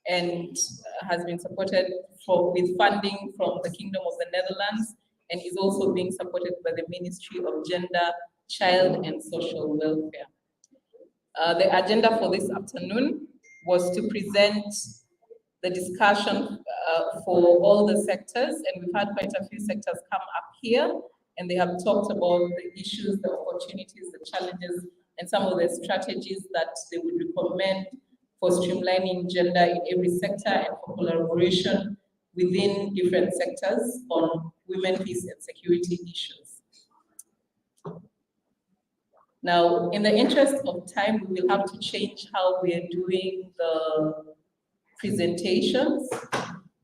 and has been supported with funding from the Kingdom of the Netherlands, and is also being supported by the Ministry of Gender, Child and Social Welfare. The agenda for this afternoon was to present the discussion for all the sectors, and we've had quite a few sectors come up here, and they have talked about the issues, the opportunities, the challenges, and some of the strategies that they would recommend for streamlining gender in every sector and for collaboration within different sectors on women, peace, and security issues. Now, in the interest of time, we will have to change how we are doing the presentations.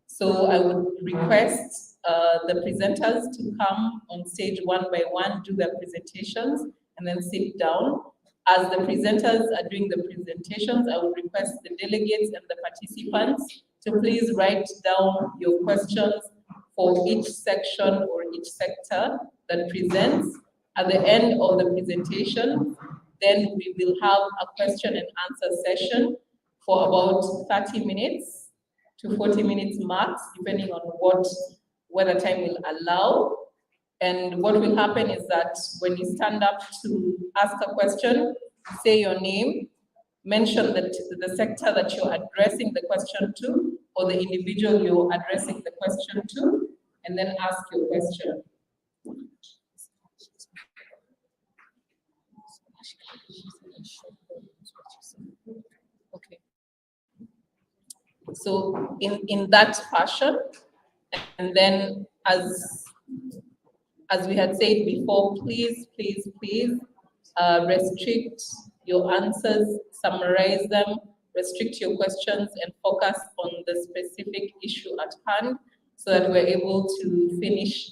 So I would request the presenters to come on stage one by one, do their presentations, and then sit down. As the presenters are doing the presentations, I would request the delegates and the participants to please write down your questions for each section or each sector that presents. At the end of the presentation, then we will have a question and answer session for about 30 minutes to 40 minutes max, depending on what the time will allow. And what will happen is that when you stand up to ask a question, say your name, mention the sector that you're addressing the question to, or the individual you're addressing the question to, and then ask your question. Okay. So in that fashion, and then as we had said before, please restrict your answers, summarize them, restrict your questions, and focus on the specific issue at hand so that we're able to finish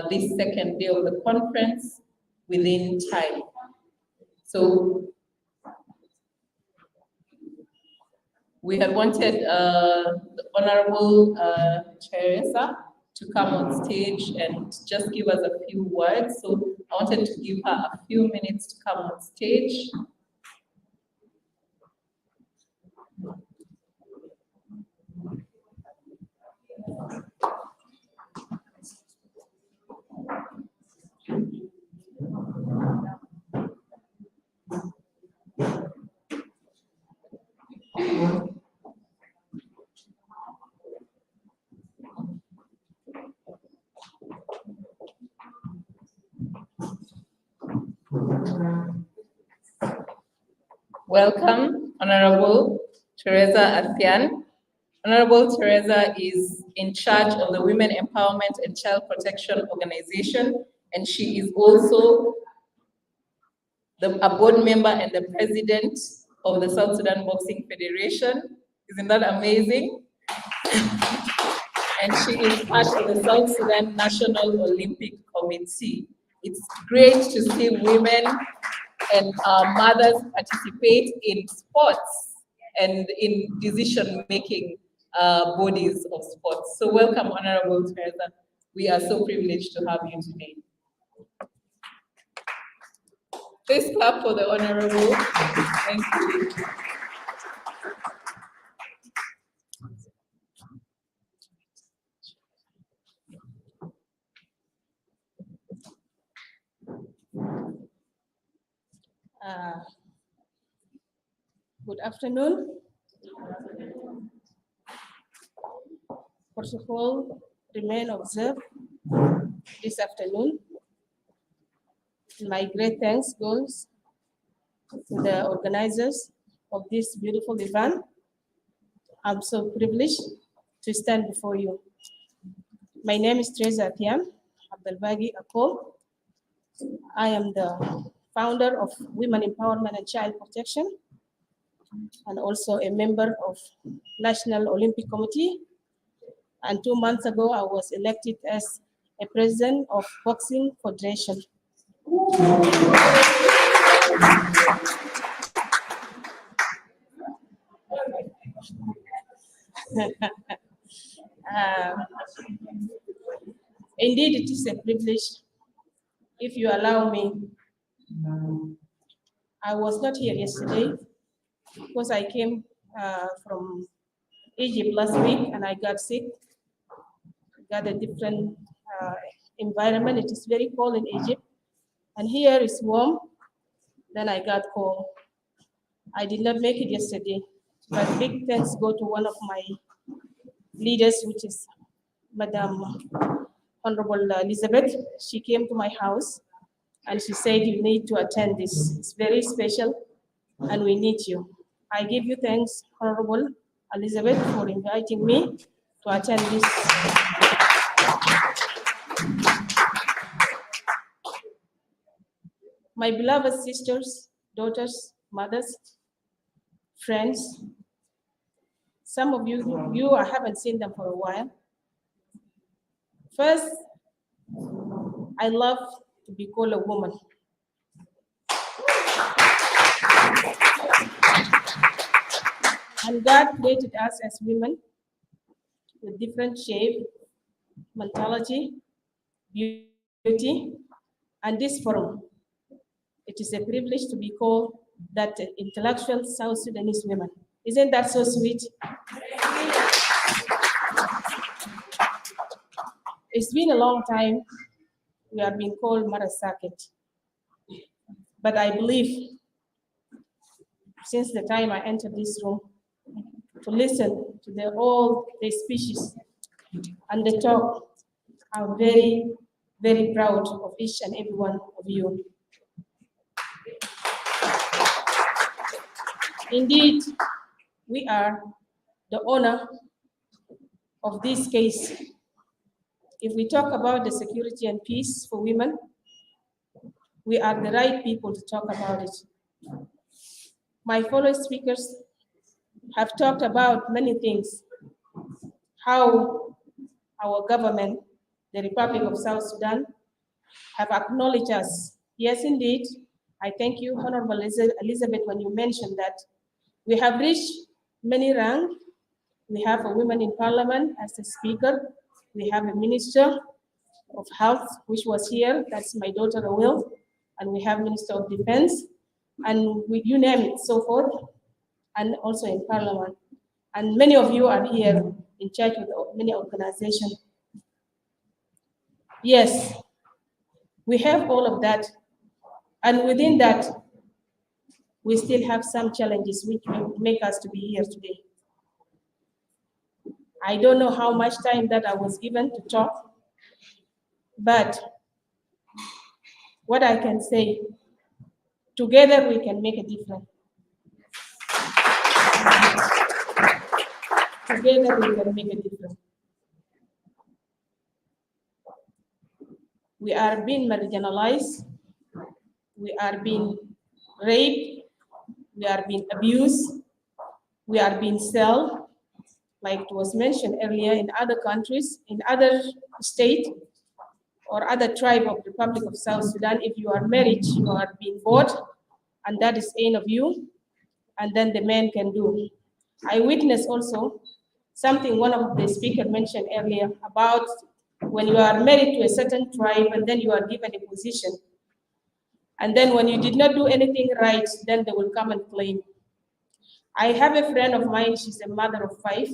this second day of the conference within time. So we had wanted the Honorable Teresa to come on stage and just give us a few words. So I wanted to give her a few minutes to come on stage. Welcome, Honorable Teresa Athian. Honorable Teresa is in charge of the Women Empowerment and Child Protection Organization, and she is also a board member and the president of the South Sudan Boxing Federation. Isn't that amazing? And she is part of the South Sudan National Olympic Committee. It's great to see women and mothers participate in sports and in decision-making bodies of sports. So welcome, Honorable Teresa. We are so privileged to have you today. Please clap for the Honorable. Thank you. Good afternoon. First of all, remain observed this afternoon. My great thanks goes to the organizers of this beautiful event. I'm so privileged to stand before you. My name is Teresa Athian Abdelbagi Akol. I am the founder of Women Empowerment and Child Protection, and also a member of National Olympic Committee. And 2 months ago, I was elected as a president of Boxing Federation. Indeed, it is a privilege. If you allow me, I was not here yesterday because I came from Egypt last week and I got sick. Got a different environment. It is very cold in Egypt. And here it's warm. Then I got cold. I did not make it yesterday. But big thanks go to one of my leaders, which is Madam Honorable Elizabeth. She came to my house and she said, you need to attend this. It's very special and we need you. I give you thanks, Honorable Elizabeth, for inviting me to attend this. My beloved sisters, daughters, mothers, friends, some of you I haven't seen them for a while. First, I love to be called a woman. And God created us as women with different shape, mentality, beauty, and this forum. It is a privilege to be called that intellectual South Sudanese women. Isn't that so sweet? It's been a long time we have been called Marasakit. But I believe since the time I entered this room to listen to all the species and the talk, I'm very, very proud of each and every one of you. Indeed, we are the owner of this case. If we talk about the security and peace for women, we are the right people to talk about it. My fellow speakers have talked about many things, how our government, the Republic of South Sudan, have acknowledged us. Yes, indeed. I thank you, Honorable Elizabeth, when you mentioned that we have reached many ranks. We have a woman in parliament as a speaker. We have a minister of health, which was here. That's my daughter, Will. And we have Minister of Defense. And you name it, so forth. And also in parliament. And many of you are here in charge with many organizations. Yes, we have all of that. And within that, we still have some challenges which will make us to be here today. I don't know how much time that I was given to talk, but what I can say, together we can make a difference. Together we can make a difference. We are being marginalized, we are being raped, we are being abused, we are being sold, like it was mentioned earlier, in other countries, in other states, or other tribe of the Republic of South Sudan. If you are married, you are being bought, and that is end of you, and then the man can do. I witnessed also something one of the speakers mentioned earlier about when you are married to a certain tribe and then you are given a position. And then when you did not do anything right, then they will come and claim. I have a friend of mine, she's a mother of 5.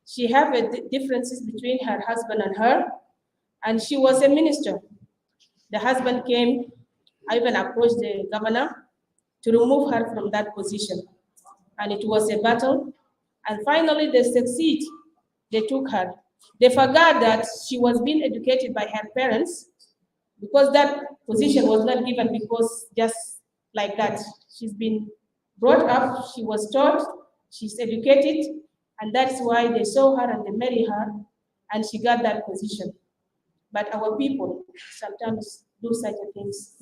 She have differences between her husband and her, and she was a minister. The husband came, I even approached the governor to remove her from that position. And it was a battle. And finally they succeed. They took her. They forgot that she was being educated by her parents, because that position was not given because just like that. She's been brought up, she was taught, she's educated, and that's why they saw her and they married her, and she got that position. But our people sometimes do such things.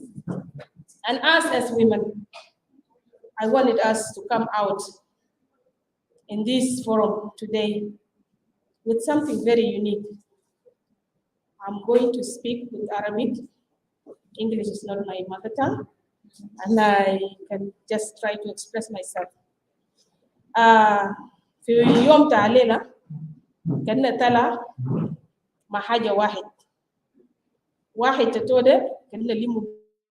And us as women, I wanted us to come out in this forum today with something very unique. I'm going to speak with Arabic. English is not my mother tongue, and I can just try to express myself. في يوم تعلينا كنا تلا مع حاجة واحد تتودى كنا لمو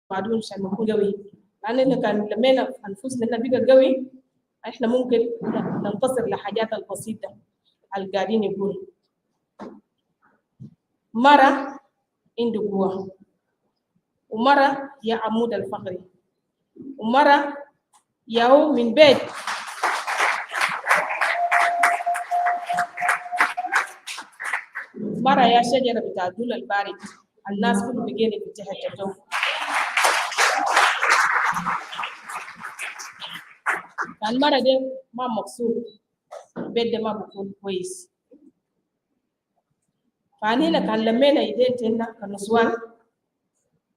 بعدون عشان نكون قوي، لأننا كان لمينا أنفسنا بقى قوي، إحنا ممكن ننتصر لحاجات البسيطة. القاعدين يقول مرة عنده قوة، ومرة يا عمود الفقري، ومرة ياهو من بيت مرة يا شجرة بتاع دول البارد الناس كله بيجيني بتهجتهم. كان مرة دي ما مقصود البيت ده ما بيكون كويس. فعنينا كان لمينا يدين تنا كنسوان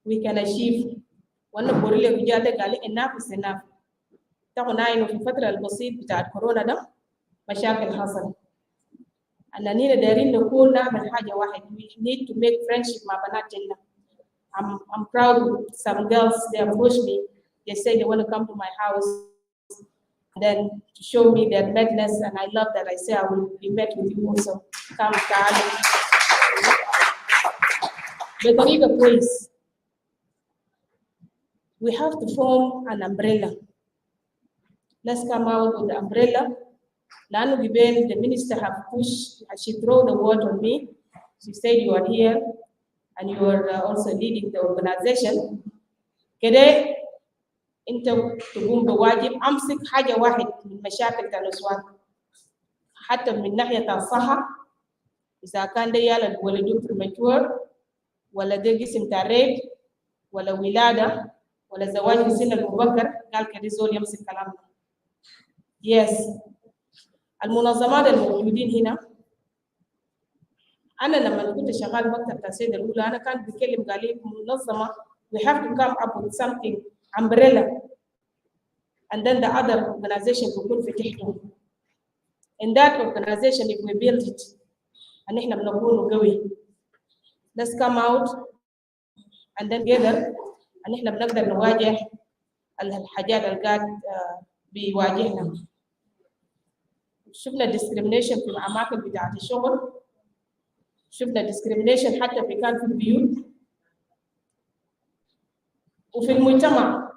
we can achieve. وانا بقول لك رجال قال enough is enough. تاخذنا انه في الفترة البسيط بتاعت كورونا ده مشاكل حصلت. أننا دايرين نكون نعمل حاجة واحد. We need to make friendship مع بنات جنة. I'm proud some girls they approach me. They say they want to come to my house. Then to show me their madness, and I love that. I say I will be met with you also. Come, darling. بطريقة كويس. We have to form an umbrella. Let's come out with the umbrella. Lanu Gibel, the minister have pushed, she threw the word on me. She said you are here and you are also leading the organization. Kede انت تقوم بواجب امسك حاجه واحد من مشاكل النسوان حتى من ناحيه الصحه اذا كان ده يالا ولدوا بريماتور ولا ده جسم تاريخ ولا ولاده ولا زواج في سن المبكر قال كده زول يمسك كلامنا. يس المنظمات الموجودين هنا انا لما كنت شغال مكتب السيده الاولى انا كان بيتكلم قال لي منظمه we have to come up with something umbrella and then the other organization بيكون في تحته. In that organization if we build it and احنا بنكون قوي. Let's come out and then together and احنا بنقدر نواجه الحاجات اللي قاعد بيواجهنا. شفنا discrimination في الاماكن بتاعت الشغل. شفنا discrimination حتى في كان في البيوت وفي المجتمع.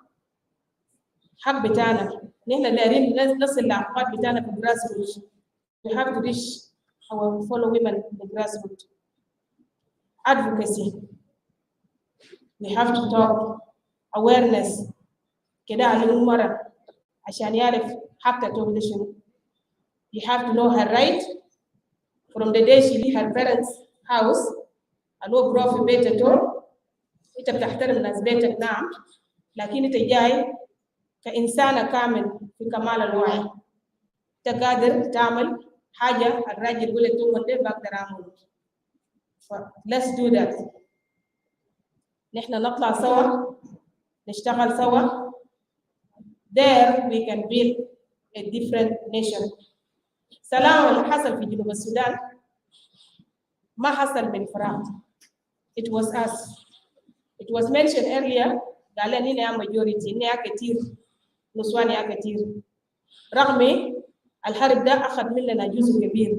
حق بتاعنا نحن دايرين نصل لأحقاد بتاعنا في grassroots. We have to reach our fellow women in the grassroots. Advocacy. We have to talk. Awareness. كده على المرة عشان يعرف حق تقول شنو. You have to know her right from the day she leave her parents' house. أنو برو في بيته. أنت بتحترم ناس بيتك نعم. لكن أنت جاي كإنسانة كامل في كمال الوعي. أنت قادر تعمل حاجة الراجل يقول لك تومن ده بقدر أعمله. Let's do that. نحن نطلع سوا نشتغل سوا. There we can build a different nation. سلام اللي حصل في جنوب السودان ما حصل من فراغ. It was us. It was mentioned earlier. قال لنا يا majority إن يا كتير نسوان يا كتير. رغم الحرب ده أخذ مننا جزء كبير.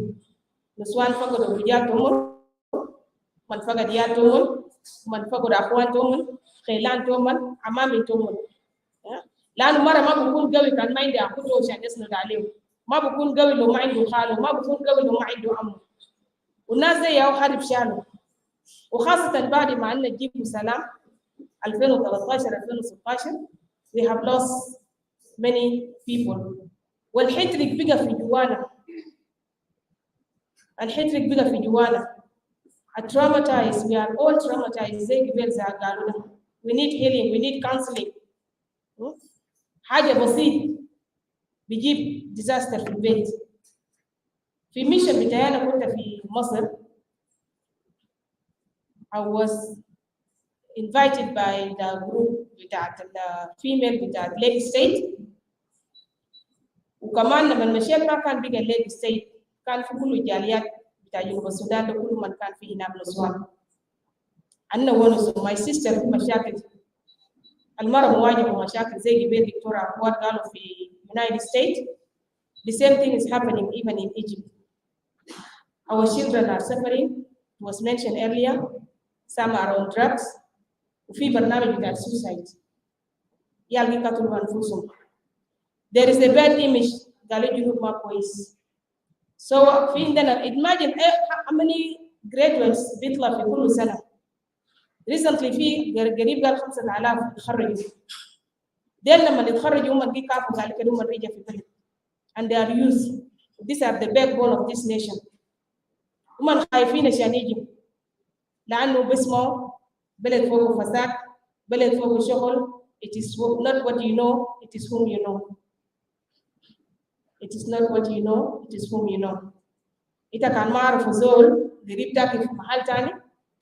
نسوان فقدوا رجالهم، من فقد ياتهم، من فقد أخوانهم، خيلانهم، عمامهم. لأنه مرة ما بكون قوي كان ما عنده أخوته عشان يسند عليه. ما بكون قوي لو ما عنده خاله، ما بكون قوي لو ما عنده عمه. والناس زي ياو حرب شانه. وخاصة بعد ما أن نجيب سلام 2013 2016 we have lost many people. والحترك بقى في جوانا. الحترك بقى في جوانا. Traumatized, we are all traumatized. زي قبل زي قالوا. We need healing, we need counseling. حاجة بسيط بيجيب disaster في البيت. في ميشن بتاعنا كنت في مصر. I was invited by the group بتاعت female بتاعت Lake State. وكمان لما مشيت ما كان بقى Lake State كان في كل الجاليات بتاع جنوب السودان ده كل من كان فيه هناك نسوان. أنا ونس my sister في مشاكل. المرة مواجهة مشاكل زي قبل دكتورة أخوات قالوا في United States. The same thing is happening even in Egypt. Our children are suffering. It was mentioned earlier. Some are on drugs. وفي برنامج بتاع suicide. يالقي قتلوا أنفسهم. There is a bad image قالوا جنوب ما كويس. So في عندنا imagine how many graduates بيطلع في كل سنة. Recently في قريب قال 5000 يتخرجوا. ديل لما يتخرجوا هم اللي كافوا قال كده هم الرجال في البلد. And they are youth. These are the backbone of this nation. هم خايفين عشان يجوا. لأنه بسمعوا بلد فوق فساد، بلد فوق شغل. It is not what you know, it is whom you know. It is not what you know, it is whom you know. إذا كان ما أعرف زول قريب تاكل في محل تاني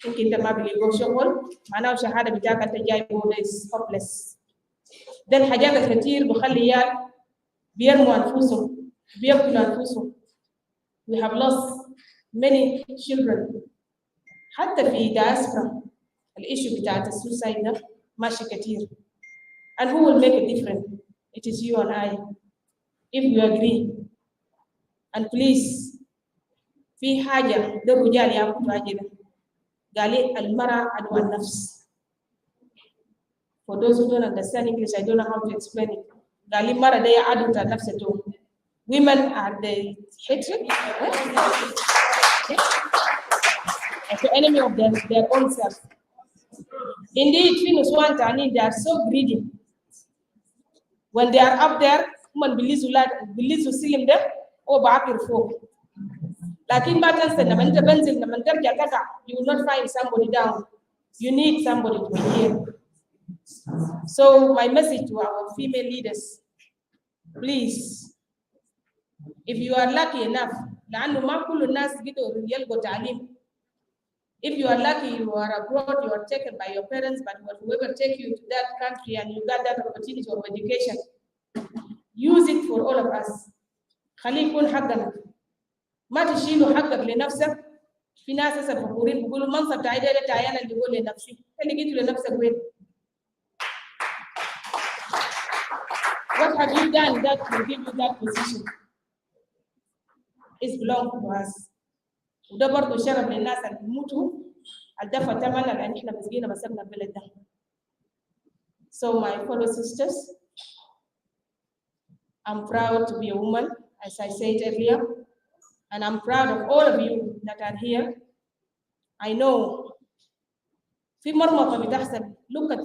يمكن أنت ما بيلاقوا شغل معناه الشهادة بتاعك أنت جاي بوده is hopeless. ده الحاجات الكثير بخلي عيال بيرموا أنفسهم بيقتلوا أنفسهم. We have lost many children. حتى في diaspora الإيشو بتاعت السوسايد ده ماشي كتير. And who will make a difference? It is you and I. If you agree. And please في حاجة ده الرجال ياخدوا أجرا. قال لي المرأة عدو النفس. For those who don't understand English, I don't know how to explain it. قال لي المرأة ده عدو النفس تو. Women are the hatred, the enemy of their own self. Indeed, they are so greedy. When they are up there, women believe to see them there, or back and forth. Lakin ba tan sanna man ta banzil na man tarja kaka, you will not find somebody down. You need somebody to be here. So my message to our female leaders, please, if you are lucky enough, لأنه ما كل الناس قدروا يلقوا تعليم. If you are lucky, you are abroad, you are taken by your parents, but whoever take you to that country and you got that opportunity of education, use it for all of us. خليه يكون حقنا. ما تشيلوا حقك لنفسك. في ناس هسه فخورين بيقولوا منصب تعالى ده تعالى اللي يقول لنفسي. اللي جيتوا لنفسك وين؟ What have you done that will give you that position? It belongs to us. وده برضه شرف للناس اللي بيموتوا الدفع ثمن لان احنا مسكينه مسكنا البلد ده. So my fellow sisters, I'm proud to be a woman, as I said earlier, and I'm proud of all of you that are here. I know في مرمطه بتحصل. Look at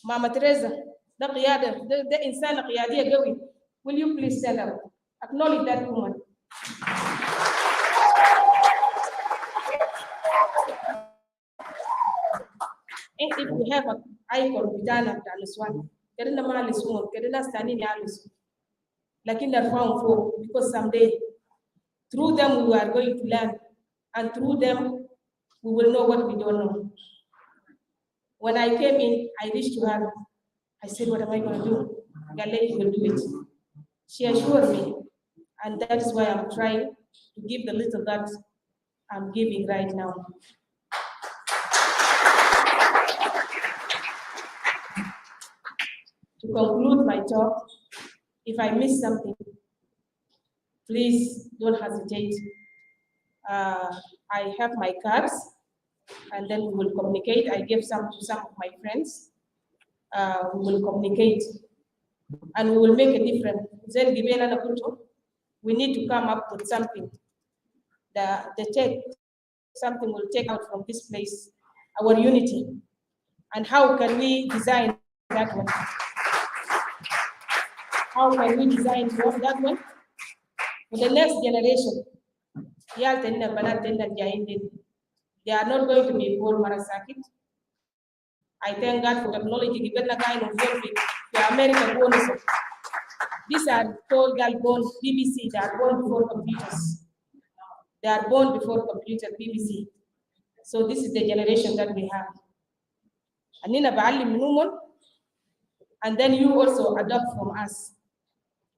ماما تريزا. ده قياده ده انسانه قياديه قوي. Will you please stand up? Acknowledge that woman. If we have an icon بتاعنا بتاع النسوان كده ما لسون كده ناس ثانيين يعلسوا لكن نرفعهم فوق because someday through them we are going to learn and through them we will know what we don't know. When I came in, I reached to her. I said, what am I going to do? Galati will do it. She assured me, and that is why I'm trying to give the little that I'm giving right now. To conclude my talk, if I miss something, please don't hesitate. I have my cards, and then we will communicate. I gave some to some of my friends. We will communicate, and we will make a difference. Then we need to come up with something. Something will take out from this place, our unity. And how can we design that one? How can we design that one? For the next generation, they are not going to be born marasakit. I thank God for technology. Given the kind of the American bonus. These are tall girl born BBC. They are born before computers. They are born before computer BBC. So this is the generation that we have. And then you also adopt from us.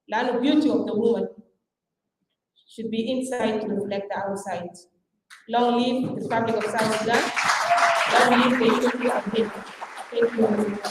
The beauty of the woman should be inside to reflect the outside. Long live the Republic of South Sudan. Long live the unity of him. Thank you very much.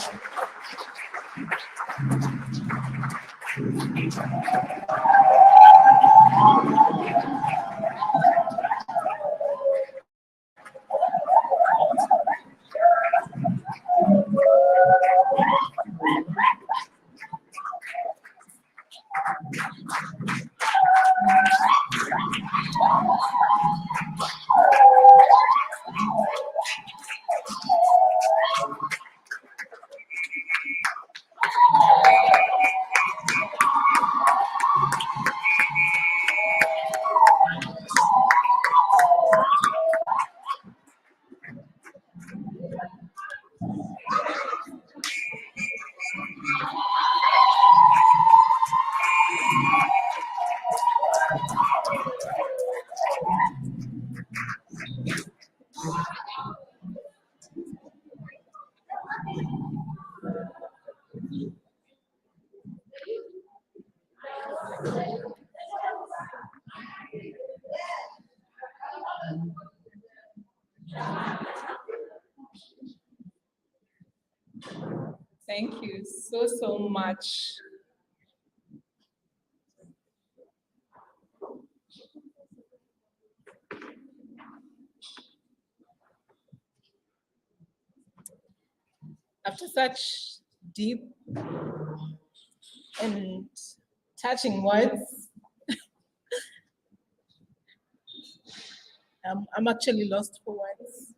Thank you so much. After such deep and touching words, I'm actually lost for words.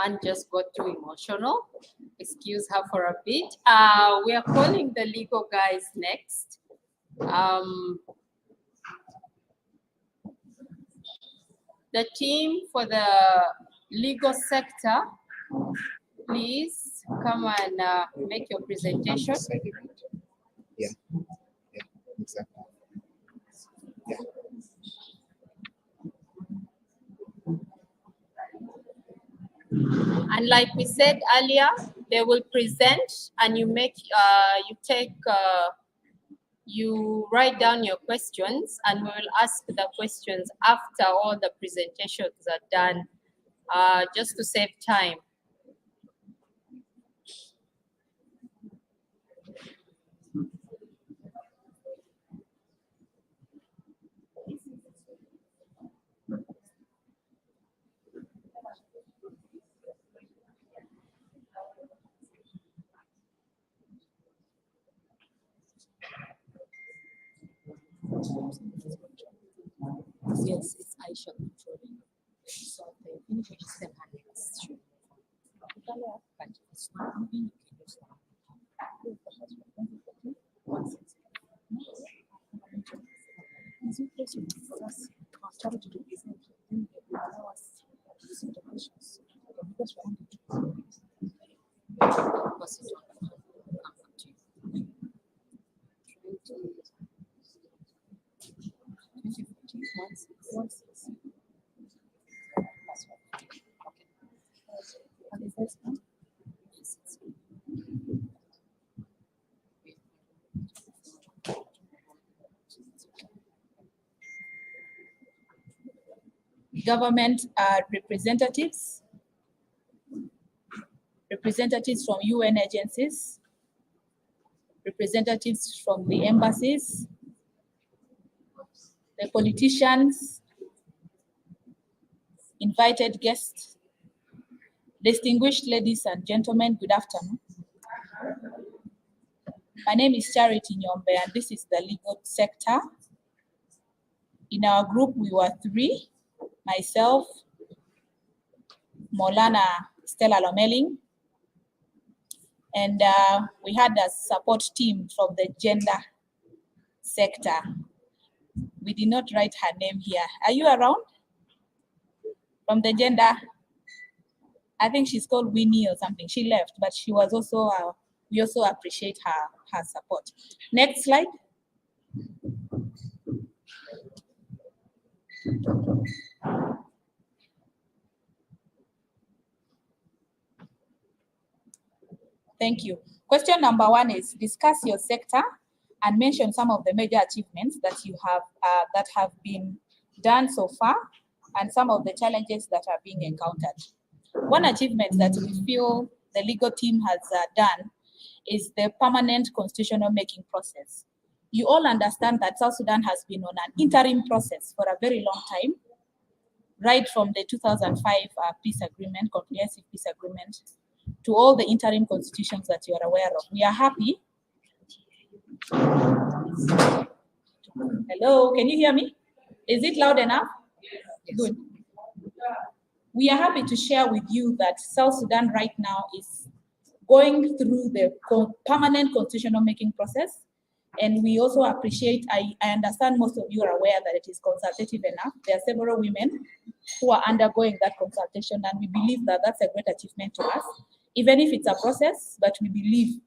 Anne just got too emotional. Excuse her for a bit. We are calling the legal guys next. The team for the legal sector, please come and make your presentation. Yeah, exactly. Yeah. And like we said earlier, they will present and you write down your questions and we will ask the questions after all the presentations are done, just to save time. Yes, it's Aisha controlling. So the finish is 700. But it's not moving, you can use that. Started to do business, then they will allow us to see the questions. Because we're only government representatives, representatives from UN agencies, representatives from the embassies, the politicians, invited guests, distinguished ladies and gentlemen, good afternoon. My name is Charity Nyombe and this is the legal sector. In our group, we were 3, myself, Molana Stella Lomeling, and we had a support team from the gender sector. We did not write her name here. Are you around? From the gender, I think she's called Winnie or something. She left, but she was also, we also appreciate her support. Next slide. Thank you. Question number 1 is discuss your sector and mention some of the major achievements that you have that have been done so far and some of the challenges that are being encountered. One achievement that we feel the legal team has done is the permanent constitutional making process. You all understand that South Sudan has been on an interim process for a very long time, right from the 2005 peace agreement, comprehensive peace agreement, to all the interim constitutions that you are aware of. We are happy. Hello, can you hear me? Is it loud enough? Yes. Good. We are happy to share with you that South Sudan right now is going through the permanent constitutional making process. And we also appreciate, I understand most of you are aware that it is consultative enough. There are several women who are undergoing that consultation, and we believe that that's a great achievement to us, even if it's a process, but we believe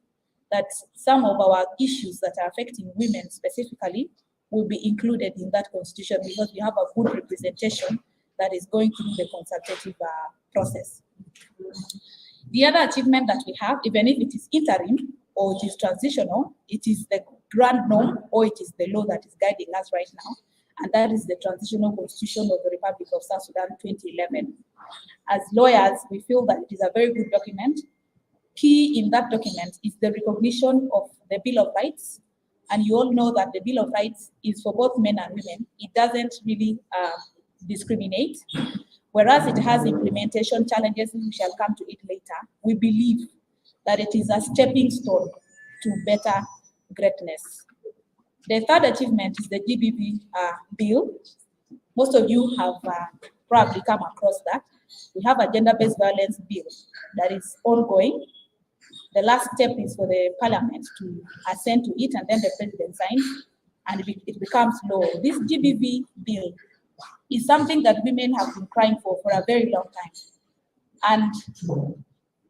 that some of our issues that are affecting women specifically will be included in that constitution because we have a good representation that is going through the consultative process. The other achievement that we have, even if it is interim or it is transitional, it is the grand norm or it is the law that is guiding us right now, and that is the Transitional Constitution of the Republic of South Sudan 2011. As lawyers, we feel that it is a very good document. Key in that document is the recognition of the Bill of Rights, and you all know that the Bill of Rights is for both men and women. It doesn't really discriminate. Whereas it has implementation challenges, we shall come to it later, we believe that it is a stepping stone to better greatness. The third achievement is the GBV bill. Most of you have probably come across that. We have a gender-based violence bill that is ongoing. The last step is for the parliament to assent to it, and then the president signs, and it becomes law. This GBV bill is something that women have been crying for a very long time. And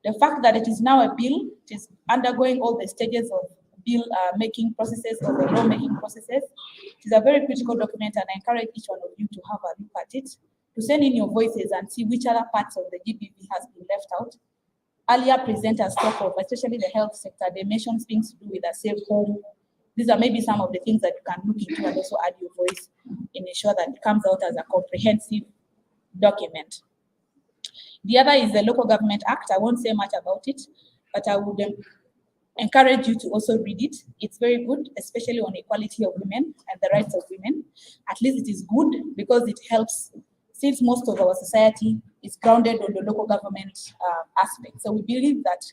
the fact that it is now a bill, it is undergoing all the stages of bill making processes or the law making processes. It is a very critical document, and I encourage each one of you to have a look at it, to send in your voices and see which other parts of the GBV has been left out. Earlier presenters talk of, especially the health sector, they mentioned things to do with a safe home. These are maybe some of the things that you can look into and also add your voice and ensure that it comes out as a comprehensive document. The other is the Local Government Act. I won't say much about it, but I would encourage you to also read it. It's very good, especially on equality of women and the rights of women. At least it is good because it helps, since most of our society is grounded on the local government aspect. So we believe that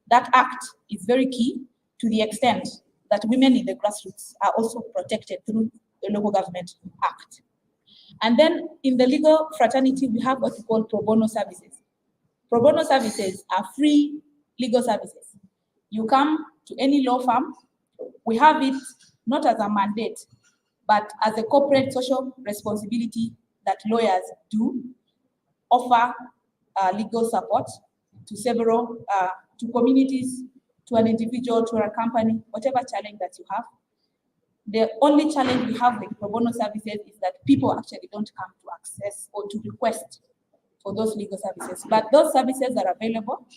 that act is very key to the extent that women in the grassroots are also protected through the Local Government Act. And then in the legal fraternity, we have what we call pro bono services. Pro bono services are free legal services. You come to any law firm, we have it not as a mandate, but as a corporate social responsibility that lawyers do, offer legal support to several, to communities, to an individual, to a company, whatever challenge that you have. The only challenge we have with pro bono services is that people actually don't come to access or to request for those legal services. But those services are available.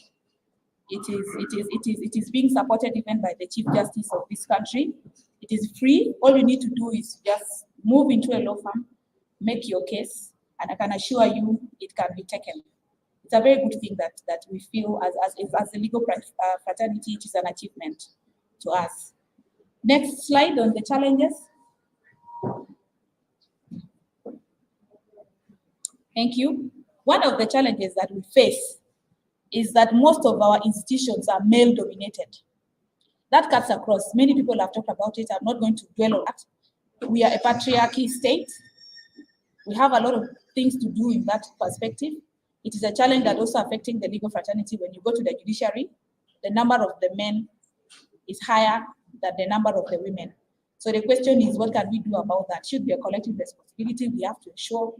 It is being supported even by the Chief Justice of this country. It is free. All you need to do is just move into a law firm, make your case, and I can assure you it can be taken. It's a very good thing that we feel as a legal fraternity, it is an achievement to us. Next slide on the challenges. Thank you. One of the challenges that we face is that most of our institutions are male dominated. That cuts across. Many people have talked about it. I'm not going to dwell on that. We are a patriarchy state. We have a lot of things to do in that perspective. It is a challenge that also affecting the legal fraternity. When you go to the judiciary, the number of the men is higher than the number of the women. So the question is, what can we do about that? Should be a collective responsibility. We have to ensure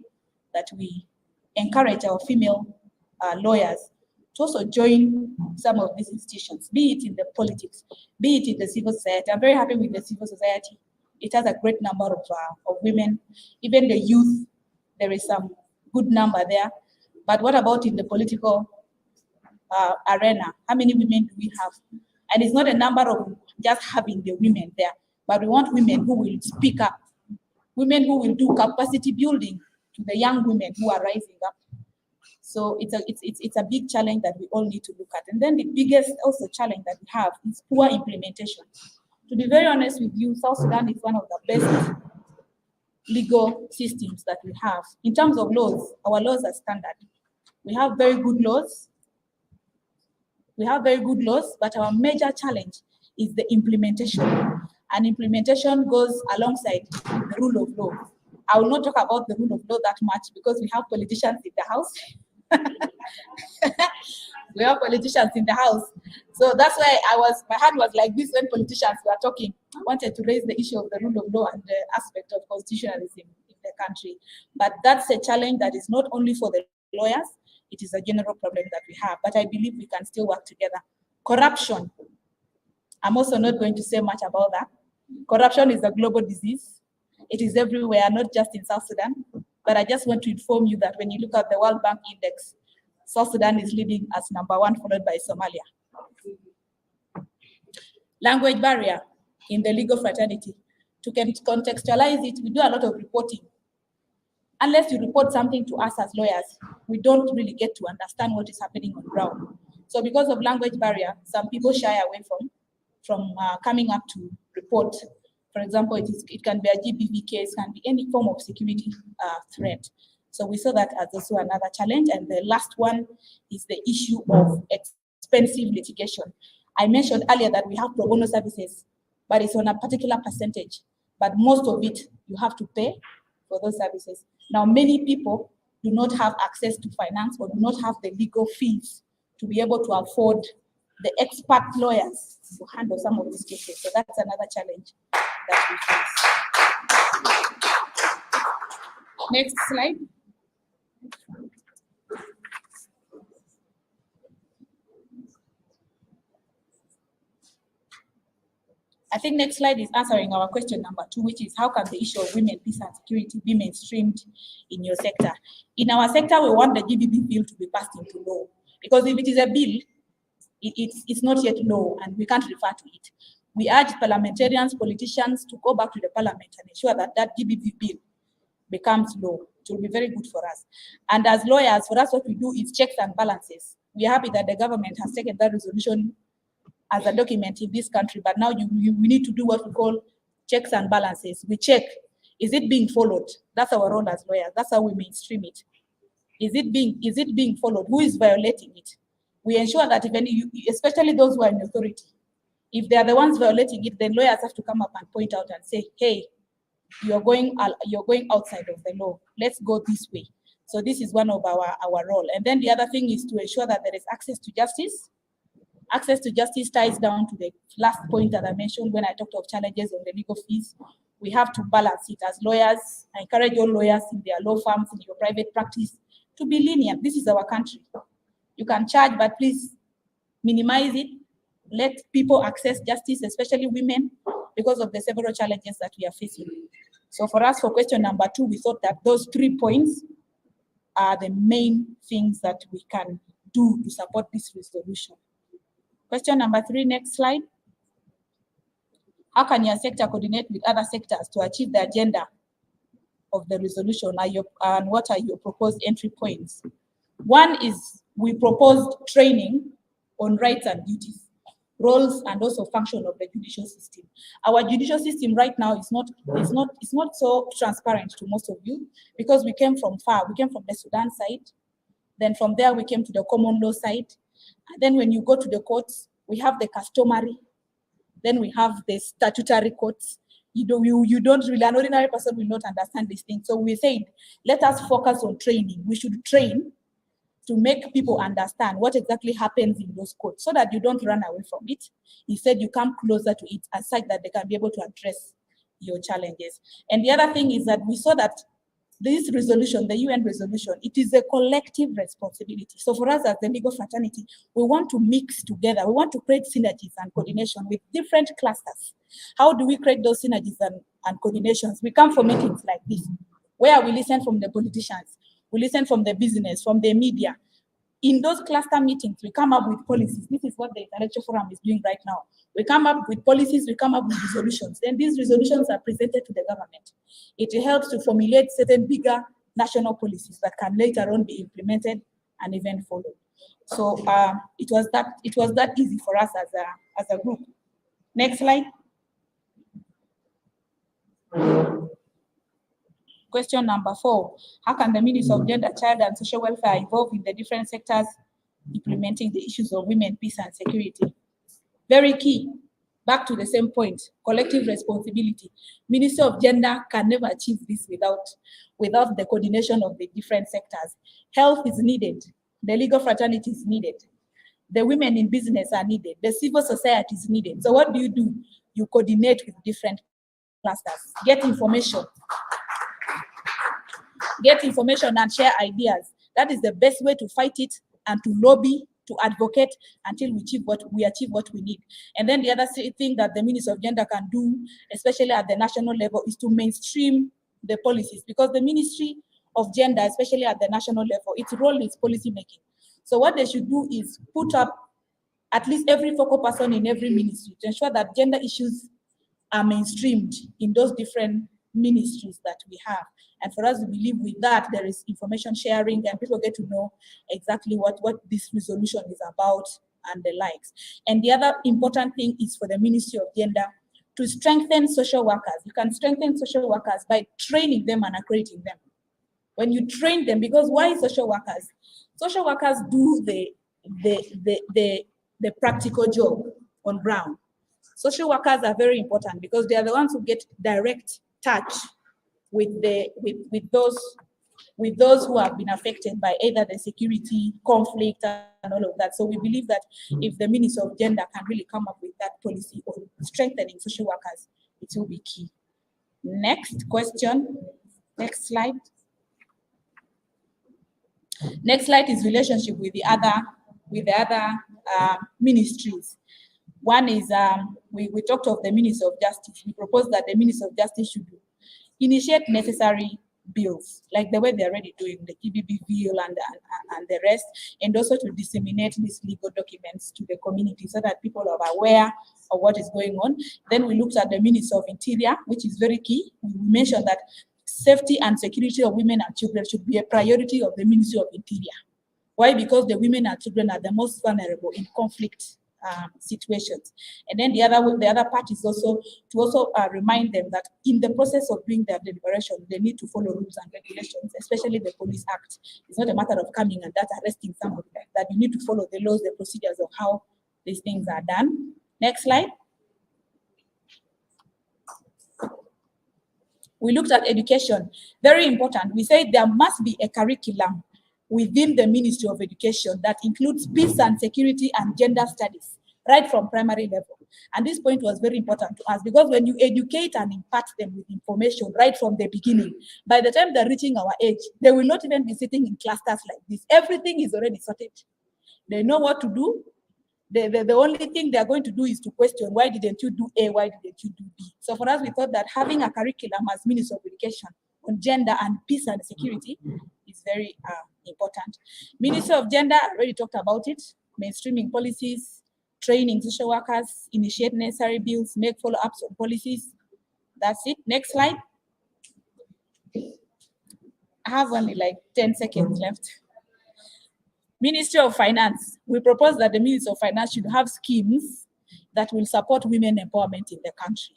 that we encourage our female lawyers to also join some of these institutions, be it in the politics, be it in the civil society. I'm very happy with the civil society. It has a great number of women. Even the youth, there is some good number there. But what about in the political arena? How many women do we have? And it's not a number of just having the women there, but we want women who will speak up, women who will do capacity building to the young women who are rising up. So it's a big challenge that we all need to look at. And then the biggest also challenge that we have is poor implementation. To be very honest with you, South Sudan is one of the best legal systems that we have. In terms of laws, our laws are standard. We have very good laws. We have very good laws, but our major challenge is the implementation. And implementation goes alongside the rule of law. I will not talk about the rule of law that much because we have politicians in the house. We have politicians in the house. So that's why my heart was like this when politicians were talking. I wanted to raise the issue of the rule of law and the aspect of constitutionalism in the country. But that's a challenge that is not only for the lawyers, it is a general problem that we have. But I believe we can still work together. Corruption. I'm also not going to say much about that. But I believe we can still work together. Corruption. I'm also not going to say much about that. But I believe we can still work together. Corruption is a global disease. It is everywhere, not just in South Sudan. But I just want to inform you that when you look at the World Bank Index, South Sudan is leading as #1, followed by Somalia. Language barrier in the legal fraternity. To contextualize it, we do a lot of reporting. Unless you report something to us as lawyers, we don't really get to understand what is happening on ground. So because of language barrier, some people shy away from coming up to report. For example, it can be a GBV case, can be any form of security threat. So we saw that as also another challenge. And the last one is the issue of expensive litigation. I mentioned earlier that we have pro bono services, but it's on a particular percentage. But most of it, you have to pay for those services. Now, many people do not have access to finance or do not have the legal fees to be able to afford the expert lawyers to handle some of these cases. So that's another challenge that we face. Next slide. I think next slide is answering our question number 2, which is how can the issue of women, peace and security be mainstreamed in your sector? In our sector, we want the GBV bill to be passed into law, because if it is a bill, it's not yet law and we can't refer to it. We urge parliamentarians, politicians to go back to the parliament and ensure that that GBV bill becomes law. It will be very good for us. And as lawyers, for us, what we do is checks and balances. We are happy that the government has taken that resolution as a document in this country, but now we need to do what we call checks and balances. We check, is it being followed? That's our role as lawyers. That's how we mainstream it. Is it being followed? Who is violating it? We ensure that if any, especially those who are in authority, if they are the ones violating it, then lawyers have to come up and point out and say, hey, you're going outside of the law. Let's go this way. So this is one of our role. And then the other thing is to ensure that there is access to justice. Access to justice ties down to the last point that I mentioned when I talked of challenges on the legal fees. We have to balance it as lawyers. I encourage all lawyers in their law firms, in your private practice, to be lenient. This is our country. You can charge, but please minimize it. Let people access justice, especially women, because of the several challenges that we are facing. So for us, for question number 2, we thought that those 3 points are the main things that we can do to support this resolution. Question number 3, next slide. How can your sector coordinate with other sectors to achieve the agenda of the resolution? And what are your proposed entry points? One is we proposed training on rights and duties, roles and also function of the judicial system. Our judicial system right now is not so transparent to most of you, because we came from far. We came from the Sudan side. Then from there we came to the common law side. And then when you go to the courts, we have the customary. Then we have the statutory courts. You don't really, an ordinary person will not understand these things. So we said, let us focus on training. We should train to make people understand what exactly happens in those courts, so that you don't run away from it. Instead, you come closer to it as such that they can be able to address your challenges. And the other thing is that we saw that this resolution, the UN resolution, it is a collective responsibility. So for us as the legal fraternity, we want to mix together. We want to create synergies and coordination with different clusters. How do we create those synergies and coordinations? We come for meetings like this, where we listen from the politicians, we listen from the business, from the media. In those cluster meetings, we come up with policies. This is what the Intellectual Forum is doing right now. We come up with policies, we come up with resolutions. Then these resolutions are presented to the government. It helps to formulate certain bigger national policies that can later on be implemented and even followed. So it was that easy for us as a group. Next slide. Question number 4, how can the Ministry of Gender, Child and Social Welfare involve in the different sectors implementing the issues of women, peace and security? Very key, back to the same point, collective responsibility. Ministry of Gender can never achieve this without the coordination of the different sectors. Health is needed, the legal fraternity is needed, the women in business are needed, the civil society is needed. So what do? You coordinate with different clusters, get information and share ideas. That is the best way to fight it and to lobby to advocate until we achieve what we need. And then the other thing that the Ministry of Gender can do, especially at the national level, is to mainstream the policies, because the Ministry of Gender, especially at the national level, its role is policy making. So what they should do is put up at least every focal person in every ministry to ensure that gender issues are mainstreamed in those different ministries that we have. And for us, we believe with that, there is information sharing and people get to know exactly what this resolution is about and the likes. And the other important thing is for the Ministry of Gender to strengthen social workers. You can strengthen social workers by training them and accrediting them. When you train them, because why social workers? Social workers do the practical job on ground. Social workers are very important because they are the ones who get direct touch with those who have been affected by either the security, conflict, and all of that. So we believe that if the Ministry of Gender can really come up with that policy on strengthening social workers, it will be key. Next question. Next slide. Next slide is relationship with the other ministries. One is we talked of the Ministry of Justice. We proposed that the Ministry of Justice should initiate necessary bills, like the way they're already doing, the EBB bill and the rest, and also to disseminate these legal documents to the community so that people are aware of what is going on. Then we looked at the Ministry of Interior, which is very key. We mentioned that safety and security of women and children should be a priority of the Ministry of Interior. Why? Because the women and children are the most vulnerable in conflict situations. And then the other part is also to remind them that in the process of doing their deliberation, they need to follow rules and regulations, especially the Police Act. It's not a matter of coming and arresting somebody, that you need to follow the laws, the procedures of how these things are done. Next slide. We looked at education, very important. We said there must be a curriculum within the Ministry of Education that includes peace and security and gender studies, right from primary level. And this point was very important to us because when you educate and impart them with information right from the beginning, by the time they're reaching our age, they will not even be sitting in clusters like this. Everything is already sorted. They know what to do. The only thing they're going to do is to question, why didn't you do A, why didn't you do B? So for us, we thought that having a curriculum as Ministry of Education on gender and peace and security is very important. Ministry of Gender, I already talked about it, mainstreaming policies, training social workers, initiate necessary bills, make follow-ups on policies. That's it. Next slide. I have only like 10 seconds left. Ministry of Finance. We propose that the Ministry of Finance should have schemes that will support women empowerment in the country.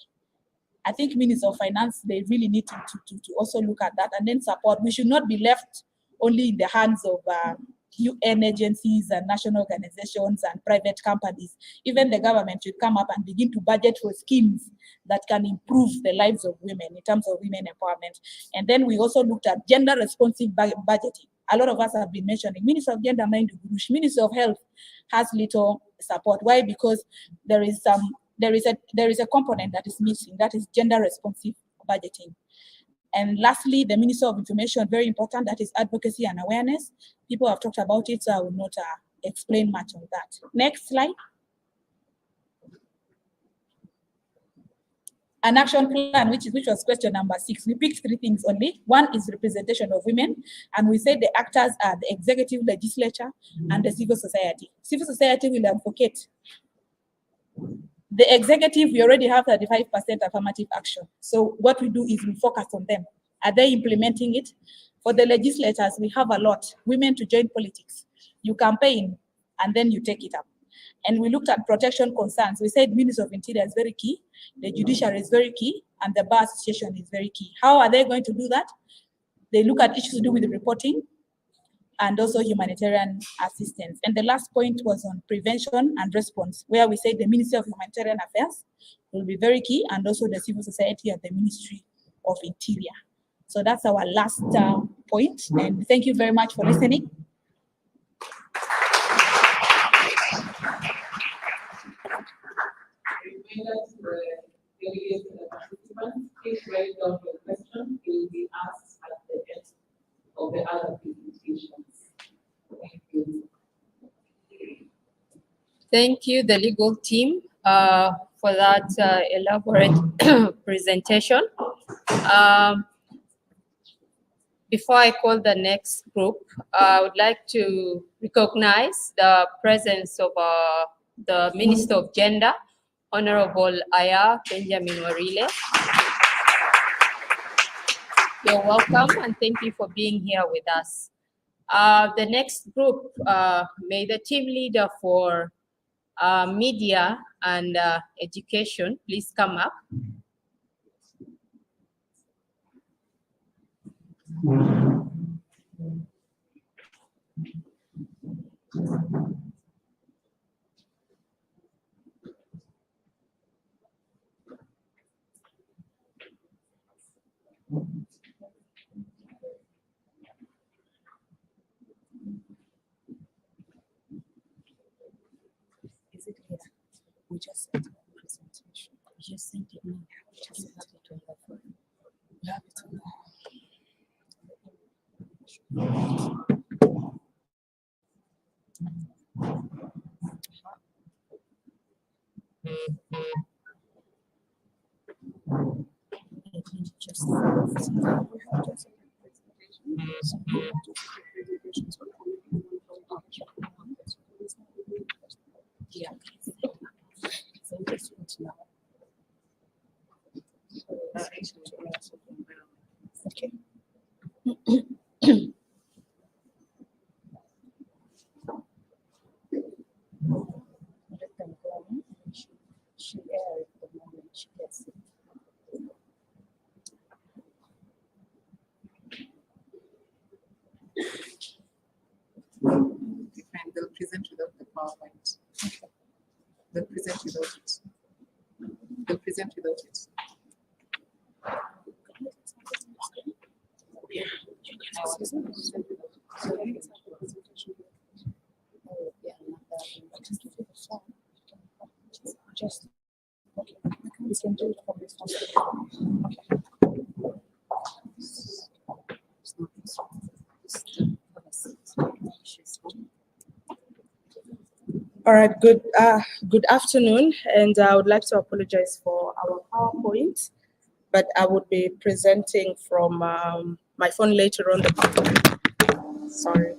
I think Ministry of Finance, they really need to also look at that and then support. We should not be left only in the hands of UN agencies and national organizations and private companies. Even the government should come up and begin to budget for schemes that can improve the lives of women in terms of women empowerment. And then we also looked at gender responsive budgeting. A lot of us have been mentioning Ministry of Gender, Ministry of Health has little support. Why? Because there is a component that is missing, that is gender responsive budgeting. And lastly, the Ministry of Information, very important, that is advocacy and awareness. People have talked about it, so I will not explain much on that. Next slide. An action plan, which was question number 6. We picked 3 things only. One is representation of women, and we said the actors are the executive, legislature, and the civil society. Civil society will advocate. The executive, we already have 35% affirmative action. So what we do is we focus on them. Are they implementing it? For the legislators, we have a lot. Women to join politics. You campaign, and then you take it up. And we looked at protection concerns. We said Ministry of Interior is very key, the judiciary is very key, and the bar association is very key. How are they going to do that? They look at issues to do with reporting and also humanitarian assistance. And the last point was on prevention and response, where we said the Ministry of Humanitarian Affairs will be very key, and also the civil society and the Ministry of Interior. So that's our last point, and thank you very much for listening. Delegates and the participants, please write down your question. It will be asked at the end of the other presentations. Thank you. Thank you, the legal team, for that elaborate presentation. Before I call the next group, I would like to recognize the presence of the Minister of Gender, Honorable Aya Benjamin Warile. You're welcome and thank you for being here with us. The next group, may the team leader for media and education please come up. Is it here? We just sent a presentation. We just sent it now. We just sent it on the phone. We have it on Yeah. So this one's now. Okay. Let them go in and she air it the moment she gets it. And they'll present without the PowerPoint. They'll present without it. They'll present without it. Yeah. Just okay. We can do it from this one. Okay. All right, good afternoon, and I would like to apologize for our PowerPoint, but I would be presenting from my phone later on. Sorry.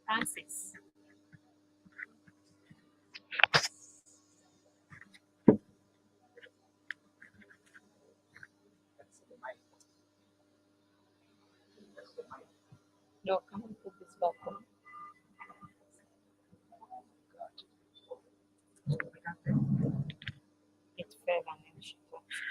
Francis. No, come and put this back on. It fell and then she touched.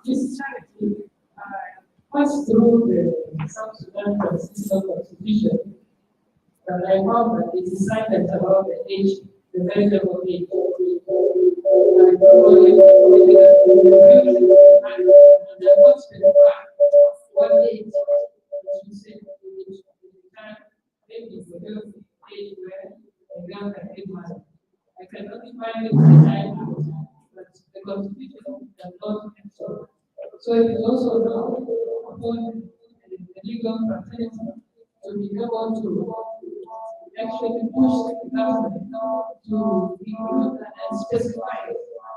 This charity passed through the South Sudan Constitutional Constitution, but I found that it is silent about the age, the vegetable age. And I watched the fact what age you said maybe it's the healthy age where a girl can get married. I can only find it in time, but the Constitution does not mention. So it is also now upon the legal fraternity to be able to actually push the government to include and specify.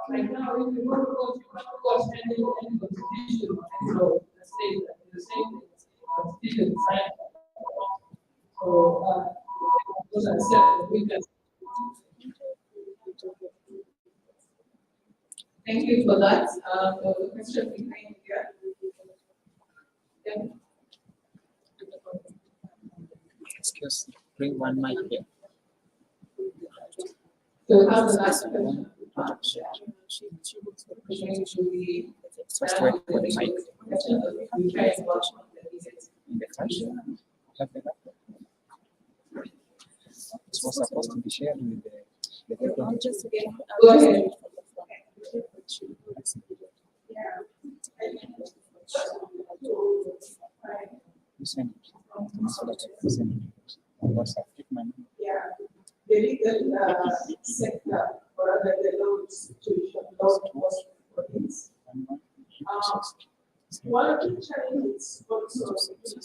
Like now, if you want to go to any constitution and law, the state, the same constitution design. So, those are separate because. Thank you for that. The question behind here. Yeah. Excuse, bring one mic here. So we have the last question. First wait for the mic. We try and watch In the flash. Have the laptop. It was supposed to be shared with the people. Go ahead. You send it. You send it. WhatsApp. Keep my number. The legal sector or the law institution, law enforcement police. One of the challenges also is the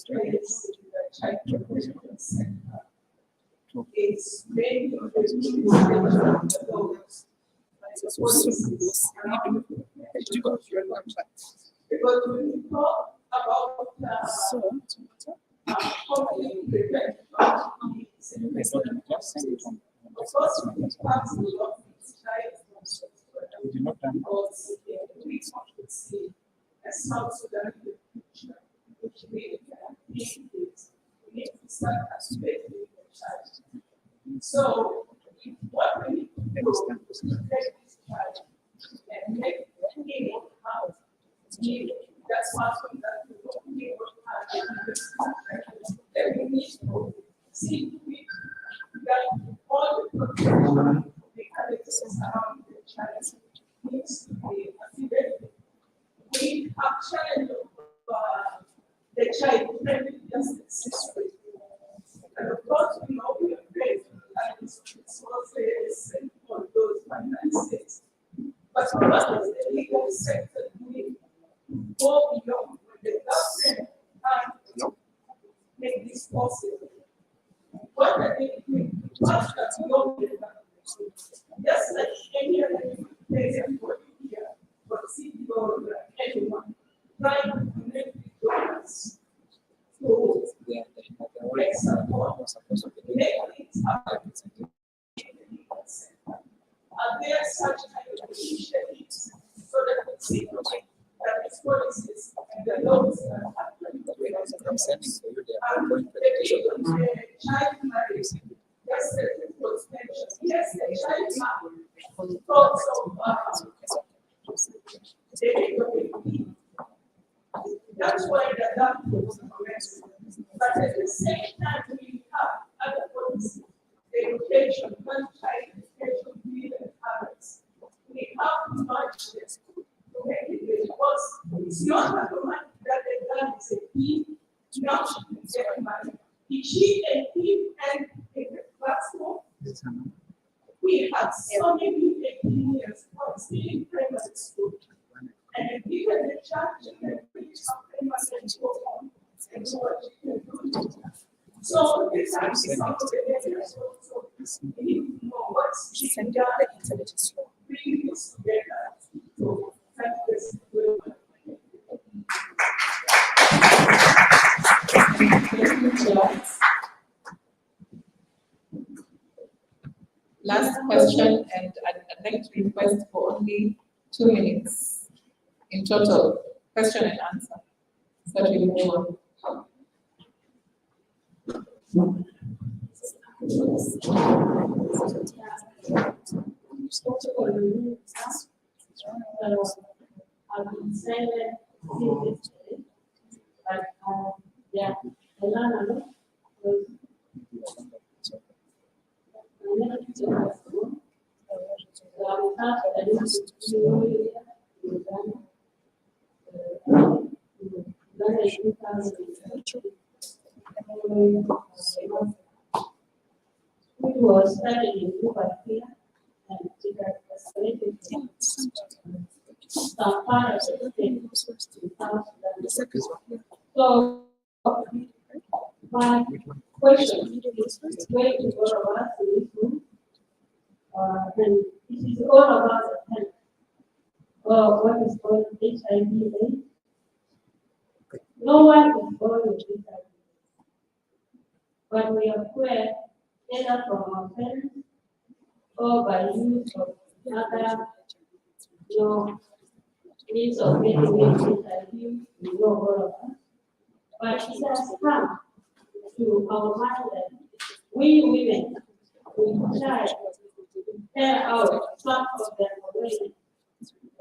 child protection sector. It's mainly of the laws. Because when we talk about so what we need to do is take this child and make him out. That's what we have to do. Then we need to see that all the around the child needs to be activated. We have challenged the child friendly justice system. And of course, we know we are great, and it's also a simple those finances. But what does the legal sector do? Go beyond when the government can make this possible. What are they doing? What does government do? Just like any other place for India, but city or anyone, trying to connect with governments. So, make support, make it happen. Are there such kind of initiatives so that we see that these policies and the laws are happening? I'm sending for you there. And the child marriage, yes, it was mentioned. Yes, the child marriage thoughts of that's why the gap was correct. But at the same time, we have other policies, education, one child education, lead and parents. We have to match this to make it because it's not automatic that the girl is a key, not get married. If she and he and in the classroom, we have so many 18 years in primary school. And given the church and primary school and so what you can do. So this is some of the areas also. We need to know what's being done. Bring this together. So thank you. Last question, and I'd like to request for only 2 minutes in total, question and answer. So we move on. been silent since yesterday, but yeah, I learned a lot. Because I never took a school. So I'm glad that I didn't do it in Uganda. Uganda is 2020. We was studying in Cuba here, and it was escalated to some part of the state in South Sudan. So, my question is going to all of us in this room, and this is all about the health, or what is called HIV/AIDS. No one is born with HIV, but we are aware either from our parents or by use of other, means of getting HIV. We know all of us. But it has come to our mind that we women, we try to tear out some of the information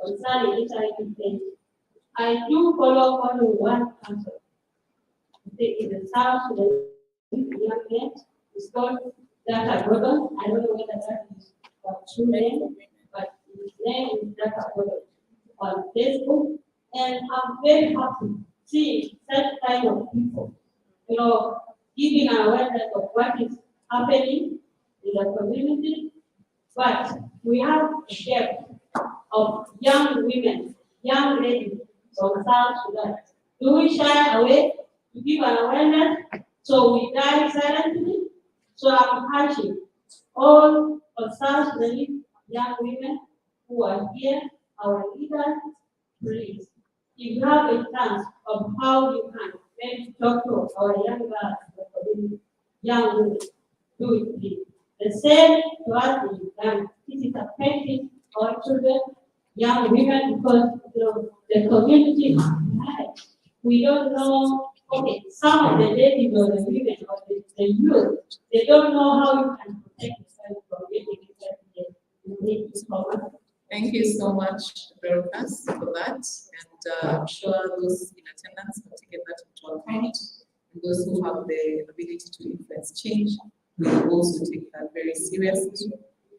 concerning HIV/AIDS. I do follow only one country. In the South, the young man is called Dr. Gordon. I don't know whether that is a true name, but his name is Dr. Gordon on Facebook. And I'm very happy seeing such kind of people, giving awareness of what is happening in the community. But we have a gap of young women, young ladies from South Sudan. Do we shy away to give an awareness so we die silently? So I'm urging all of South Sudanese young women who are here, our leaders, please, if you have a chance of how you can maybe talk to our young girls, young women, do it please. The same to us in Uganda. This is affecting our children, young women, because the community is high. We don't know, okay, some of the ladies or the women or the youth, they don't know how you can protect yourself from getting infected. You need to cover. Thank you so much, Dorcas, for that. And I'm sure those in attendance have taken that into account. And those who have the ability to influence change will also take that very seriously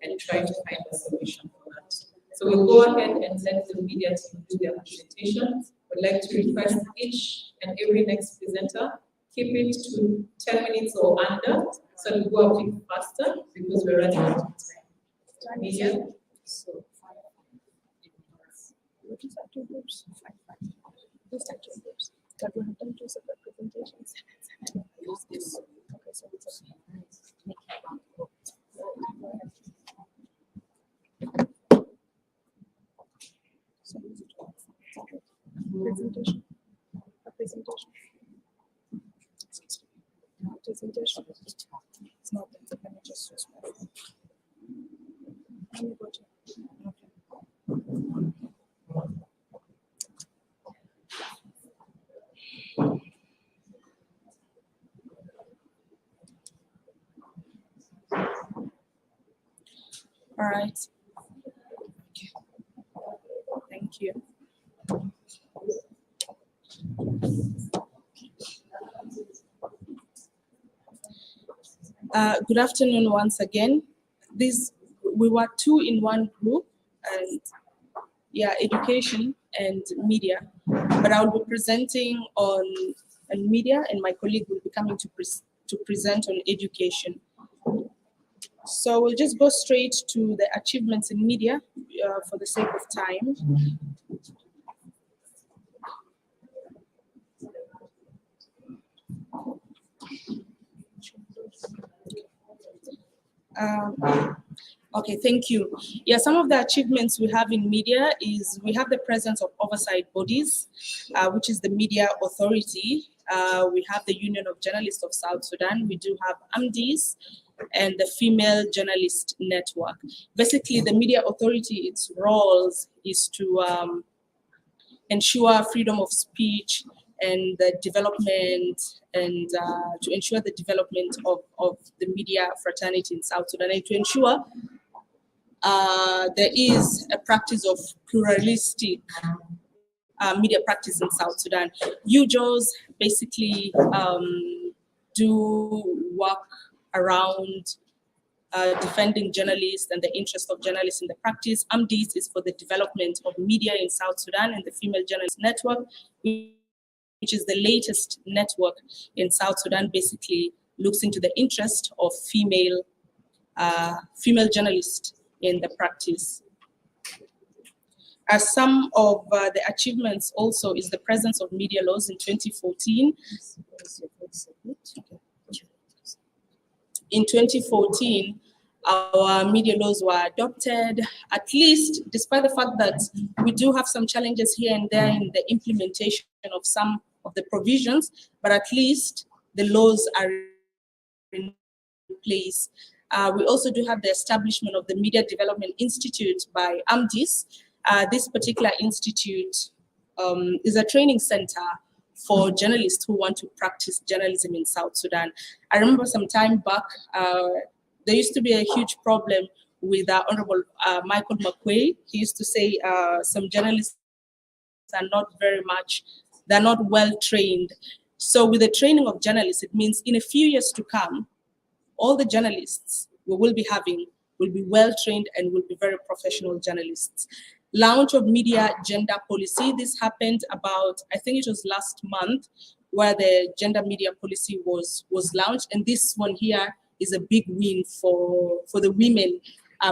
and try to find a solution for that. So we'll go ahead and let the media team do their presentation. I'd like to request each and every next presenter keep it to 10 minutes or under, so we go a bit faster because we're running out of time. Media. So. What is that, 2 groups? 5. These are 2 groups. But we have done 2 separate presentations. Okay, so it's presentation. A presentation. Presentation. It's not that. Let me just switch my phone. Let me go to. Okay. All right. Thank you. Good afternoon once again. We were 2 in 1 group, and education and media. But I'll be presenting on media, and my colleague will be coming to present on education. So we'll just go straight to the achievements in media for the sake of time. Okay, thank you. Yeah, some of the achievements we have in media is we have the presence of oversight bodies, which is the Media Authority. We have the Union of Journalists of South Sudan. We do have AMDIS and the Female Journalist Network. Basically, the Media Authority, its roles is to ensure freedom of speech and the development and to ensure the development of the media fraternity in South Sudan, and to ensure there is a practice of pluralistic media practice in South Sudan. UJOs basically do work around defending journalists and the interest of journalists in the practice. AMDIS is for the development of media in South Sudan and the Female Journalist Network, which is the latest network in South Sudan, basically looks into the interest of female journalists in the practice. Some of the achievements also is the presence of media laws in 2014. In 2014, our media laws were adopted, at least despite the fact that we do have some challenges here and there in the implementation of some of the provisions, but at least the laws are in place. We also do have the establishment of the Media Development Institute by AMDIS. This particular institute is a training center for journalists who want to practice journalism in South Sudan. I remember some time back, there used to be a huge problem with Honorable Michael McQuay. He used to say some journalists are they're not well trained. So with the training of journalists, it means in a few years to come, all the journalists we will be having will be well trained and will be very professional journalists. Launch of media gender policy. This happened about, I think it was last month, where the gender media policy was launched. And this one here is a big win for the women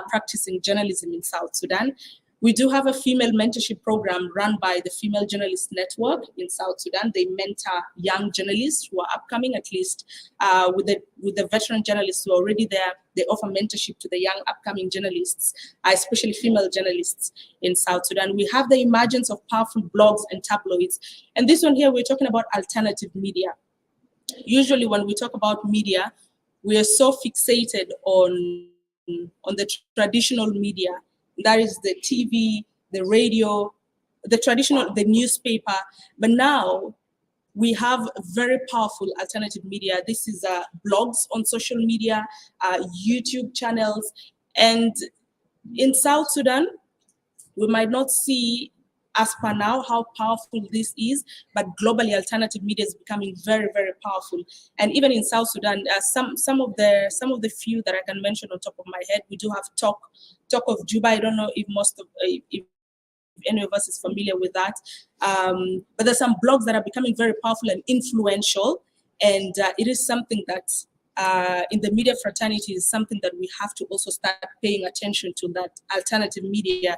practicing journalism in South Sudan. We do have a female mentorship program run by the Female Journalist Network in South Sudan. They mentor young journalists who are upcoming, at least with the veteran journalists who are already there. They offer mentorship to the young upcoming journalists, especially female journalists in South Sudan. We have the emergence of powerful blogs and tabloids. And this one here, we're talking about alternative media. Usually when we talk about media, we are so fixated on the traditional media. That is the TV, the radio, the newspaper. But now we have very powerful alternative media. This is blogs on social media, YouTube channels. And in South Sudan, we might not see as per now how powerful this is, but globally alternative media is becoming very, very powerful. And even in South Sudan, some of the few that I can mention on top of my head, we do have Talk of Juba. I don't know if if any of us is familiar with that, but there's some blogs that are becoming very powerful and influential, and it is something that in the media fraternity is something that we have to also start paying attention to, that alternative media.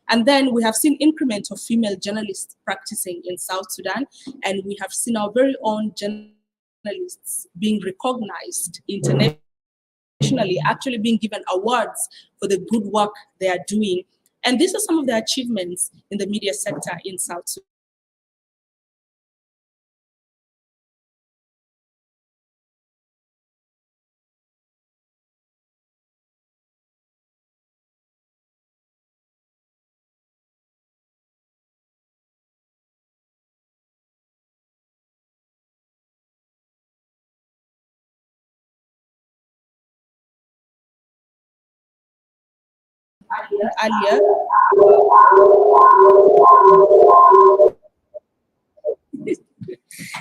And then we have seen increment of female journalists practicing in South Sudan, and we have seen our very own journalists being recognized internationally, actually being given awards for the good work they are doing. And these are some of the achievements in the media sector in South Sudan. Earlier.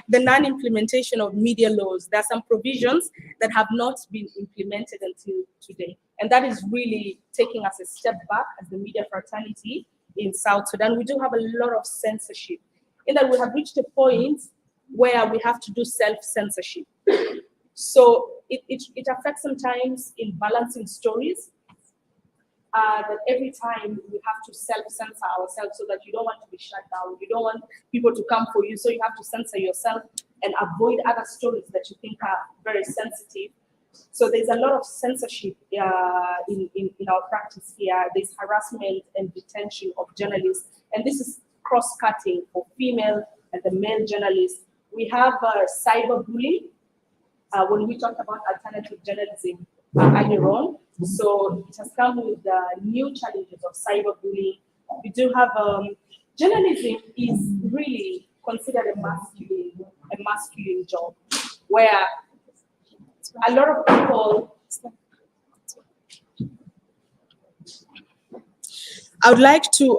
The non-implementation of media laws. There are some provisions that have not been implemented until today. And that is really taking us a step back as the media fraternity in South Sudan. We do have a lot of censorship, in that we have reached a point where we have to do self-censorship. So it affects sometimes in balancing stories. That every time we have to self-censor ourselves, so that you don't want to be shut down. You don't want people to come for you, so you have to censor yourself and avoid other stories that you think are very sensitive. So there's a lot of censorship in our practice here. There's harassment and detention of journalists, and this is cross-cutting for female and the male journalists. We have cyberbullying when we talk about alternative journalism earlier on. So it has come with new challenges of cyberbullying. We do have journalism is really considered a masculine job, where a lot of people. I would like to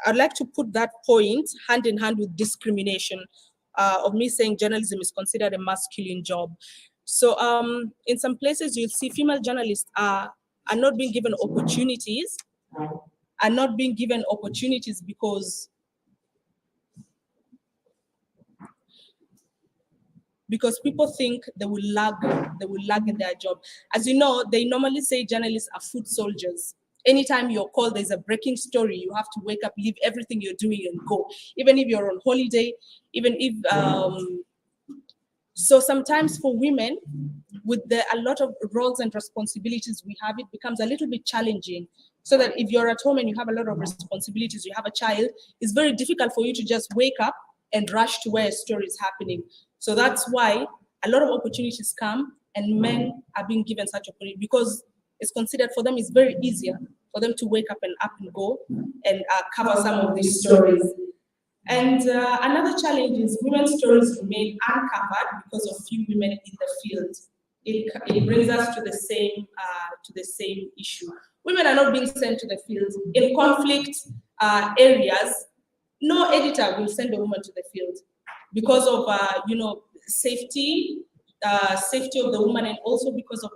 I'd like to put that point hand in hand with discrimination of me saying journalism is considered a masculine job. So in some places you'll see female journalists are not being given opportunities, because people think they will lag in their job. As you know, they normally say journalists are foot soldiers. Anytime you're called, there's a breaking story, you have to wake up, leave everything you're doing and go. Even if you're on holiday, even if, so sometimes for women, with a lot of roles and responsibilities we have, it becomes a little bit challenging. So that if you're at home and you have a lot of responsibilities, you have a child, it's very difficult for you to just wake up and rush to where a story is happening. So that's why a lot of opportunities come and men are being given such opportunity, because it's considered for them, it's very easier for them to wake up and go and cover some of these stories. And another challenge is women's stories remain uncovered because of few women in the field. It brings us to the same issue. Women are not being sent to the field. In conflict areas, no editor will send a woman to the field because of safety of the woman, and also because of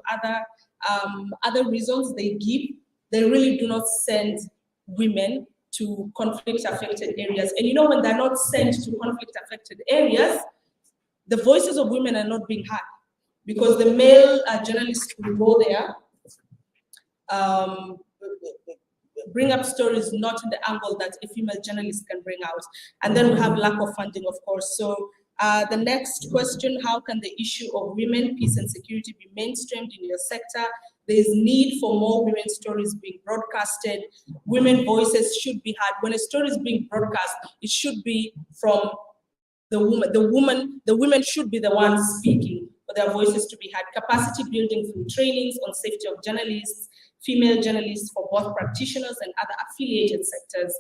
other reasons they give. They really do not send women to conflict-affected areas. And when they're not sent to conflict-affected areas, the voices of women are not being heard, because the male journalists who go there bring up stories not in the angle that a female journalist can bring out. And then we have lack of funding, of course. So the next question, how can the issue of women, peace and security be mainstreamed in your sector? There's need for more women's stories being broadcasted. Women voices should be heard. When a story is being broadcast, it should be from the woman. The women should be the ones speaking for their voices to be heard. Capacity building through trainings on safety of journalists, female journalists for both practitioners and other affiliated sectors.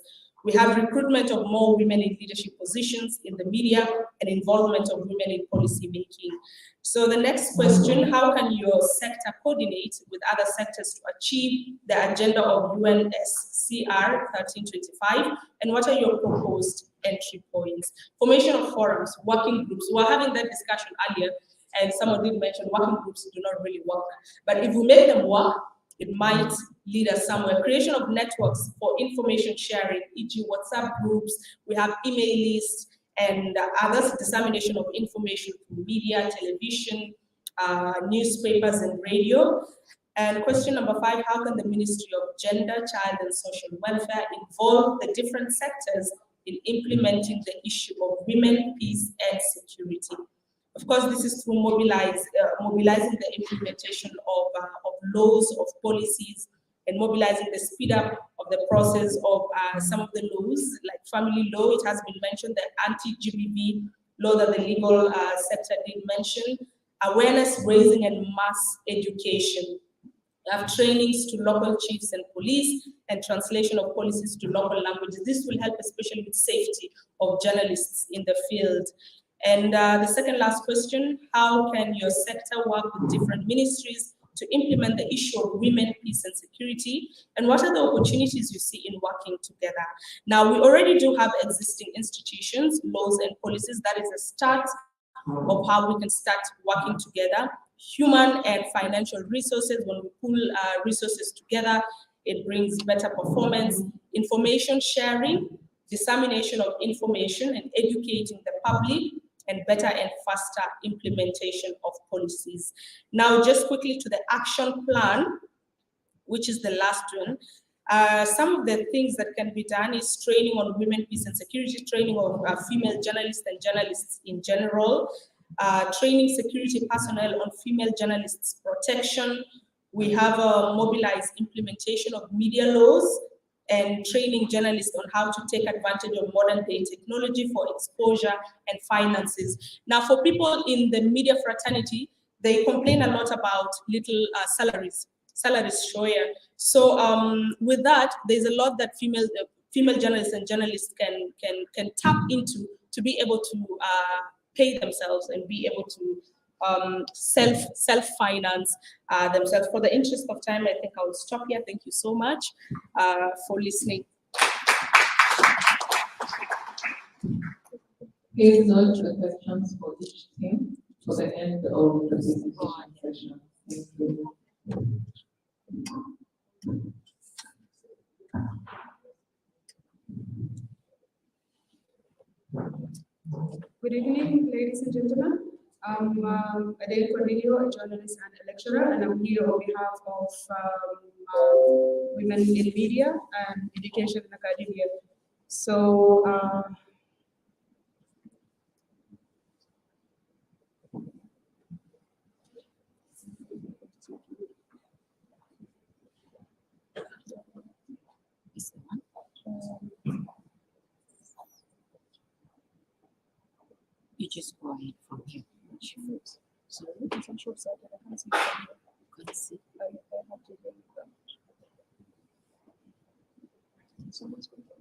We have recruitment of more women in leadership positions in the media and involvement of women in policy making. So the next question, how can your sector coordinate with other sectors to achieve the agenda of UNSCR 1325? And what are your proposed entry points? Formation of forums, working groups. We were having that discussion earlier, and someone did mention working groups do not really work. But if we make them work, it might lead us somewhere. Creation of networks for information sharing, e.g. WhatsApp groups, we have email lists, and others, dissemination of information through media, television, newspapers, and radio. And question number 5, how can the Ministry of Gender, Child and Social Welfare involve the different sectors in implementing the issue of women, peace, and security? Of course, this is through mobilizing the implementation of laws, of policies, and mobilizing the speed up of the process of some of the laws, like family law. It has been mentioned, the anti-GBV law that the legal sector did mention, awareness raising and mass education. We have trainings to local chiefs and police, and translation of policies to local languages. This will help especially with safety of journalists in the field. And the second last question, how can your sector work with different ministries to implement the issue of women, peace and security? And what are the opportunities you see in working together? Now, we already do have existing institutions, laws and policies. That is a start of how we can start working together. Human and financial resources, when we pool resources together, it brings better performance. Information sharing, dissemination of information and educating the public, and better and faster implementation of policies. Now, just quickly to the action plan, which is the last one. Some of the things that can be done is training on women, peace and security, training of female journalists and journalists in general, training security personnel on female journalists' protection. We have a mobilized implementation of media laws, and training journalists on how to take advantage of modern day technology for exposure and finances. Now, for people in the media fraternity, they complain a lot about little salaries share. So with that, there's a lot that female journalists and journalists can tap into to be able to pay themselves and be able to self-finance themselves. For the interest of time, I think I will stop here. Thank you so much for listening. Please note the questions for each team for the end of the presentation session. Thank you. Good evening, ladies and gentlemen. I'm Adele Cornelio, a journalist and a lecturer, and I'm here on behalf of Women in Media and Education and Academia. So, You just go ahead from here. so it's on short side, I can't see. Can't see. I have to go. Someone's going to-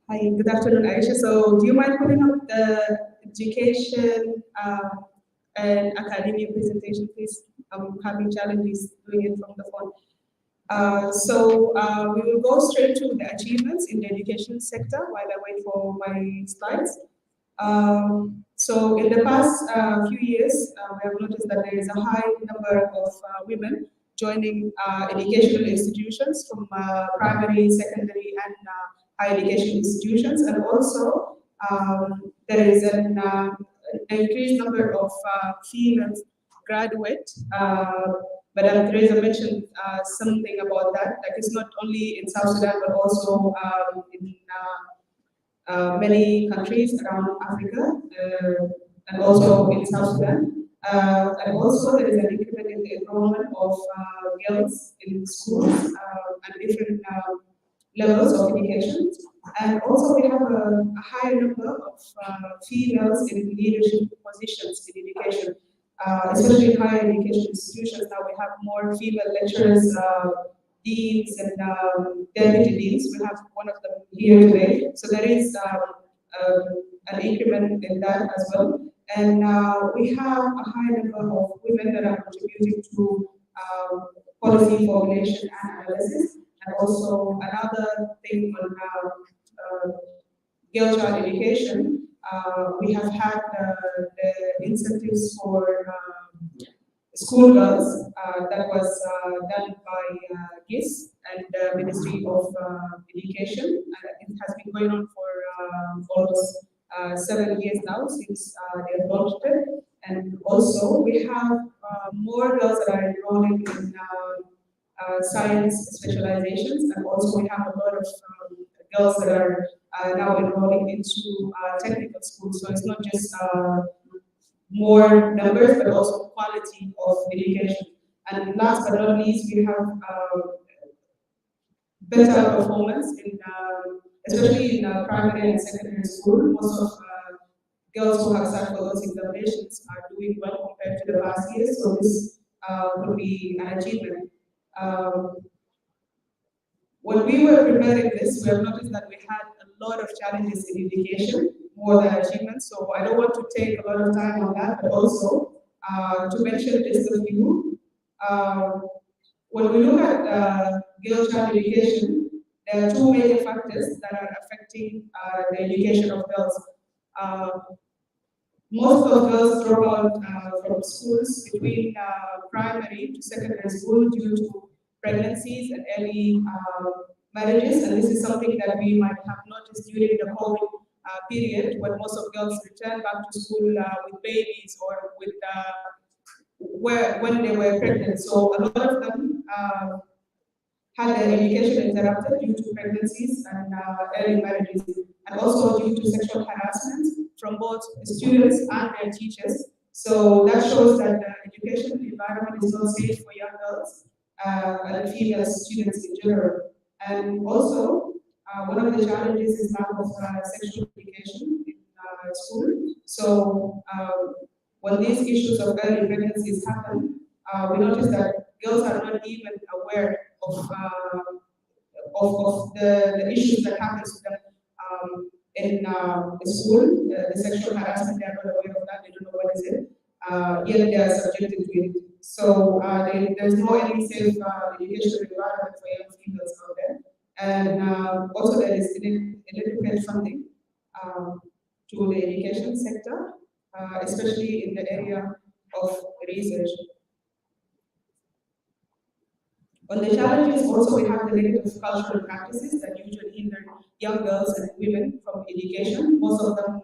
Hi, good afternoon, Aisha. So do you mind putting up the education and academia presentation, please? I'm having challenges doing it from the phone. We will go straight to the achievements in the education sector while I wait for my slides. So in the past few years, we have noticed that there is a high number of women joining educational institutions from primary, secondary, and higher education institutions, and also there is an increased number of female graduates. Madam Teresa mentioned something about that. Like it's not only in South Sudan, but also in many countries around Africa, and also in South Sudan. And also there is an increment in the enrollment of girls in schools and different levels of education. And also we have a high number of females in leadership positions in education, especially in higher education institutions. Now we have more female lecturers, deans, and deputy deans. We have one of them here today. So there is an increment in that as well. And we have a high number of women that are contributing to policy formulation and analysis. And also another thing on girl child education, we have had the incentives for schoolgirls that was done by GIS and the Ministry of Education, and it has been going on for almost 7 years now since they launched it. And also we have more girls that are enrolling in science specializations, and also we have a lot of girls that are now enrolling into technical schools. So it's not just more numbers, but also quality of education. And last but not least, we have better performance in, especially in primary and secondary school. Most of girls who have sat for those examinations are doing well compared to the past years. So this could be an achievement. When we were preparing this, we have noticed that we had a lot of challenges in education, more than achievements. So I don't want to take a lot of time on that, but also to mention just a few. When we look at girl child education, there are two major factors that are affecting the education of girls. Most of girls drop out from schools between primary to secondary school due to pregnancies and early marriages, and this is something that we might have noticed during the COVID period when most of girls return back to school with babies or with when they were pregnant. So a lot of them had their education interrupted due to pregnancies and early marriages, and also due to sexual harassment from both students and their teachers. So that shows that the education environment is not safe for young girls and female students in general. And also, one of the challenges is lack of sexual education in school. So when these issues of early pregnancies happen, we notice that girls are not even aware of the issues that happen to them in school, the sexual harassment. They are not aware of that. They don't know what is it. Yet they are subjected to it. So there's no any safe educational environment for young females out there. And also there is significant funding to the education sector, especially in the area of research. On the challenges, also we have the negative cultural practices that usually hinder young girls and women from education. Most of them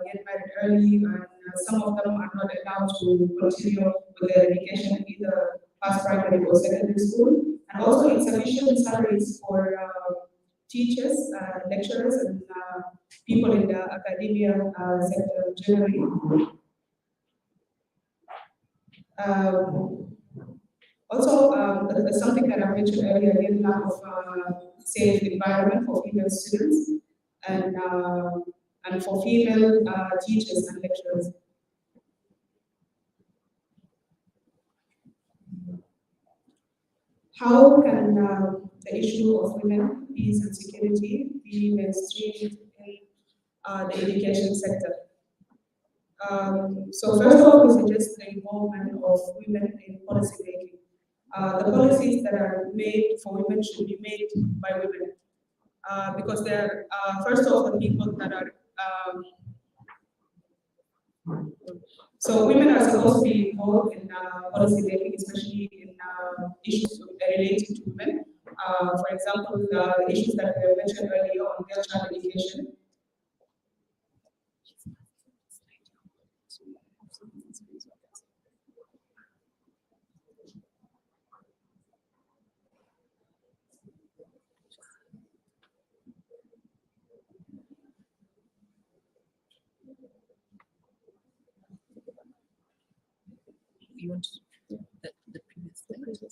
get married early, and some of them are not allowed to continue with their education, either past primary or secondary school. And also insufficient salaries for teachers, lecturers, and people in the academia sector generally. Also, something that I mentioned earlier, the lack of safe environment for female students and for female teachers and lecturers. How can the issue of women, peace and security be mainstreamed in the education sector? So first of all, we suggest the involvement of women in policy making. The policies that are made for women should be made by women, because they're first of all the people that are. So women are supposed to be involved in policy making, especially in issues related to women. For example, the issues that we mentioned earlier on girl child education. You want the previous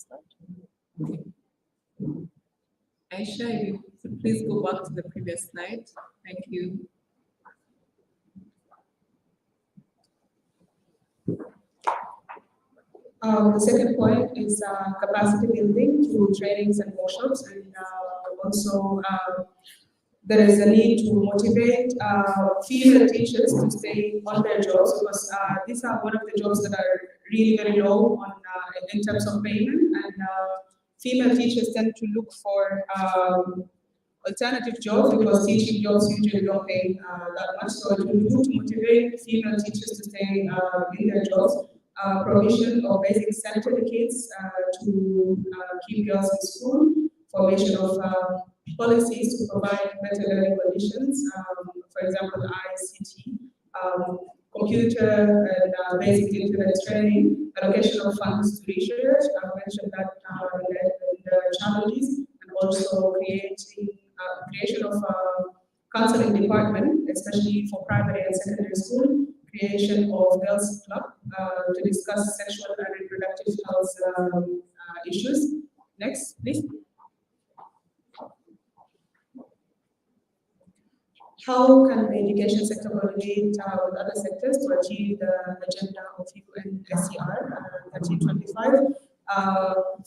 slide? Okay. Aisha, if you could please go back to the previous slide. Thank you. The second point is capacity building through trainings and workshops, and also there is a need to motivate female teachers to stay on their jobs, because these are one of the jobs that are really very low on in terms of payment, and female teachers tend to look for alternative jobs because teaching jobs usually don't pay that much. So it will be good to motivate female teachers to stay in their jobs. Provision of basic certificates to keep girls in school, formation of policies to provide better learning conditions, for example, ICT, computer and basic internet training, allocation of funds to research. I mentioned that in the challenges, and also creation of counseling department, especially for primary and secondary school, creation of girls club to discuss sexual and reproductive health issues. Next, please. How can the education sector coordinate with other sectors to achieve the agenda of UNSCR 1325?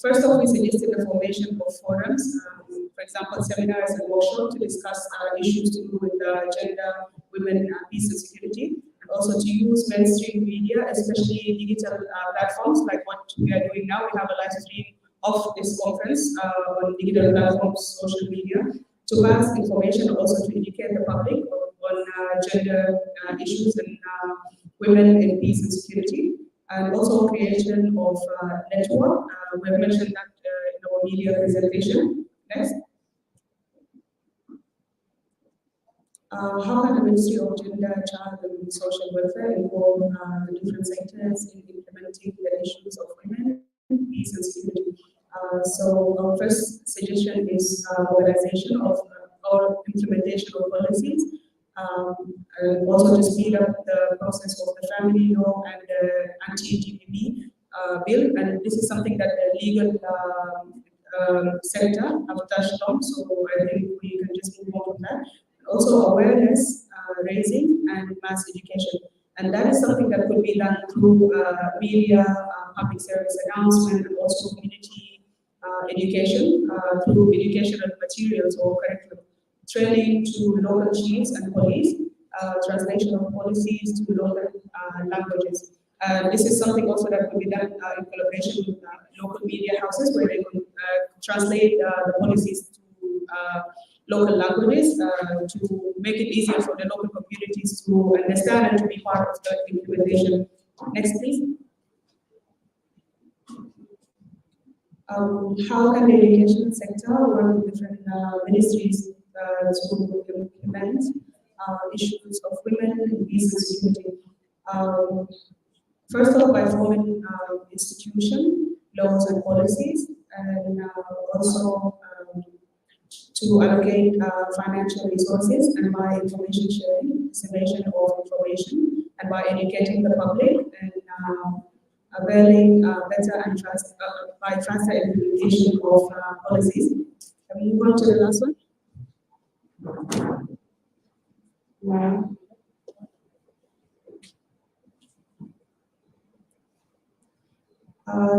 First off, we suggested the formation of forums, for example, seminars and workshops to discuss issues to do with gender, women, peace and security, and also to use mainstream media, especially digital platforms like what we are doing now. We have a live stream of this conference on digital platforms, social media, to pass information, also to educate the public on gender issues and women in peace and security, and also creation of network. We have mentioned that in our media presentation. Next. How can the Ministry of Gender, Child and Social Welfare involve the different sectors in implementing the issues of women, peace and security? So our first suggestion is mobilization of or implementation of policies, and also to speed up the process of the family law and the anti-GBV bill. And this is something that the legal sector have touched on, so I think we can just move on from that. Also awareness raising and mass education. And that is something that could be done through media, public service announcement, and also community education through educational materials or curriculum, training to local chiefs and police, translation of policies to local languages. This is something also that could be done in collaboration with local media houses, where they can translate the policies to local languages to make it easier for the local communities to understand and to be part of the implementation. Next, please. How can the education sector work with different ministries to implement issues of women in peace and security? First of all, by forming institution, laws and policies, and also to allocate financial resources, and by information sharing, dissemination of information, and by educating the public, and availing better and faster implementation of policies. Can we move on to the last one?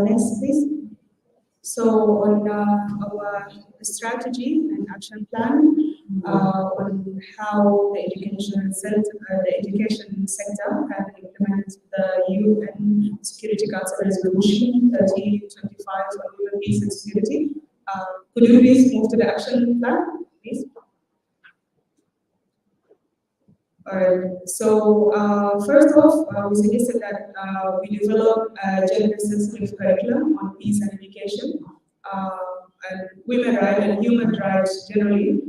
Next, please. So on our strategy and action plan on how the education sector can implement the UN Security Council Resolution 3025 on human peace and security. Could you please move to the action plan, please? So first off, we suggested that we develop a gender-sensitive curriculum on peace and education, and women rights and human rights generally.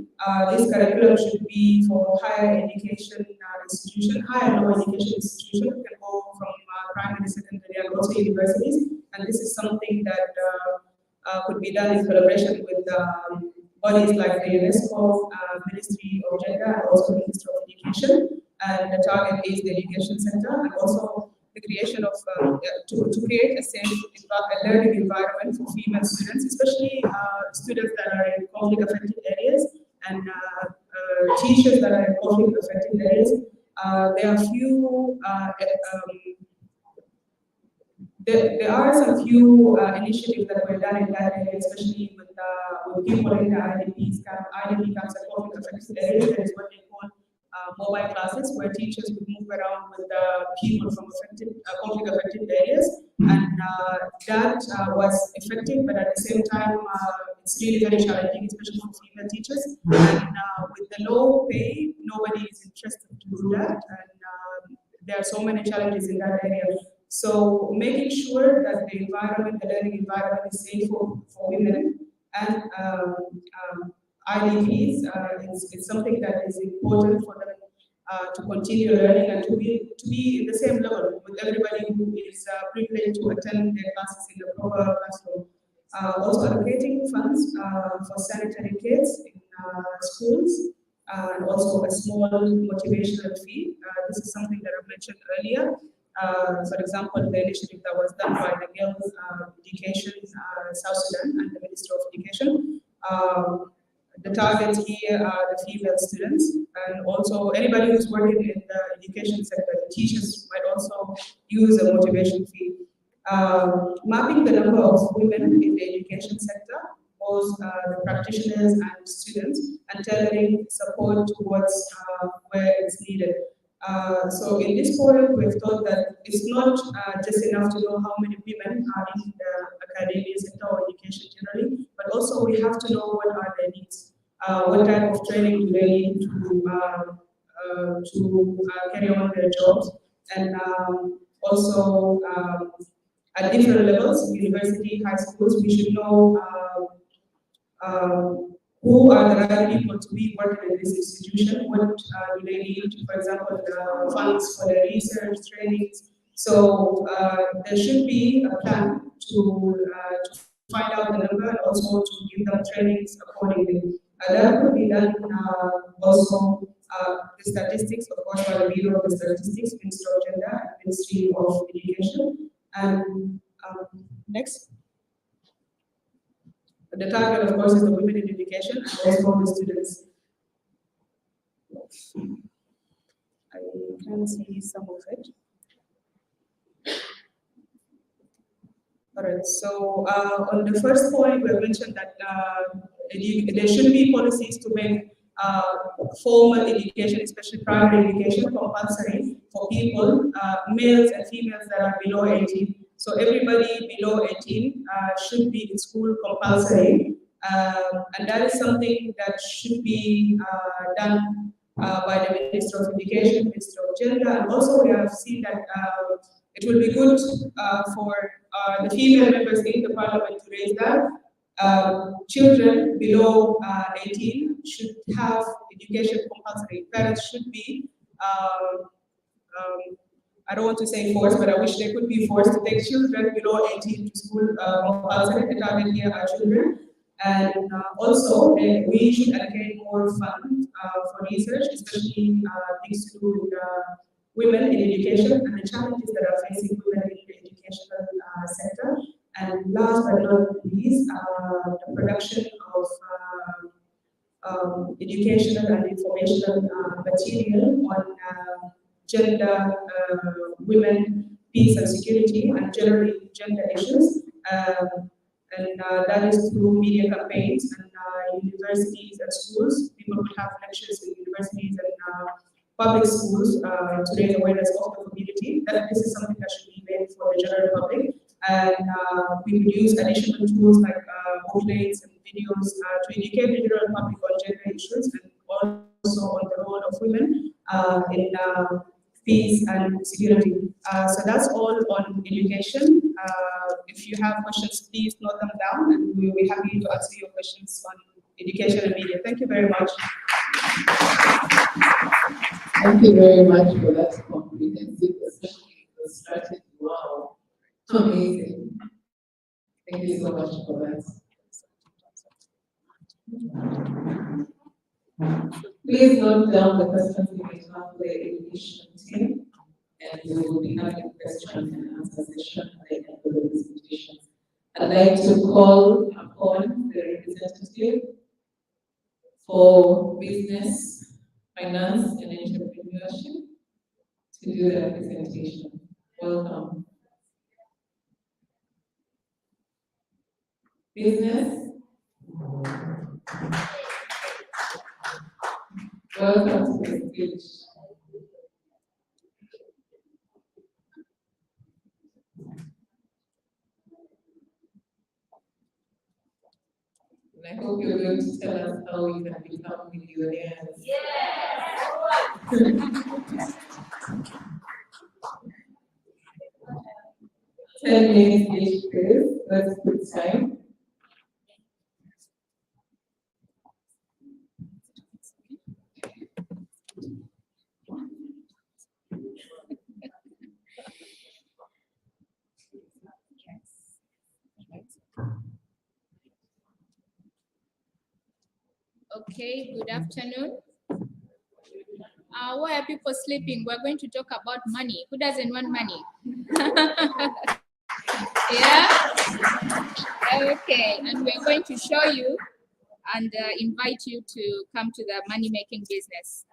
This curriculum should be for higher education institution, higher and lower education institution, can go from primary, secondary, and also universities. And this is something that could be done in collaboration with bodies like the UNESCO, Ministry of Gender, and also Ministry of Education. And the target is the education sector, and also the creation of, to create a safe learning environment for female students, especially students that are in conflict-affected areas, and teachers that are in conflict-affected areas. There are few, there are some few initiatives that were done in that area, especially with people in the IDP camps and conflict-affected areas. That is what they call mobile classes, where teachers would move around with people from conflict-affected areas, and that was effective. But at the same time, it's really very challenging, especially for female teachers. And with the low pay, nobody is interested to do that, and there are so many challenges in that area. So making sure that the environment, the learning environment, is safe for women and IDPs, it's something that is important for them to continue learning and to be in the same level with everybody who is privileged to attend their classes in the proper classroom. Also allocating funds for sanitary kits in schools, and also a small motivational fee. This is something that I mentioned earlier. For example, the initiative that was done by the Girls Education South Sudan and the Ministry of Education. The targets here are the female students, and also anybody who's working in the education sector. The teachers might also use a motivation fee. Mapping the number of women in the education sector, both the practitioners and students, and tailoring support towards where it's needed. So in this point, we've thought that it's not just enough to know how many women are in the academia sector or education generally, but also we have to know what are their needs. What type of training do they need to carry on their jobs, and also at different levels, university, high schools, we should know who are the right people to be working in this institution, what do they need, for example, the funds for the research, trainings. So there should be a plan to find out the number and also to give them trainings accordingly. That could be done also the statistics, of course, by the Bureau of Statistics, Ministry of Gender, and Ministry of Education. And next. The target, of course, is the women in education and also the students. I can see some of it. All right, so on the first point, we mentioned that there should be policies to make formal education, especially primary education, compulsory for people, males and females that are below 18. So everybody below 18 should be in school compulsory And that is something that should be done by the Minister of Education, Minister of Gender, and also we have seen that it will be good for the female members in the parliament to raise that. Children below 18 should have education compulsory. Parents should be, I don't want to say forced, but I wish they could be forced to take children below 18 to school compulsory. The target here are children. And also, we should allocate more funds for research, especially things to do with women in education and the challenges that are facing women in the educational sector. And last but not least, the production of educational and informational material on gender, women, peace and security, and generally gender issues. And that is through media campaigns and universities and schools. People will have lectures in universities and public schools to raise awareness of the community. That this is something that should be made for the general public. And we could use additional tools like booklets and videos to educate the general public on gender issues and also on the role of women in peace and security. So that's all on education. If you have questions, please note them down and we will be happy to answer your questions on education and media. Thank you very much. Thank you very much for that comprehensive, especially the strategy. Wow, amazing. Thank you so much for that. Please note down the questions you may have for the education team, and we will be having a question and answer session at the end of the presentation. I'd like to call upon the representative for business, finance, and entrepreneurship to do the presentation. Welcome. Business. Welcome to the stage. And I hope you're going to tell us how you can become millionaires. Yes! 10 minutes each, please. That's good time. Okay, good afternoon. Why are people sleeping? We're going to talk about money. Who doesn't want money? Yeah? Okay, and we're going to show you and invite you to come to the money-making business.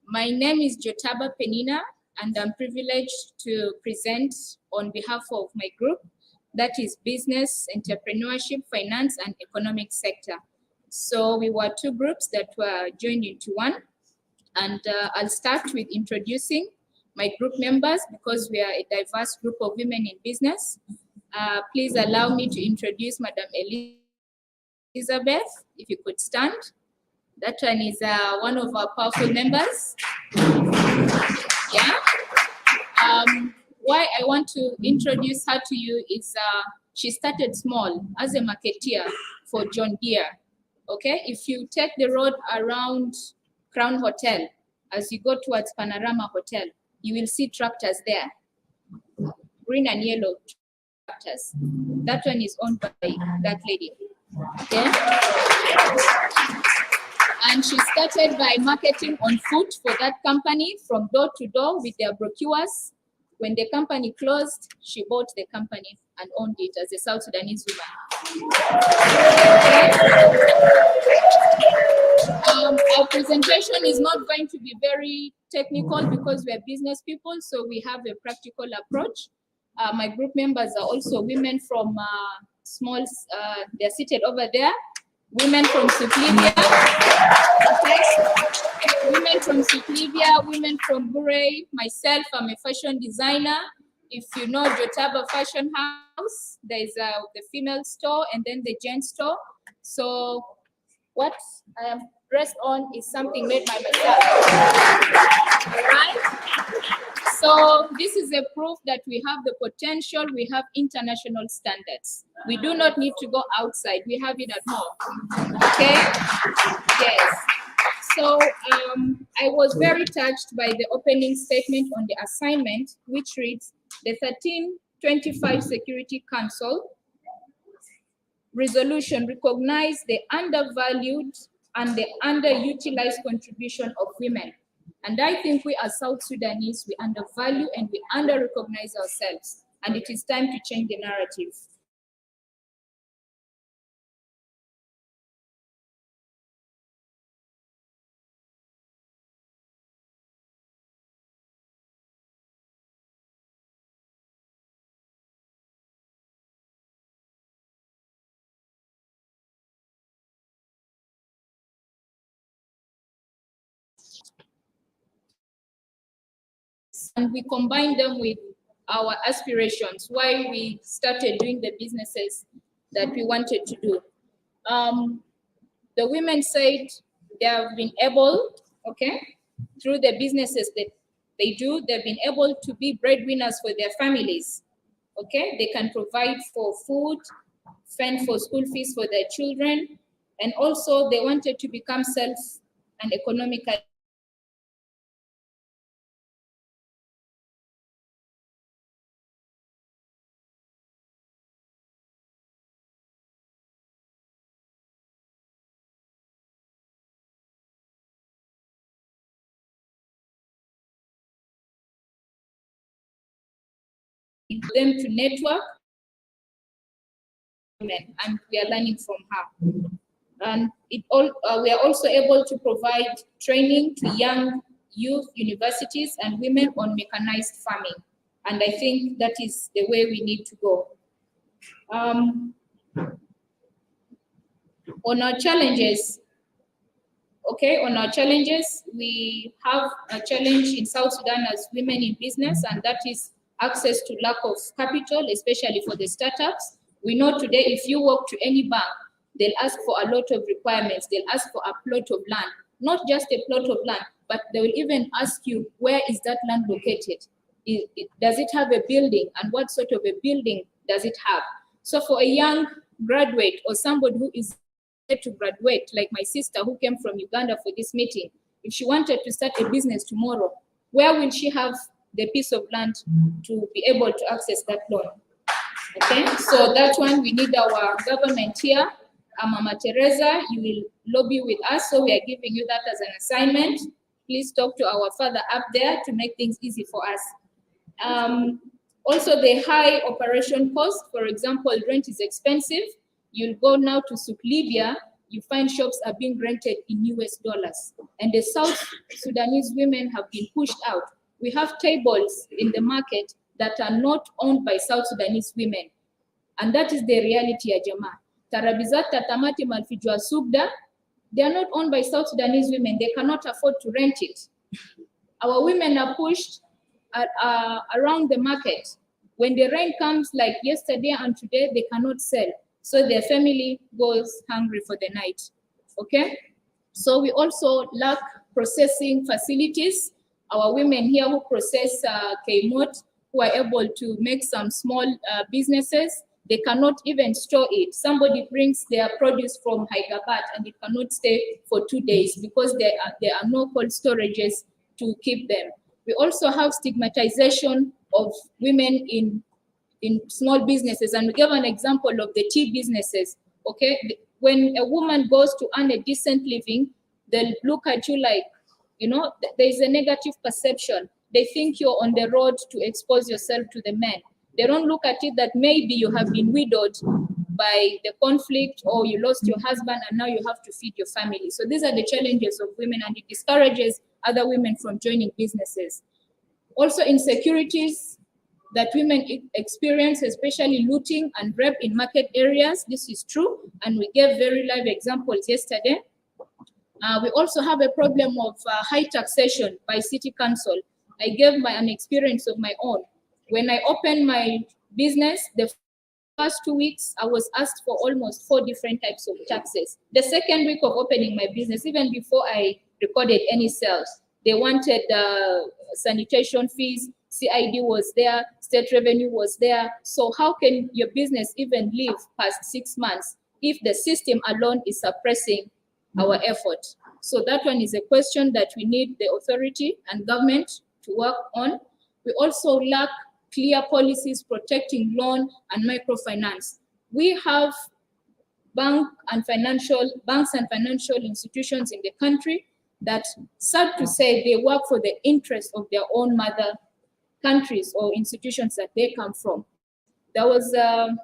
My name is Jotaba Penina, and I'm privileged to present on behalf of my group, that is business, entrepreneurship, finance, and economic sector. So we were two groups that were joined into one. And I'll start with introducing my group members because we are a diverse group of women in business. Please allow me to introduce Madam Elizabeth, if you could stand. That one is one of our powerful members. Yeah. Why I want to introduce her to you is she started small as a marketeer for John Deere. Okay, if you take the road around Crown Hotel, as you go towards Panorama Hotel, you will see tractors there, green and yellow tractors. That one is owned by that lady. Okay, and she started by marketing on foot for that company from door to door with their brochures. When the company closed, she bought the company and owned it as a South Sudanese woman. Our presentation is not going to be very technical because we are business people, so we have a practical approach. My group members are also women from small, they're seated over there, women from Suklivia, okay? Women from Suklivia, women from Buray, myself, I'm a fashion designer. If you know Jotaba Fashion House, there's the female store and then the gents store. So what I am dressed on is something made by myself. All right? So this is a proof that we have the potential, we have international standards. We do not need to go outside, we have it at home. Okay? Yes. So I was very touched by the opening statement on the assignment, which reads, the 1325 Security Council resolution recognize the undervalued and the underutilized contribution of women. And I think we as South Sudanese, we undervalue and we under-recognize ourselves. And it is time to change the narrative. And we combine them with our aspirations, why we started doing the businesses that we wanted to do. The women said they have been able, okay, through the businesses that they do, they've been able to be breadwinners for their families, okay? They can provide for food, fend for school fees for their children, and also they wanted to become self and economically them to network, and we are learning from her. And we are also able to provide training to young youth, universities, and women on mechanized farming. And I think that is the way we need to go. On our challenges, we have a challenge in South Sudan as women in business, and that is access to lack of capital, especially for the startups. We know today if you walk to any bank, they'll ask for a lot of requirements. They'll ask for a plot of land, not just a plot of land, but they will even ask you, where is that land located? Does it have a building, and what sort of a building does it have? So for a young graduate or somebody who is to graduate, like my sister who came from Uganda for this meeting, if she wanted to start a business tomorrow, where will she have the piece of land to be able to access that loan? Okay, so that one, we need our government here. Mama Teresa, you will lobby with us, so we are giving you that as an assignment. Please talk to our father up there to make things easy for us. Also, the high operation cost, for example, rent is expensive. You'll go now to Souk Libya, you find shops are being rented in US dollars. And the South Sudanese women have been pushed out. We have tables in the market that are not owned by South Sudanese women. And that is the reality, Ajama. Tarabizat, Tatamati, Malfijua, Sugda, they are not owned by South Sudanese women. They cannot afford to rent it. Our women are pushed around the market. When the rain comes like yesterday and today, they cannot sell. So their family goes hungry for the night, okay? So we also lack processing facilities. Our women here who process Kmot, who are able to make some small businesses, they cannot even store it. Somebody brings their produce from Hyderabad and it cannot stay for 2 days because there are no cold storages to keep them. We also have stigmatization of women in small businesses, and we give an example of the tea businesses, okay? When a woman goes to earn a decent living, they'll look at you like, you know, there's a negative perception. They think you're on the road to expose yourself to the men. They don't look at it that maybe you have been widowed by the conflict or you lost your husband and now you have to feed your family. So these are the challenges of women, and it discourages other women from joining businesses. Also insecurities that women experience, especially looting and rape in market areas. This is true, and we gave very live examples yesterday. We also have a problem of high taxation by city council. I gave an experience of my own. When I opened my business, the first 2 weeks, I was asked for almost 4 different types of taxes. The second week of opening my business, even before I recorded any sales, they wanted sanitation fees, CID was there, state revenue was there. So how can your business even live past 6 months if the system alone is suppressing our effort? So that one is a question that we need the authority and government to work on. We also lack clear policies protecting loan and microfinance. We have banks and financial institutions in the country that, sad to say, they work for the interest of their own mother countries or institutions that they come from. There was a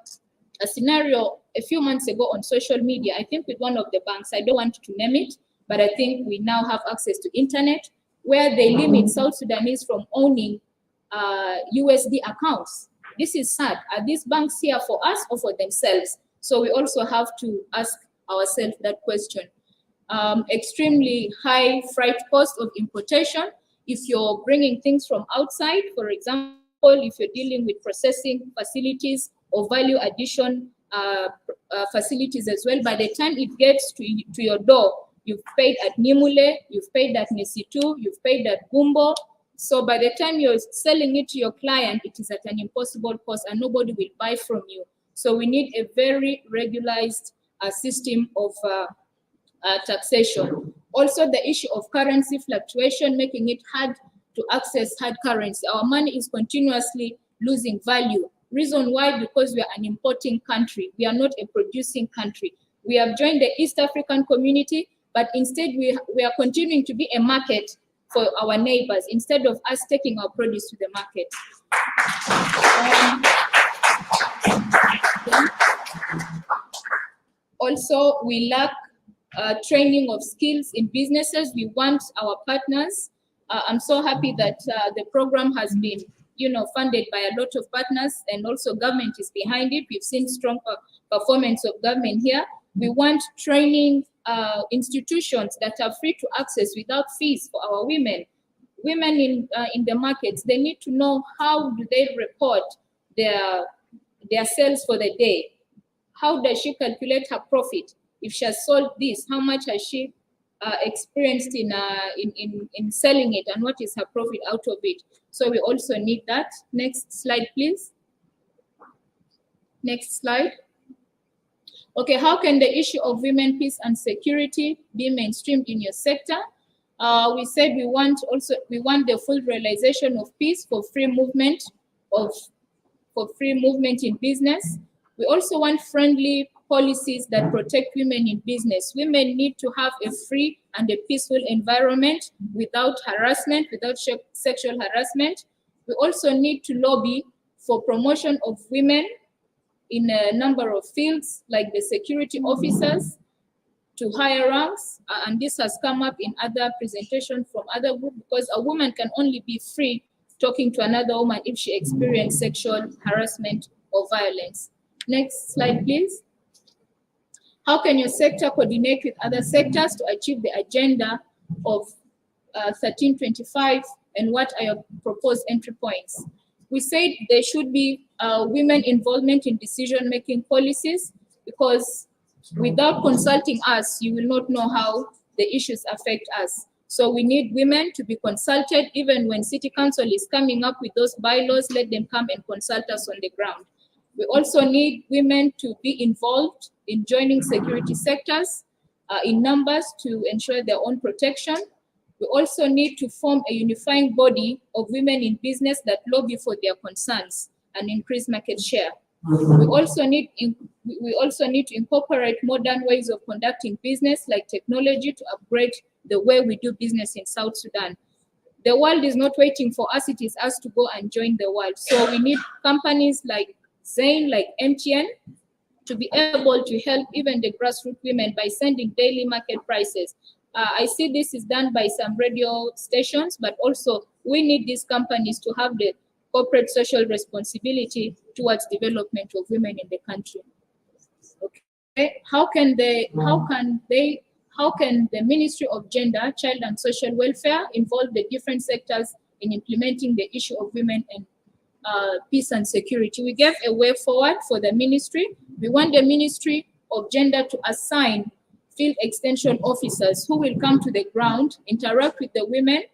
scenario a few months ago on social media, I think with one of the banks, I don't want to name it, but I think we now have access to internet, where they limit South Sudanese from owning USD accounts. This is sad. Are these banks here for us or for themselves? So we also have to ask ourselves that question. Extremely high freight cost of importation. If you're bringing things from outside, for example, if you're dealing with processing facilities or value addition facilities as well, by the time it gets to your door, you've paid at Nimule, you've paid at Nesitu, you've paid at Gumbo. So by the time you're selling it to your client, it is at an impossible cost and nobody will buy from you. So we need a very regularized system of taxation. Also, the issue of currency fluctuation, making it hard to access hard currency. Our money is continuously losing value. Reason why? Because we are an importing country. We are not a producing country. We have joined the East African community, but instead we are continuing to be a market for our neighbors instead of us taking our produce to the market. Also, we lack training of skills in businesses. We want our partners. I'm so happy that the program has been, funded by a lot of partners, and also government is behind it. We've seen strong performance of government here. We want training institutions that are free to access without fees for our women. Women in the markets, they need to know how do they record their sales for the day. How does she calculate her profit? If she has sold this, how much has she experienced in selling it, and what is her profit out of it? So we also need that. Next slide, please. Next slide. Okay, how can the issue of women, peace, and security be mainstreamed in your sector? We said we want the full realization of peace for free movement in business. We also want friendly policies that protect women in business. Women need to have a free and a peaceful environment without harassment, without sexual harassment. We also need to lobby for promotion of women in a number of fields, like the security officers, to higher ranks. And this has come up in other presentations from other groups, because a woman can only be free talking to another woman if she experienced sexual harassment or violence. Next slide, please. How can your sector coordinate with other sectors to achieve the agenda of 1325, and what are your proposed entry points? We said there should be women involvement in decision-making policies, because without consulting us, you will not know how the issues affect us. So we need women to be consulted. Even when City Council is coming up with those bylaws, let them come and consult us on the ground. We also need women to be involved in joining security sectors in numbers to ensure their own protection. We also need to form a unifying body of women in business that lobby for their concerns and increase market share. We also need to incorporate modern ways of conducting business, like technology, to upgrade the way we do business in South Sudan. The world is not waiting for us, it is us to go and join the world. So we need companies like Zain, like MTN, to be able to help even the grassroots women by sending daily market prices. I see this is done by some radio stations, but also we need these companies to have the corporate social responsibility towards development of women in the country. Okay, how can the Ministry of Gender, Child and Social Welfare involve the different sectors in implementing the issue of women and peace and security. We gave a way forward for the ministry. We want the Ministry of Gender to assign field extension officers who will come to the ground, interact with the women,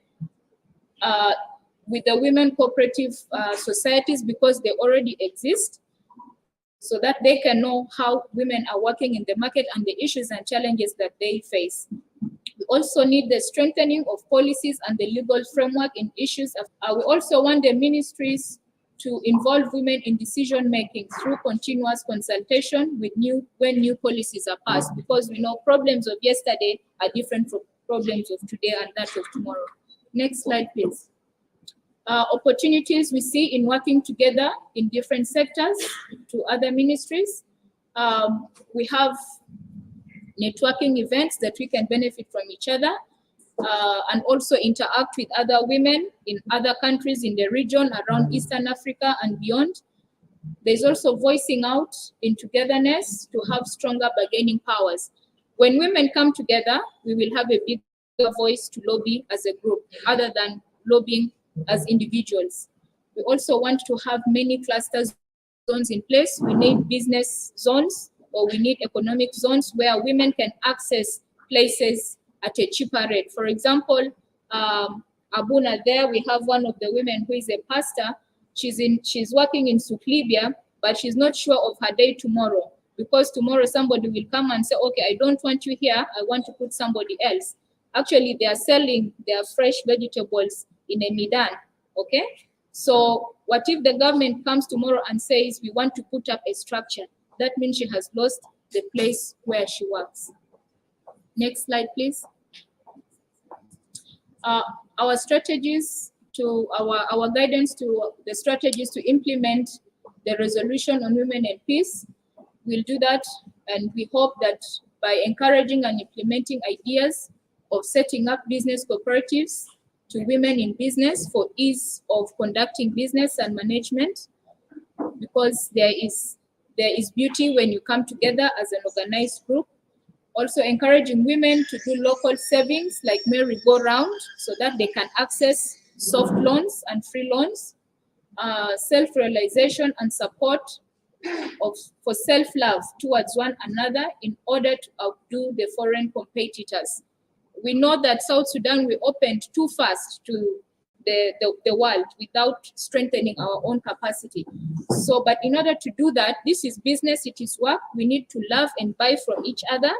cooperative societies, because they already exist, so that they can know how women are working in the market and the issues and challenges that they face. We also need the strengthening of policies and the legal framework in issues. We also want the ministries to involve women in decision-making through continuous consultation with when new policies are passed, because we know problems of yesterday are different from problems of today and that of tomorrow. Next slide, please. Opportunities we see in working together in different sectors to other ministries. We have networking events that we can benefit from each other, and also interact with other women in other countries in the region around Eastern Africa and beyond. There's also voicing out in togetherness to have stronger bargaining powers. When women come together, we will have a bigger voice to lobby as a group, other than lobbying as individuals. We also want to have many cluster zones in place. We need business zones, or we need economic zones where women can access places at a cheaper rate. For example, Abuna there, we have one of the women who is a pastor. She's working in Souk Libya, but she's not sure of her day tomorrow, because tomorrow somebody will come and say, okay, I don't want you here, I want to put somebody else. Actually, they are selling their fresh vegetables in a Midan, okay? So what if the government comes tomorrow and says, we want to put up a structure? That means she has lost the place where she works. Next slide, please. Our strategies to, our guidance to the strategies to implement the resolution on women and peace. We'll do that, and we hope that by encouraging and implementing ideas of setting up business cooperatives to women in business for ease of conducting business and management, because there is beauty when you come together as an organized group. Also encouraging women to do local savings like merry-go-round, so that they can access soft loans and free loans, self-realization and support for self-love towards one another in order to outdo the foreign competitors. We know that South Sudan, we opened too fast to the world without strengthening our own capacity. So, but in order to do that, this is business, it is work. We need to love and buy from each other.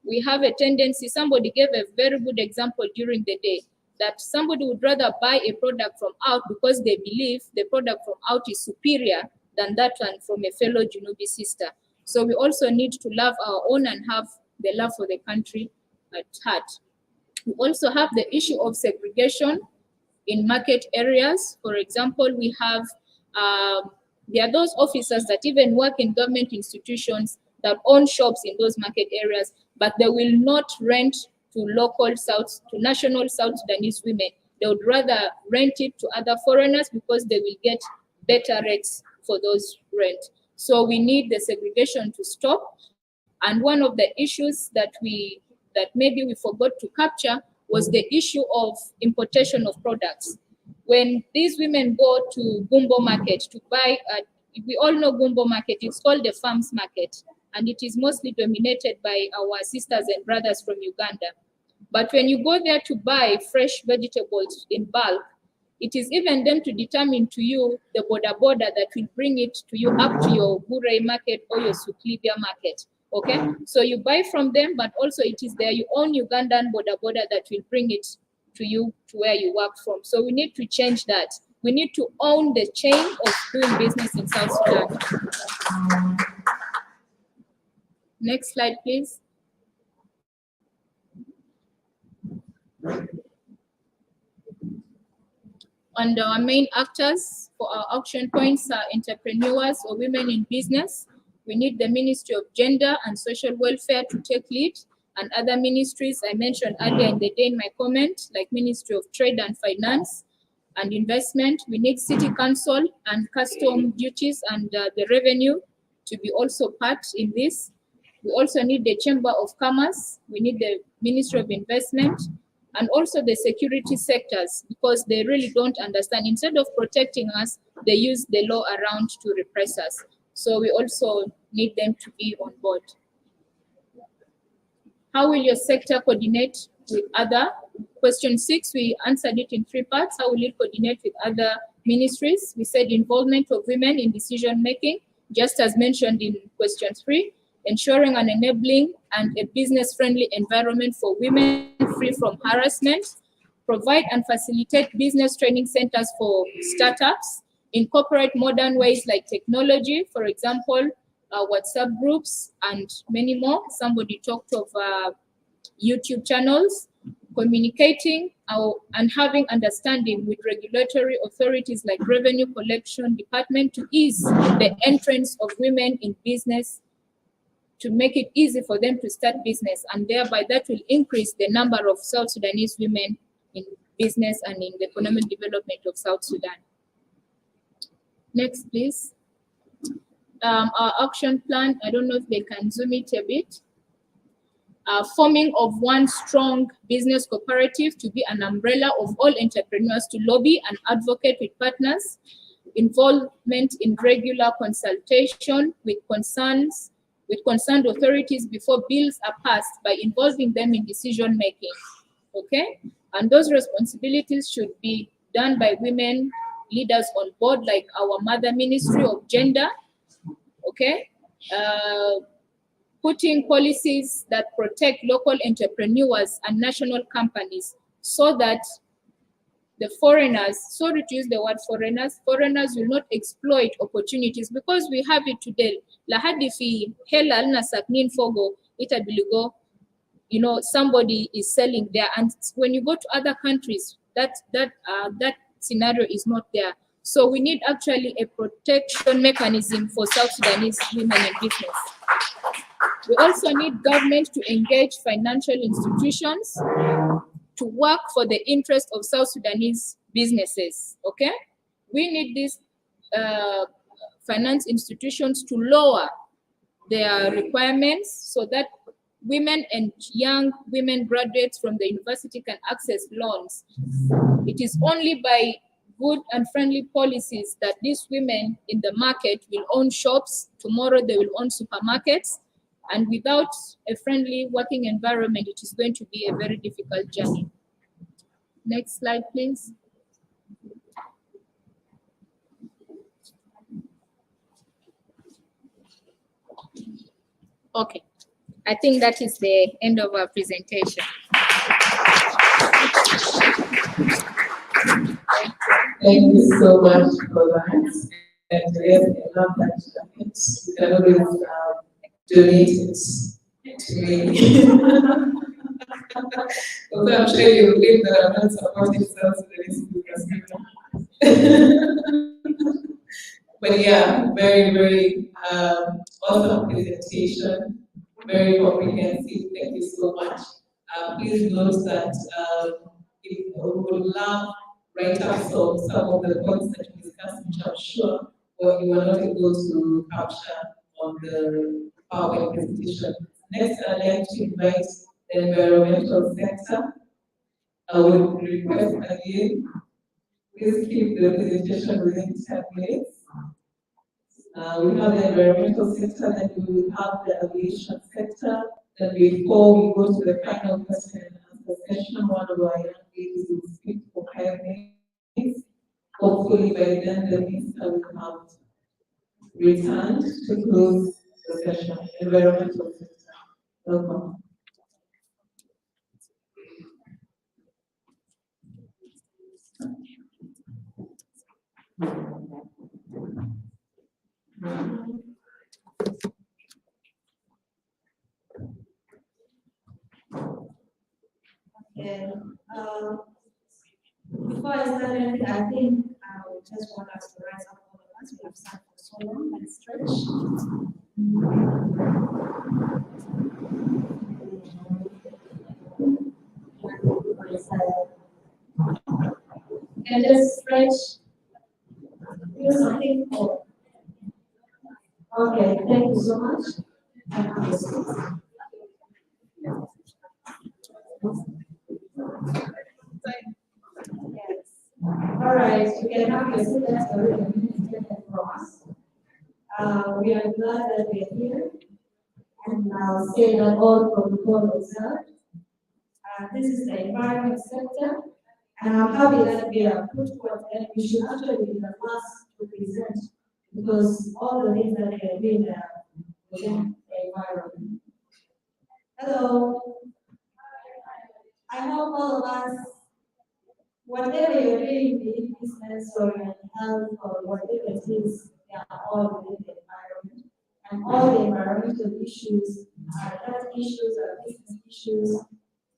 We have a tendency, somebody gave a very good example during the day, that somebody would rather buy a product from out because they believe the product from out is superior than that one from a fellow Junubi sister. So we also need to love our own and have the love for the country at heart. We also have the issue of segregation in market areas. For example, we have, there are those officers that even work in government institutions that own shops in those market areas, but they will not rent to national South Sudanese women. They would rather rent it to other foreigners because they will get better rates for those rent. So we need the segregation to stop. And one of the issues that maybe we forgot to capture was the issue of importation of products. When these women go to Gumbo market to buy, we all know Gumbo market, it's called the farms market, and it is mostly dominated by our sisters and brothers from Uganda. But when you go there to buy fresh vegetables in bulk, it is even them to determine to you the border that will bring it to you up to your Burei market or your Souk Libya market. Okay, so you buy from them, but also it is there, you own Ugandan border that will bring it to you to where you work from. So we need to change that. We need to own the chain of doing business in South Sudan. Next slide, please. And our main actors for our action points are entrepreneurs or women in business. We need the Ministry of Gender and Social Welfare to take lead, and other ministries I mentioned earlier in the day in my comment, like Ministry of Trade and Finance and Investment. We need City Council and custom duties and the revenue to be also part in this. We also need the Chamber of Commerce. We need the Ministry of Investment. and also the security sectors, because they really don't understand. Instead of protecting us, they use the law around to repress us. So we also need them to be on board. How will your sector coordinate with other? Question 6, we answered it in 3 parts. How will it coordinate with other ministries? We said involvement of women in decision making, just as mentioned in question 3, ensuring an enabling and a business-friendly environment for women free from harassment, provide and facilitate business training centers for startups, incorporate modern ways like technology, for example, WhatsApp groups, and many more. Somebody talked of YouTube channels, communicating and having understanding with regulatory authorities like Revenue Collection Department to ease the entrance of women in business, to make it easy for them to start business, and thereby that will increase the number of South Sudanese women in business and in the economic development of South Sudan. Next, please. Our action plan, I don't know if they can zoom it a bit. Forming of one strong business cooperative to be an umbrella of all entrepreneurs to lobby and advocate with partners, involvement in regular consultation with concerned authorities before bills are passed by involving them in decision making, okay? And those responsibilities should be done by women leaders on board, like our Mother Ministry of Gender, okay? Putting policies that protect local entrepreneurs and national companies so that the foreigners, sorry to use the word foreigners will not exploit opportunities, because we have it today. Lahadi fi hela na saknin fogo itabiligo, you know, somebody is selling there, and when you go to other countries, that scenario is not there. So we need actually a protection mechanism for South Sudanese women in business. We also need government to engage financial institutions to work for the interest of South Sudanese businesses, okay? We need these finance institutions to lower their requirements so that women and young women graduates from the university can access loans. It is only by good and friendly policies that these women in the market will own shops. Tomorrow they will own supermarkets. And without a friendly working environment, it is going to be a very difficult journey. Next slide, please. Okay, I think that is the end of our presentation. Thank you so much for that. And yes, I love that. You can always donate it to me. Although I'm sure you believe that I'm not supporting South Sudanese people. But yeah, very, very awesome presentation, very comprehensive. Thank you so much. Please note that if we would love write-ups of some of the points that we discussed, which I'm sure or you are not able to capture on the PowerPoint presentation. Next, I'd like to invite the environmental sector. I would request again, please keep the presentation within 10 minutes. We have the environmental sector, then we will have the aviation sector. Then before we go to the final question and answer session, one of our young ladies will speak for 5 minutes. Hopefully by then the minister will have returned to close the session. Environmental sector. Welcome. Okay. Before I start anything, I think I just want us to rise up, all of us. We have sat for so long and stretch. And just stretch. Do something. Okay, thank you so much. Yes. All right, you can have your seat. That's already taken from us. We are glad that we are here, and I'll say that all protocol observed. This is the environment sector, and I'm happy that we are put forward, and we should actually be the first to present, because all the things that we are doing are within the environment. Hello. I hope all of us, whatever you're doing in business or in health or whatever it is, they are all within the environment. And all the environmental issues are health issues, are business issues,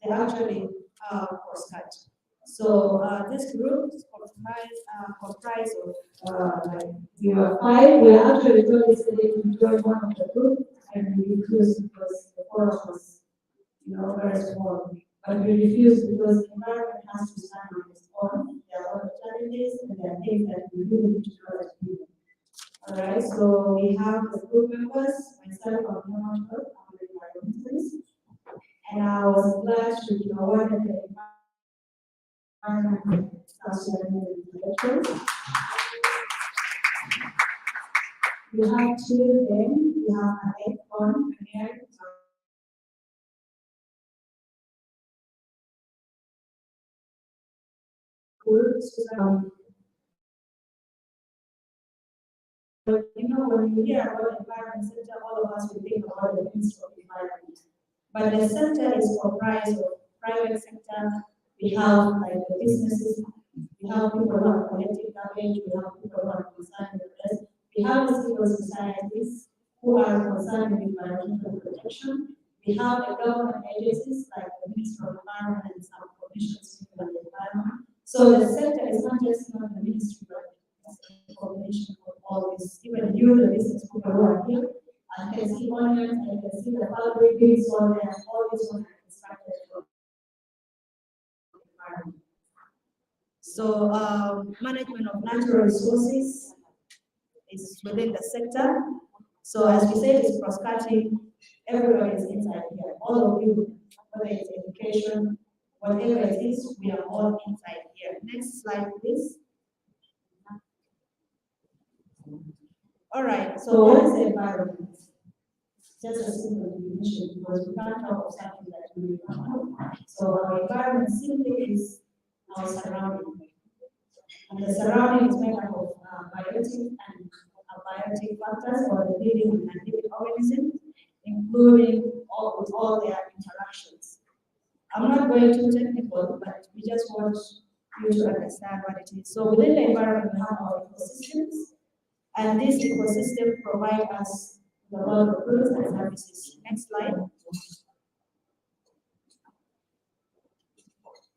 they actually cross-cut. So this group is comprised of we were 5. We are actually told yesterday to join one of the group, and we refused because the forum was, very small. But we refused because the environment has to stand on its own. There are a lot of challenges, and there are things that we really need to do as people. All right, so we have the group members, myself, I'm human health, I'm the environmentalist, and I was glad to be awarded the environment intellectuals. We have 2 of them. We have an on here. When you hear about the environment center, all of us will think about the Ministry of Environment. But the center is comprised of private sector. We have like the businesses. We have people who are collecting garbage. We have people who are concerned with this. We have the civil societies who are concerned with environmental protection. We have the government agencies like the Ministry of Environment and some commissions on the environment. So the sector is not just not the ministry, but it's a combination of all this. Even you, the business people who are here, I can see onions, I can see the fabric being sold there, all this one is constructed from the environment. So management of natural resources is within the sector. So as we said, it's cross-cutting. Everybody is inside here. All of you, whether it's education, whatever it is, we are all inside here. Next slide, please. All right, so what is the environment? Just a simple definition, because we can't talk of something that we don't know. So our environment simply is our surrounding. And the surrounding is made up of biotic and abiotic factors, or the living and non-living organisms, including all their interactions. I'm not going too technical, but we just want you to understand what it is. So within the environment, we have our ecosystems, and this ecosystem provides us with a lot of goods and services. Next slide.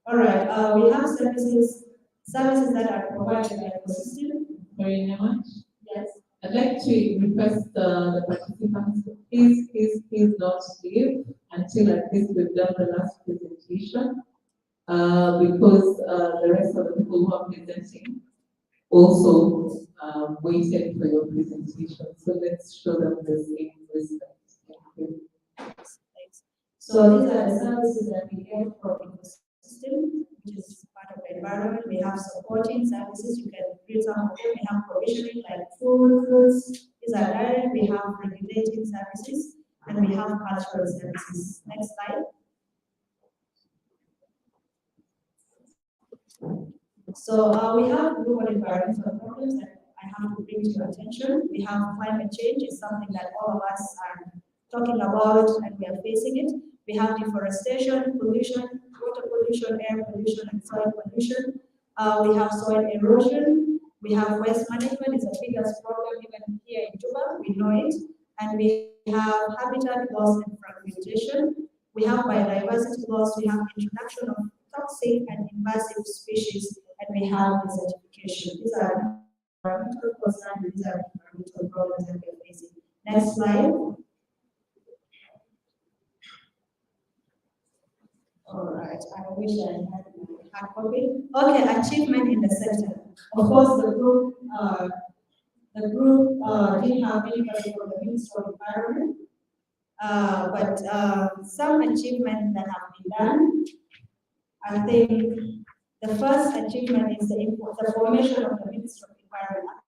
All right, we have services that are provided by the ecosystem. Very much. Yes. I'd like to request the participants to please not leave until at least we've done the last presentation, because the rest of the people who are presenting also waited for your presentation. So let's show them the same respect. Thank you. So these are the services that we get from the ecosystem, which is part of the environment. We have supporting services. You can read some of them. We have provisioning like food, fruits. These are direct. We have regulating services, and we have cultural services. Next slide. So we have global environmental problems that I have to bring to your attention. We have climate change. It's something that all of us are talking about, and we are facing it. We have deforestation, pollution, water pollution, air pollution, and soil pollution. We have soil erosion. We have waste management. It's the biggest problem even here in Juba. We know it. And we have habitat loss and fragmentation. We have biodiversity loss. We have introduction of toxic and invasive species, and we have desertification. These are environmental concerns. These are environmental problems that we are facing. Next slide. All right, I wish I had my hard copy. Okay, achievement in the sector. Of course, the group didn't have anybody from the Ministry of Environment, but some achievements that have been done. I think the first achievement is the formation of the Ministry of Environment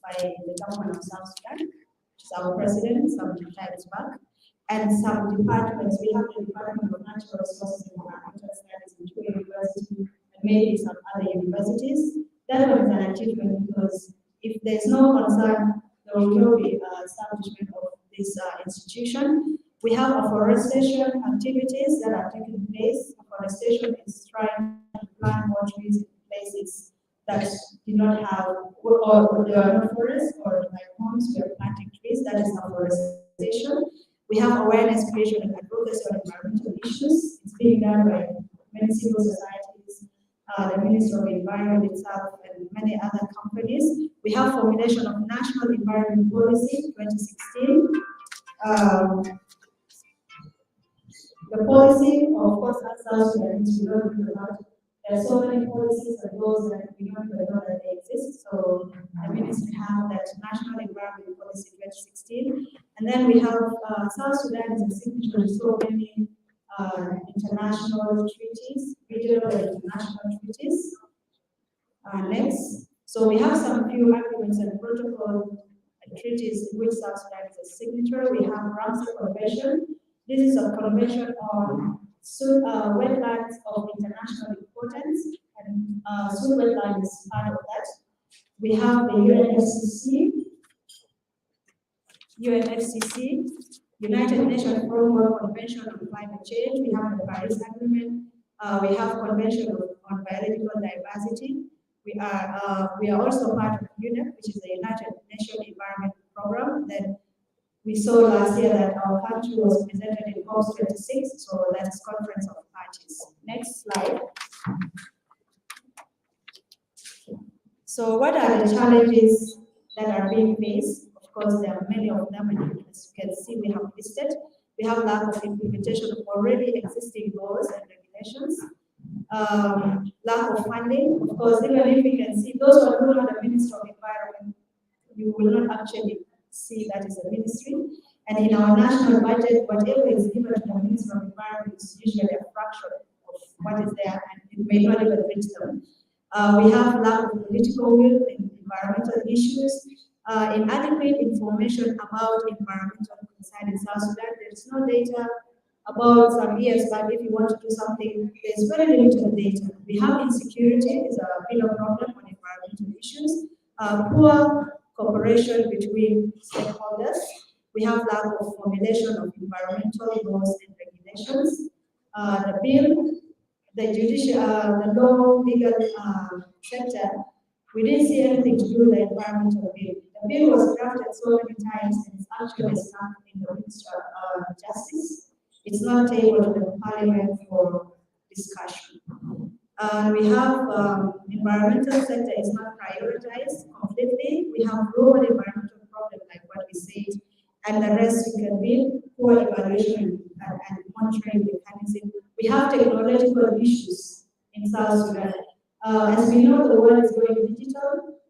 by the government of South Sudan, which is our president some times back, and some departments. We have the Department of Natural Resources and Environmental Studies in Chuo University, and maybe some other universities. That was an achievement because if there's no concern, there will not be establishment of this institution. We have afforestation activities that are taking place. Afforestation is trying to plant more trees in places that do not have, or there are no forests, or like homes, we are planting trees. That is afforestation. We have awareness creation and advocacy on environmental issues. It's being done by many civil societies, the Ministry of Environment itself, and many other companies. We have formulation of National Environment Policy 2016. The policy, of course, as South Sudanese, we don't know about. There are so many policies and laws that we don't even know that they exist. So the ministry have that National Environment Policy 2016. And then we have South Sudan is a signature to so many international treaties, regional and international treaties. Next. So we have some few agreements and protocol treaties in which South Sudan is a signature. We have Ramsar Convention. This is a convention on wetlands of international importance, and Sur wetland is part of that. We have the UNFCCC, United Nations Framework Convention on Climate Change. We have the Paris Agreement. We have Convention on Biological Diversity. We are also part of UNEP, which is the United Nations Environment Program. Then we saw last year that our country was presented in COP26, so that is Conference of Parties. Next slide. So what are the challenges that are being faced? Of course, there are many of them, and as you can see, we have listed. We have lack of implementation of already existing laws and regulations. Lack of funding. Of course, even if we can see those who are not the Ministry of Environment, you will not actually see that is a ministry. And in our national budget, whatever is given to the Ministry of Environment is usually a fraction of what is there, and it may not even reach them. We have lack of political will in environmental issues, inadequate information about environmental concern in South Sudan. There is no data about some years back. If you want to do something, there's very limited data. We have insecurity is a pillar problem on environmental issues. Poor cooperation between stakeholders. We have lack of formulation of environmental laws and regulations. The bill, the judicial, the law, legal sector, we didn't see anything to do with the environmental bill. The bill was drafted so many times and it's actually stuck in the Ministry of Justice. It's not tabled to the Parliament for discussion. We have environmental sector is not prioritized completely. We have global environmental problem like what we said, and the rest you can build poor evaluation and monitoring mechanism. We have technological issues in South Sudan. As we know, the world is going digital.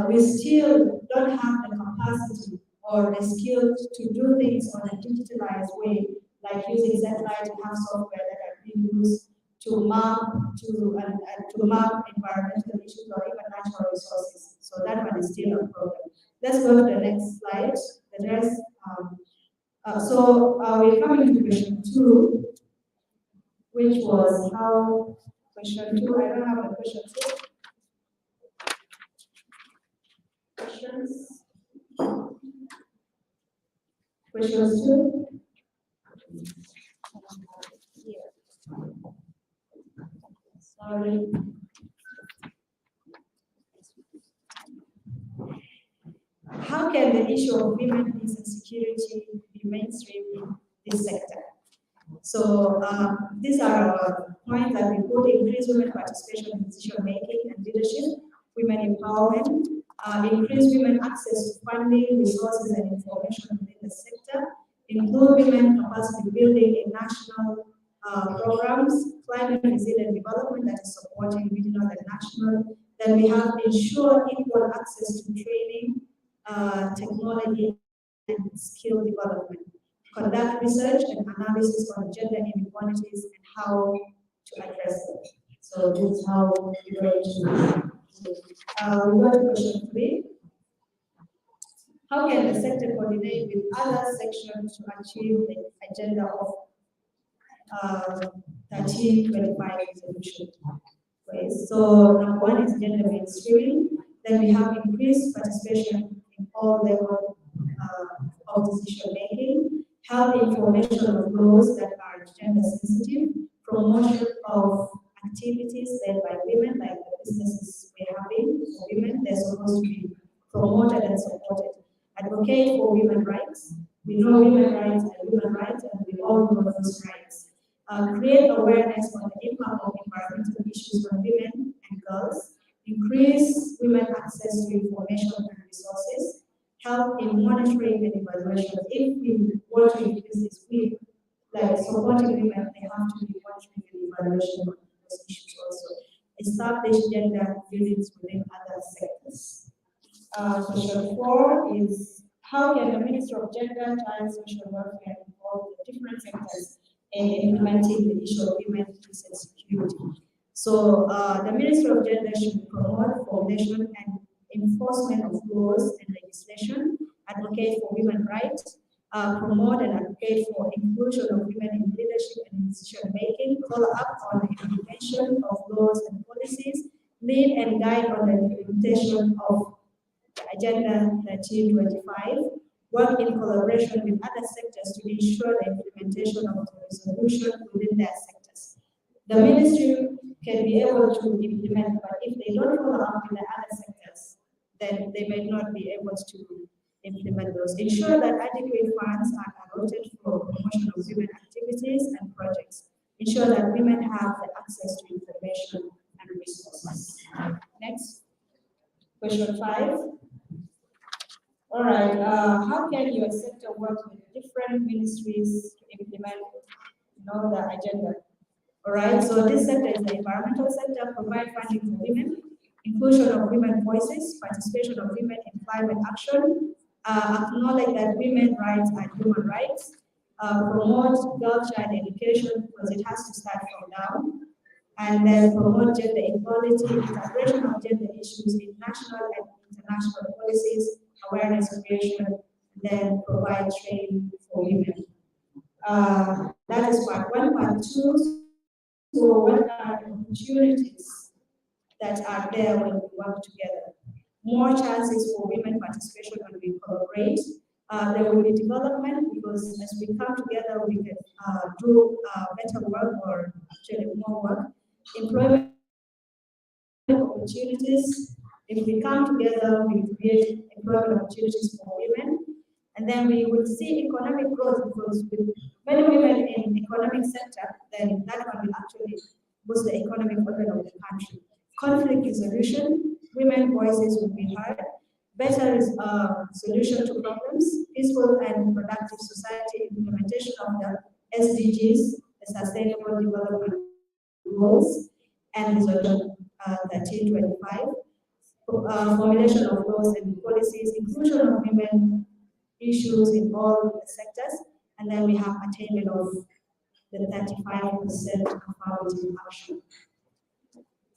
We still don't have the capacity or the skills to do things on a digitalized way, like using satellite to have software that are being used to map to map environmental issues or even natural resources. So that one is still a problem. Let's go to the next slide. The rest. We're coming to question 2, which was how question 2. I don't have a question 2. Questions? Questions 2. Sorry. How can the issue of women, peace and security be mainstream in this sector? So these are our points that we put: increase women participation in decision making and leadership, women empowerment, increase women access to funding, resources and information within the sector, include women capacity building in national programs, climate resilient development that is supporting regional and national. Then we have ensure equal access to training, technology and skill development. Conduct research and analysis on gender inequalities and how to address them. So this is how we're going to we go to question 3. How can the sector coordinate with other sections to achieve the agenda of 1325 resolution? Okay, so number 1 is gender mainstreaming. Then we have increased participation in all levels of decision making, health information of laws that are gender sensitive, promotion of activities led by women, like the businesses we're having for women, they're supposed to be promoted and supported. Advocate for women's rights. We know women's rights and human rights, and we all know those rights. Create awareness on the impact of environmental issues on women and girls. Increase women access to information and resources. Help in monitoring and evaluation. If we want to increase this, we like supporting women, they have to be monitoring and evaluation of those issues also. Establish gender units within other sectors. Question 4 is how can the Minister of Gender, Child, Social Welfare involve the different sectors in implementing the issue of women, peace and security? So the Minister of Gender should promote formulation and enforcement of laws and legislation, advocate for women's rights, promote and advocate for inclusion of women in leadership and decision making, follow up on the implementation of laws and policies, lead and guide on the implementation of Agenda 1325, work in collaboration with other sectors to ensure the implementation of the resolution within their sectors. The ministry can be able to implement, but if they don't follow up with the other sectors, then they may not be able to implement those. Ensure that adequate funds are allotted for promotion of women activities and projects. Ensure that women have the access to information and resources. Next, question 5. All right, how can your sector work with different ministries to implement the agenda? All right, so this sector is the environmental sector, provide funding for women, inclusion of women voices, participation of women in climate action, acknowledge that women's rights are human rights, promote girl-child education because it has to start from now, and then promote gender equality, integration of gender issues in national and international policies, awareness creation, then provide training for women. That is part 1. Part 2, so what are the opportunities that are there when we work together? More chances for women participation when we collaborate. There will be development because as we come together, we can do better work or actually more work. Employment opportunities. If we come together, we create employment opportunities for women. And then we will see economic growth because with many women in the economic sector, then that one will actually boost the economic development of the country. Conflict resolution, women voices will be heard. Better solution to problems, peaceful and productive society, implementation of the SDGs, the Sustainable Development Goals, and resolution 1325. Formulation of laws and policies, inclusion of women issues in all the sectors, and then we have attainment of the 35% affirmative action.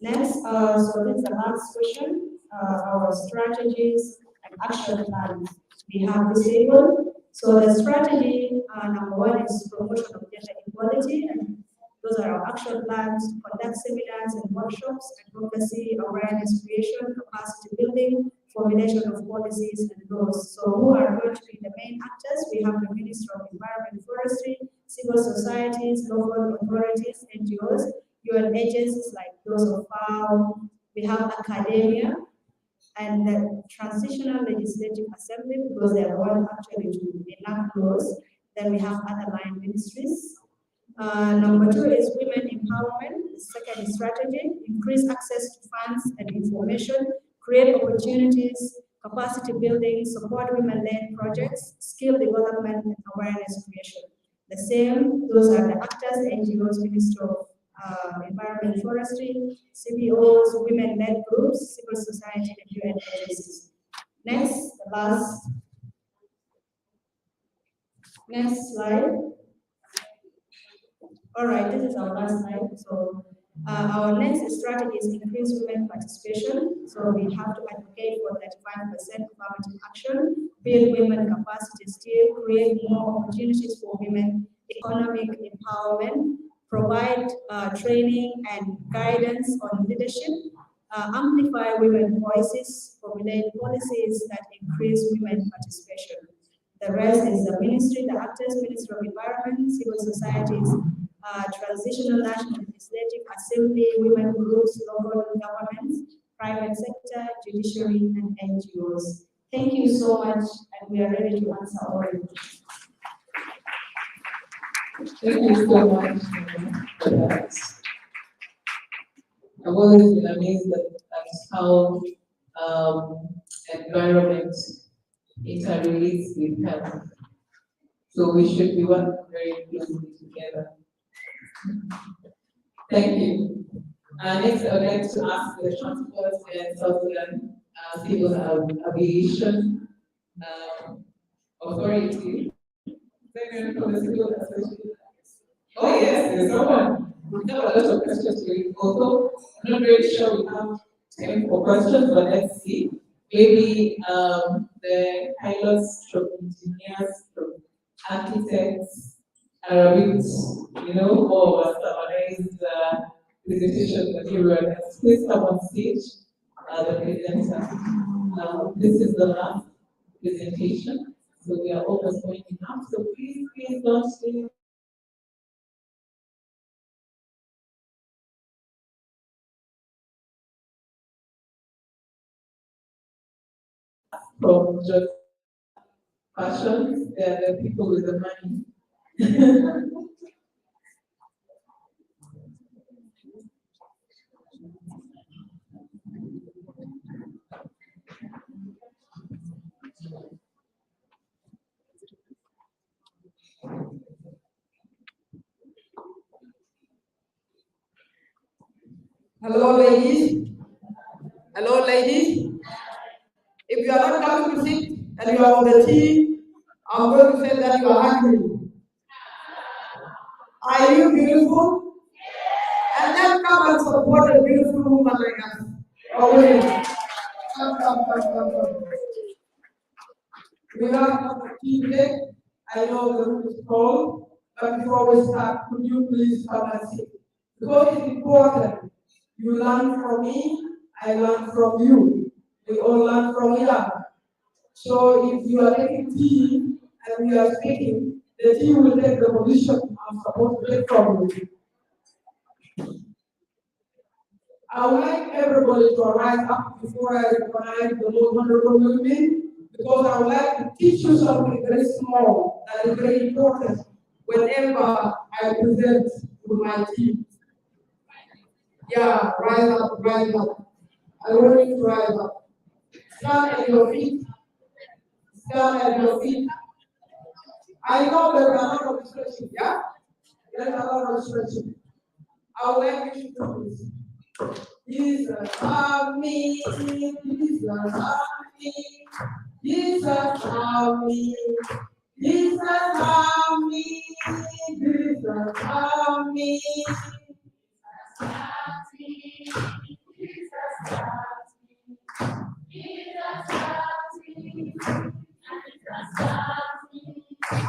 Next, so this is the last question, our strategies and action plans. We have this table. So the strategy, number 1 is promotion of gender equality, and those are our action plans to conduct seminars and workshops, advocacy, awareness creation, capacity building, formulation of policies and laws. So who are going to be the main actors? We have the Ministry of Environment and Forestry, civil societies, local authorities, NGOs, UN agencies like those of FAO. We have academia and the Transitional Legislative Assembly because they are one actually to enact laws. Then we have other line ministries. Number 2 is women empowerment. The second is strategy, increase access to funds and information, create opportunities, capacity building, support women-led projects, skill development, and awareness creation. The same, those are the actors, NGOs, Ministry of Environment and Forestry, CBOs, women-led groups, civil society, and UN agencies. Next, the last. Next slide. All All right, this is our last slide. So our next strategy is increase women participation. So we have to advocate for 35% affirmative action, build women capacity still, create more opportunities for women, economic empowerment, provide training and guidance on leadership, amplify women voices, formulate policies that increase women participation. The rest is the ministry, the actors, Ministry of Environment, civil societies, transitional national legislative assembly, women groups, local governments, private sector, judiciary, and NGOs. Thank you so much, and we are ready to answer all your questions. Thank you so much for that. I've always been amazed at how environment interrelates with health. So we should be working very closely together. Thank you. Next, I would like to ask the Transport and Southern Civil Aviation Authority. Oh yes, there's someone. We have a lot of questions for you. Although I'm not really sure we have time for questions, but let's see. Maybe the pilots, stroke engineers, stroke architects are a bit, more of a summarized presentation material. Please come on stage, the presenter. This is the last presentation, so we are almost winding up. So please don't stay. From just passions, they're the people with the money. Hello, ladies. Hello, ladies. If you are not coming to sit and you are on the team, I'm going to say that you are hungry. Are you beautiful? And then come and support a beautiful woman like us. Oh, wait. Come. We have a team today. I know the room is cold, but before we start, could you please come and sit? Because it's important. You learn from me, I learn from you. We all learn from each other. So if you are taking tea and we are speaking, the tea will take the position I'm supposed to take from you. I would like everybody to rise up before I recognize the most honorable women, because I would like to teach you something very small that is very important whenever I present to my team. Yeah, rise up, rise up. I want you to rise up. Stand at your feet. Stand at your feet. I know there's a lot of stretching, yeah? There's a lot of stretching. I would like you to do this. Jesus, love me. Jesus, love me. Jesus, love me. Jesus, love me. Jesus, love me.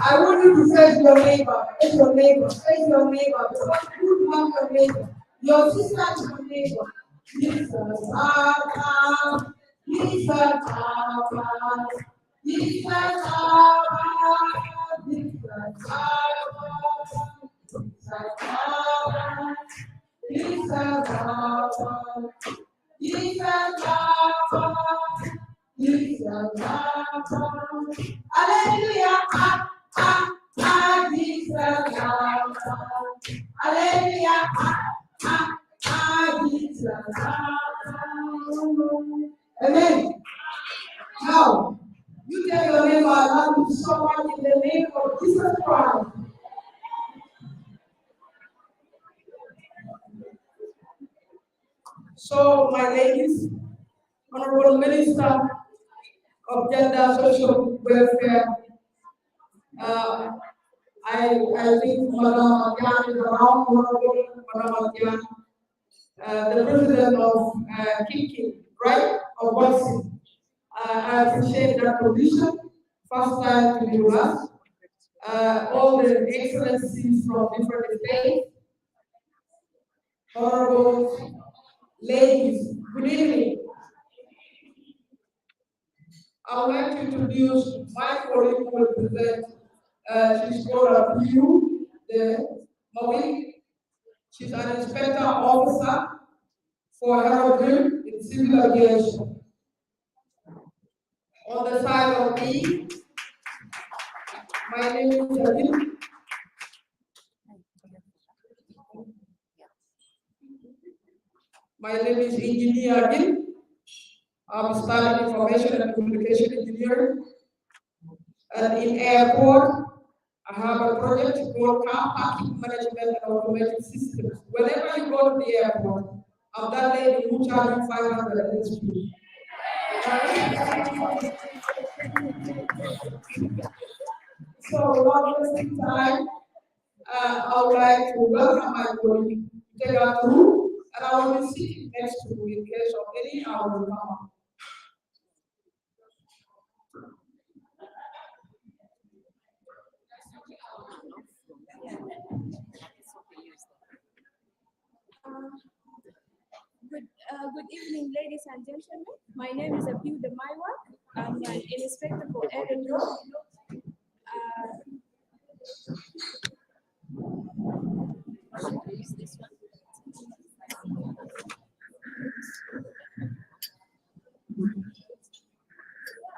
I want you to face your neighbor, face your neighbor, face your neighbor. Because you love your neighbor. Your sister is your neighbor. Jesus, Papa. Jesus, Papa. Jesus, Papa. Jesus, Papa. Jesus, Papa. Jesus, Papa. Jesus, Papa. Hallelujah. Jesus, Papa. Hallelujah. Jesus, Papa. Amen. Now, you tell your neighbor, I love you so much in the name of Jesus Christ. So, my ladies, Honorable Minister of Gender, Social Welfare, I think Madam Yan is around, Madam Yan, the president of Kiki, right, of boxing. I appreciate that position. First time to be with us. All the excellencies from different states, honorables, ladies, good evening. I would like to introduce my colleague who will present. She's called PU, the Maui. She's an inspector officer for aerodrome in civil aviation. On the side of me, my name is Adil. My name is Engineer Adil. I'm studying information and communication engineering. And in airport, I have a project called car parking management and automated systems. Whenever you go to the airport, I'm that lady who charges 500 HP. So, without wasting time, I would like to welcome my colleague, take her through, and I will be sitting next to you in case of any I will come up. Good evening, ladies and gentlemen. My name is Abiu Demaiwa. I'm an inspector for aerodrome.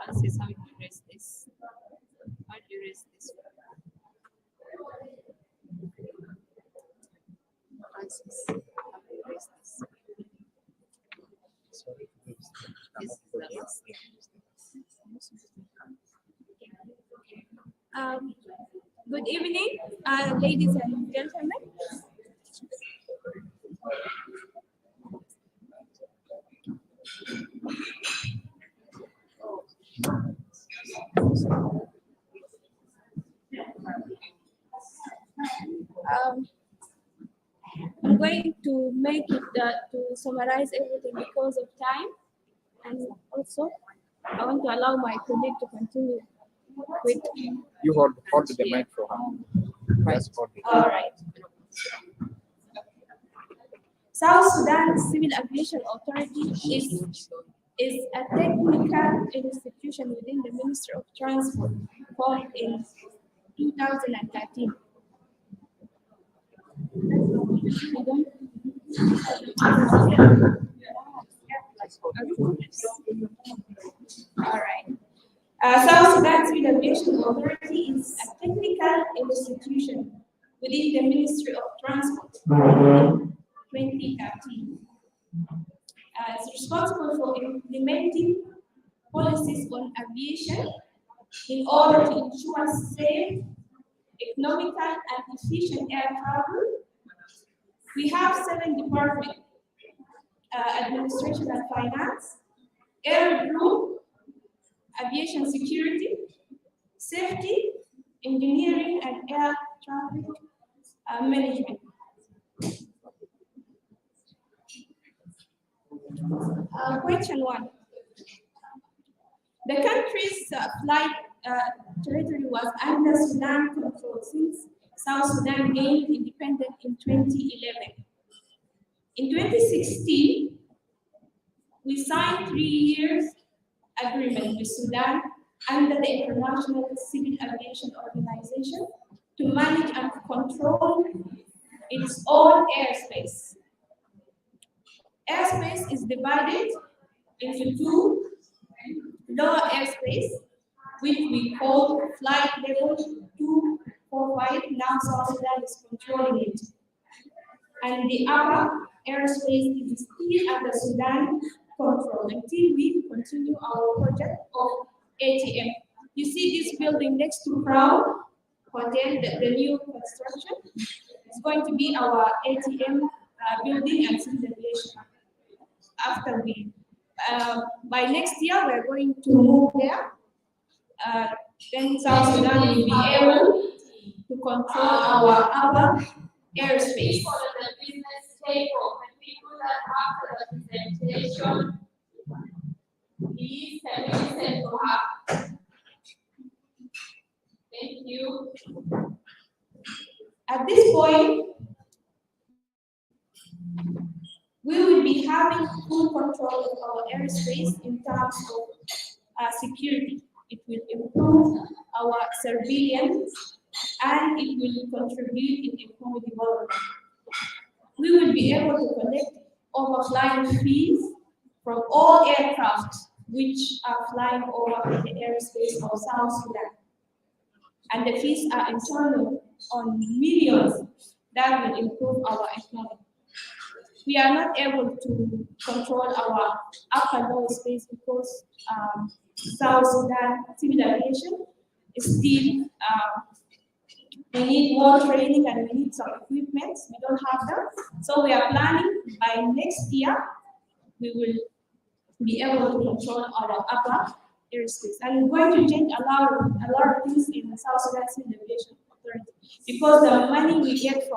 Francis, how do you erase this? How do you erase this? Francis, how do you erase this? This is the last. Good evening, ladies and gentlemen. I'm going to make it to summarize everything because of time, and also I want to allow my colleague to continue with. You hold the mic for her. Just hold it. All right. South Sudan Civil Aviation Authority is a technical institution within the Ministry of Transport formed in 2013. All right. South Sudan Civil Aviation Authority is a technical institution within the Ministry of Transport, 2013. It's responsible for implementing policies on aviation in order to ensure safe, economical, and efficient air travel. We have 7 departments: administration and finance, aerodrome, aviation security, safety, engineering, and air traffic management. Question 1. The country's flight territory was under Sudan control since South Sudan gained independence in 2011. In 2016, we signed 3 years agreement with Sudan under the International Civil Aviation Organization to manage and control its own airspace. Airspace is divided into 2: lower airspace, which we call flight level 245, now South Sudan is controlling it. And the upper airspace is still under Sudan control until we continue our project of ATM. You see this building next to Crown Hotel, the new construction? It's going to be our ATM building and civil aviation. After we, by next year, we're going to move there. Then South Sudan will be able to to control our urban airspace. People at the business table, the people that after the presentation, please can you listen to her? Thank you. At this point, we will be having full control of our airspace in terms of security. It will improve our surveillance and it will contribute in economic development. We will be able to collect overflying fees from all aircraft which are flying over the airspace of South Sudan. And the fees are internal on millions that will improve our economy. We are not able to control our upper low space because South Sudan civil aviation is still, we need more training and we need some equipment. We don't have them. So we are planning by next year, we will be able to control our upper airspace. And we're going to change a lot of things in the South Sudan Civil Aviation Authority because the money we get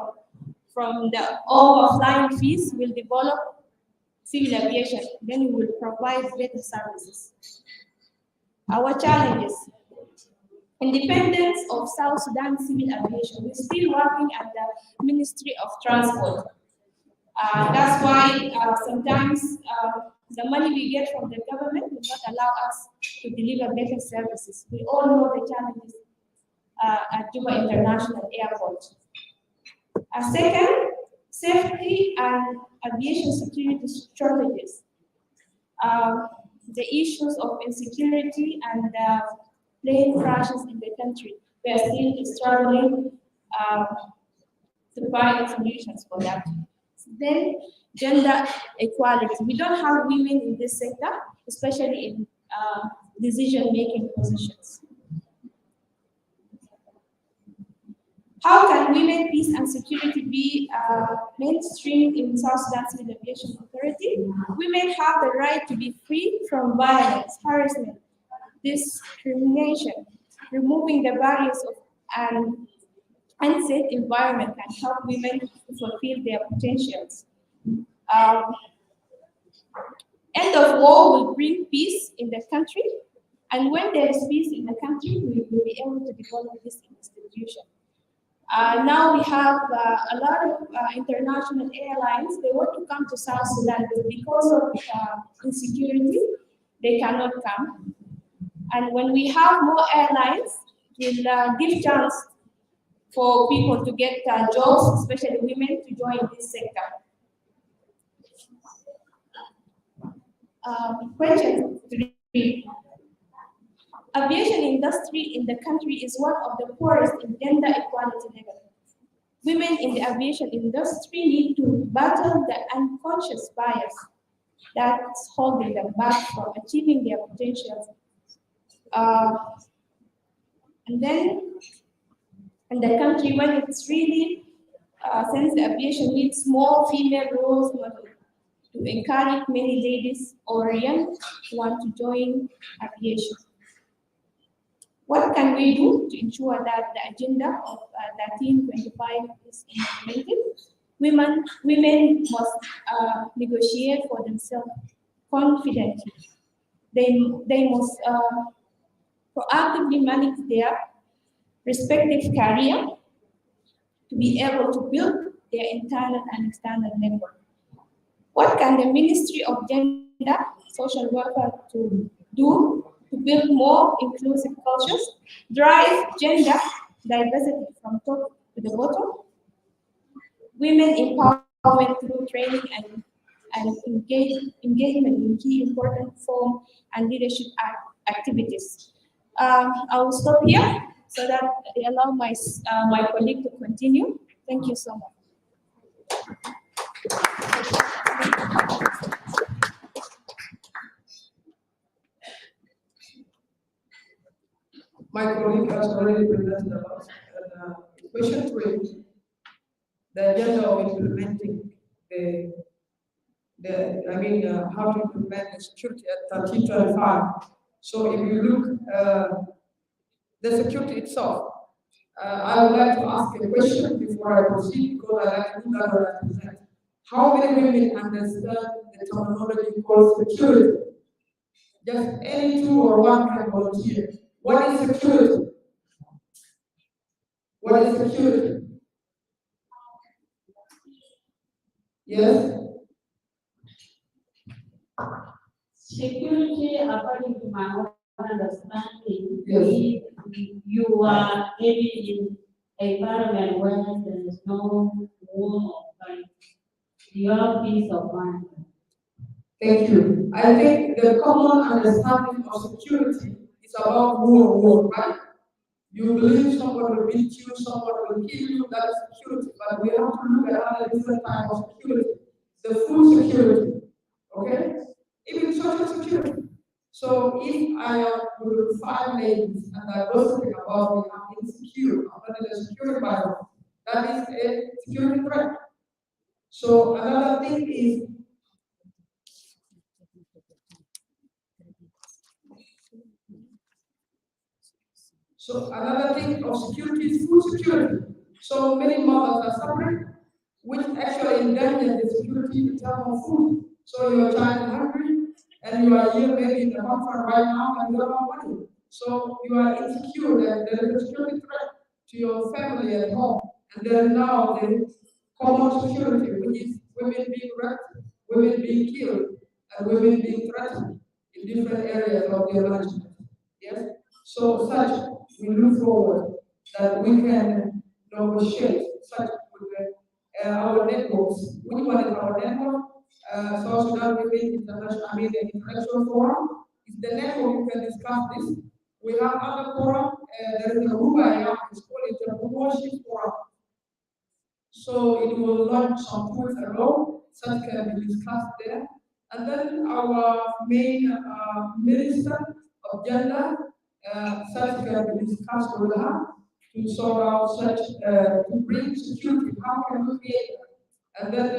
from the overflying fees will develop civil aviation. Then we will provide better services. Our challenges. Independence of South Sudan civil aviation. We're still working at the Ministry of Transport. That's why sometimes the money we get from the government will not allow us to deliver better services. We all know the challenges at Juba International Airport. Second, safety and aviation security strategies. The issues of insecurity and plane crashes in the country. We are still struggling to find solutions for that. Then, gender equality. We don't have women in this sector, especially in decision-making positions. How can women, peace, and security be mainstreamed in South Sudan Civil Aviation Authority? Women have the right to be free from violence, harassment, discrimination. Removing the barriers of an unsafe environment can help women to fulfill their potentials. End of war will bring peace in the country, and when there is peace in the country, we will be able to develop this institution. Now we have a lot of international airlines. They want to come to South Sudan, but because of insecurity, they cannot come. And when we have more airlines, it will give chance for people to get jobs, especially women, to join this sector. Question 3. Aviation industry in the country is one of the poorest in gender equality level. Women in the aviation industry need to battle the unconscious bias that's holding them back from achieving their potential. And then in the country, when it's really, since the aviation needs more female roles models to encourage many ladies or young who want to join aviation. What can we do to ensure that the agenda of 1325 is implemented? Women must negotiate for themselves confidently. They must proactively manage their respective career to be able to build their internal and external network. What can the Ministry of Gender, Social Welfare to do to build more inclusive cultures, drive gender diversity from top to the bottom, women empowerment through training and engagement in key important form and leadership activities. I will stop here so that I allow my colleague to continue. Thank you so much. My colleague has already presented about question 3, the agenda of implementing how to implement the security at 1325. So if you look, the security itself, I would like to ask a question before I proceed, because I like to do that when I present. How many women understand the terminology called security? Just any two or one can volunteer. What is security? What is security? Yes? Security, according to my own understanding, Yes. you are maybe in environment where there is no war or fight. You have peace of mind. Thank you. I think the common understanding of security is about war, right? You believe someone will beat you, someone will kill you, that is security. But we have to look at other different types of security. The food security, okay? Even social security. So if I am with 5 ladies and I gossiping about me, I'm insecure, I'm not in a secure environment, that is a security threat. So another thing is another thing of security is food security. So many mothers are suffering, which actually endangers the security in terms of food. So your child is hungry, and you are here maybe in the conference right now and you don't have money. So you are insecure that there is a security threat to your family at home. And then now the common security, which is women being raped, women being killed, and women being threatened in different areas of their management. Yes? So such, we look forward that we can negotiate such with our networks. Which one is our network? South Sudan Women International, the Intellectual Forum is the network you can discuss this. We have other forum. There is a RUBA, it's called Entrepreneurship Forum. So it will launch some 2 weeks ago. Such can be discussed there. And then our main minister of gender, such can be discussed with her to sort out such, to bring security. How can we create that? And then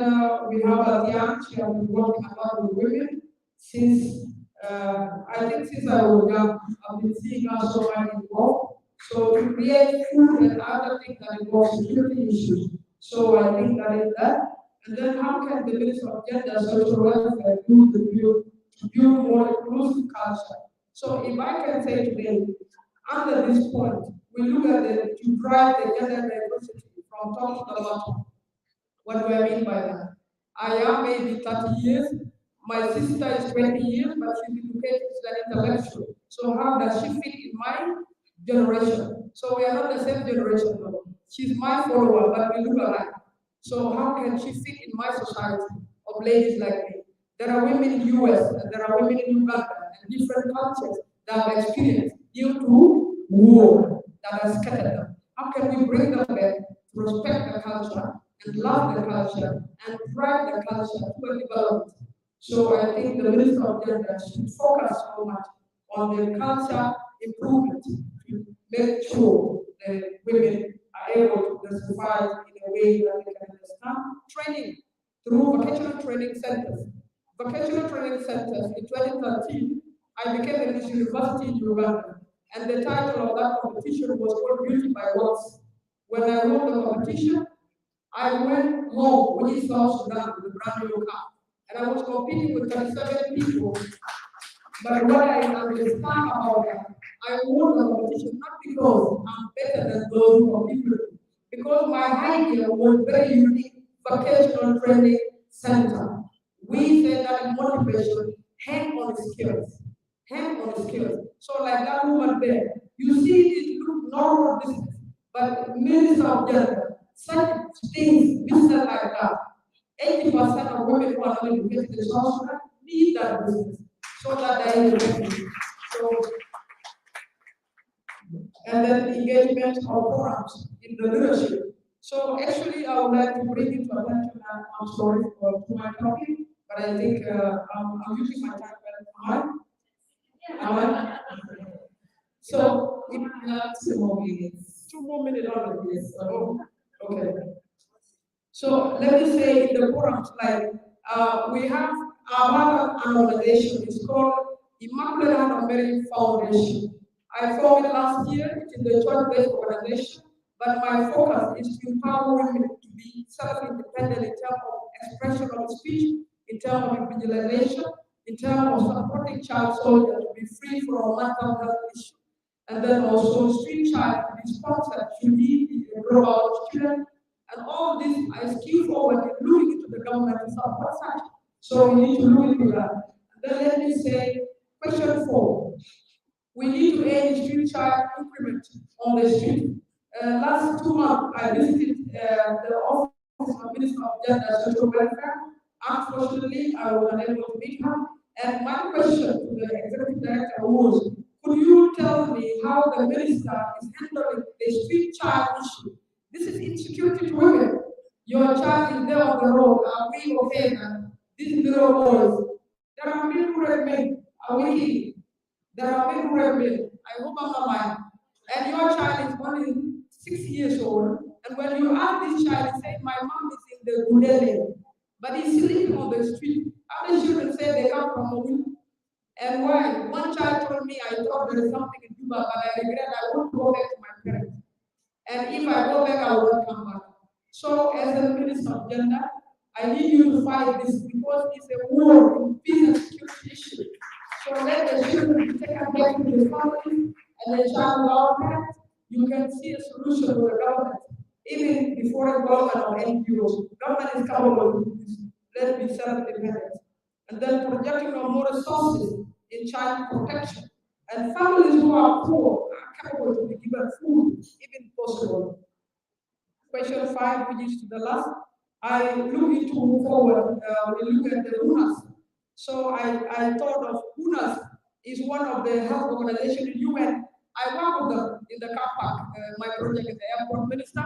we have Atian, she has been working a lot with women since, I think since I was young, I've been seeing her so much involved. So to create food and other things that involve security issues. So I think that is that. And then how can the Minister of Gender and Social Welfare do to build more inclusive culture? So if I can say today, under this point, we look at to drive the gender diversity from top to the bottom. What do I mean by that? I am maybe 30 years, my sister is 20 years, but she's educated, she's an intellectual. So how does she fit in my generation? So we are not the same generation, no. She's my follower, but we look alike. So how can she fit in my society of ladies like me? There are women in the US, and there are women in Uganda, and different cultures that have experienced due to war that has scattered them. How can we bring them back to respect the culture and love the culture and drive the culture to a development? So I think the Minister of Gender should focus so much on the culture improvement to make sure that women are able to justify in a way that they can understand. Training through vocational training centers. Vocational training centers in 2013, I became a Miss University in Uganda, and the title of that competition was called Beauty by Works. When I won the competition, I went home with South Sudan with a brand new car, and I was competing with 37 people. But what I understand about that, I won the competition not because I'm better than those who competed, because my idea was very unique vocational training center. We say that motivation, hand-on skills, hand-on skills. So like that woman there, you see this look normal business, but Minister of Gender, such things, business like that, 80% of women who are not educated in South Sudan need that business, so that they are educated. So, and then engagement of forums in the leadership. So actually, I would like to bring it to attention, and I'm sorry for too much talking, but I think I'm using my time well. Am I? So if you have 2 more minutes. 2 more minutes out of this. Oh, okay. So let me say in the forums, like we have an organization, it's called Immaculate Heart of Mary Foundation. I formed it last year, it's in the church-based organization, but my focus is to empower women to be self-independent in terms of expression of speech, in terms of visualization, in terms of supporting child soldiers to be free from mental health issues. And then also street child to be sponsored to lead the global student. And all this I skill forward in looking into the government to support such. So we need to look into that. And then let me say, question 4. We need to end street child increment on the street. Last 2 months, I visited the office of Minister of Gender and Social Welfare. Unfortunately, I was unable to meet her. And my question to the executive director was, could you tell me how the minister is handling the street child issue? This is insecurity to women. Your child is there on the road. Are we okay now? These little boys. There are many who men. Are we kidding? There are many who men. I hope I'm not lying. And your child is only 6 years old. And when you ask this child, he says, my mom is in the Gudele, but he's sleeping on the street. Other children say they come from Ogun. And why? One child told me, I thought there is something in Juba, but I regret I want to go back to my parents. And if I go back, I will not come back. So as a minister of gender, I need you to fight this because it's a war in peace and security issue. So let the children be taken back to the family and the child government. You can see a solution with the government, even before the government or NGOs. Government is capable of this. Let's be self-dependent. And then projecting on more resources in child protection. And families who are poor are capable to be given food, even possible. Question 5, which is to the last, I look into move forward, we look at the UNAS. So I thought of UNAS is one of the health organizations in UN. I work with them in the car park, my project is the airport minister.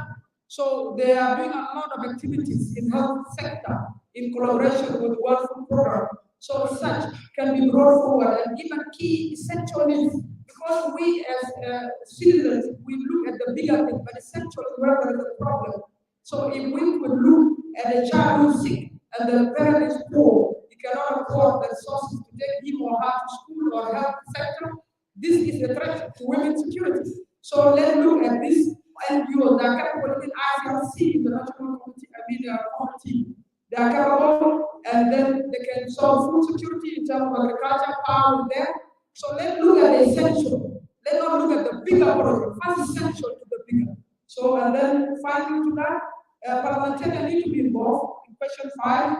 So they are doing a lot of activities in health sector in collaboration with the World Food Program. So such can be brought forward and given key essential needs. Because we as citizens, we look at the bigger thing, but essentially where there is a problem. So if we could look at a child who's sick and the parent is poor, he cannot afford the resources to take him or her to school or health sector, this is a threat to women's security. So let's look at this NGO that are capable in ICRC, International Committee, they are capable, and then they can solve food security in terms of agriculture, power there. So let's look at the essential. Let's not look at the bigger problem. First essential to the bigger. So, and then finally to that, parliamentarians need to be involved in question 5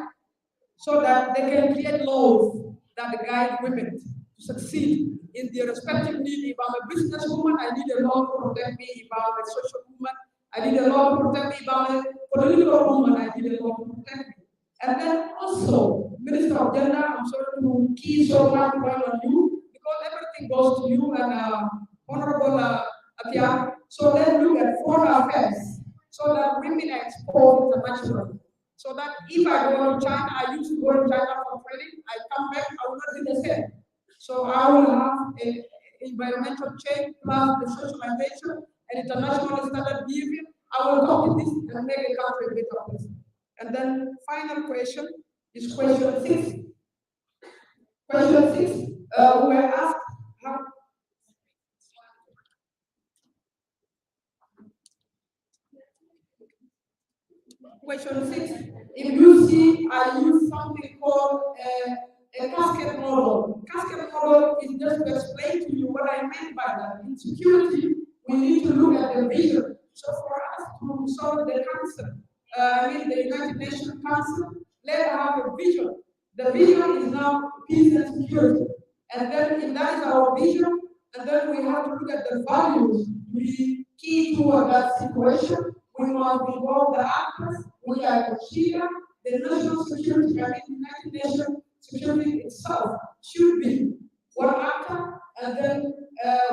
so that they can create laws that guide women to succeed in their respective needs. If I'm a businesswoman, I need a law to protect me. If I'm a social woman, I need a law to protect me. If I'm a political woman, I need a law to protect me. And then also, Minister of Gender, I'm sorry to key so much on you, because everything goes to you and Honorable Atia. So let's look at foreign affairs, so that women are exposed internationally. So that if I go to China, I used to go to China for training, I come back, I will not do the same. So I will have an environmental change plus the socialization and international standard behavior. I will copy this and make a country a better place. And then final question is question 6. Question 6, we were asked how. Question 6, if you see, I use something called a cascade model. Cascade model is just to explain to you what I meant by that. In security, we need to look at the vision. So for us to solve the cancer, the United Nations Council, let's have a vision. The vision is now peace and security. And then if that is our vision, and then we have to look at the values to be key toward that situation. We must involve the actors, which I consider the national security, the United Nations security itself should be one actor, and then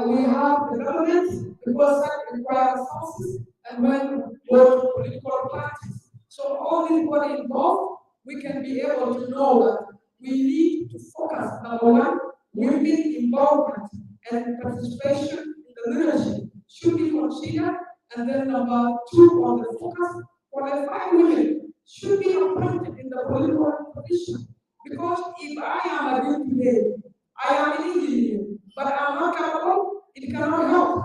we have the government, because that requires resources, and when both political parties. So all these bodies involved, we can be able to know that we need to focus, number 1, women involvement and participation in the leadership should be considered, and then number 2 on the focus, qualified women should be appointed in the political position. Because if I am a youth today, I am an engineer, but I'm not capable, it cannot help.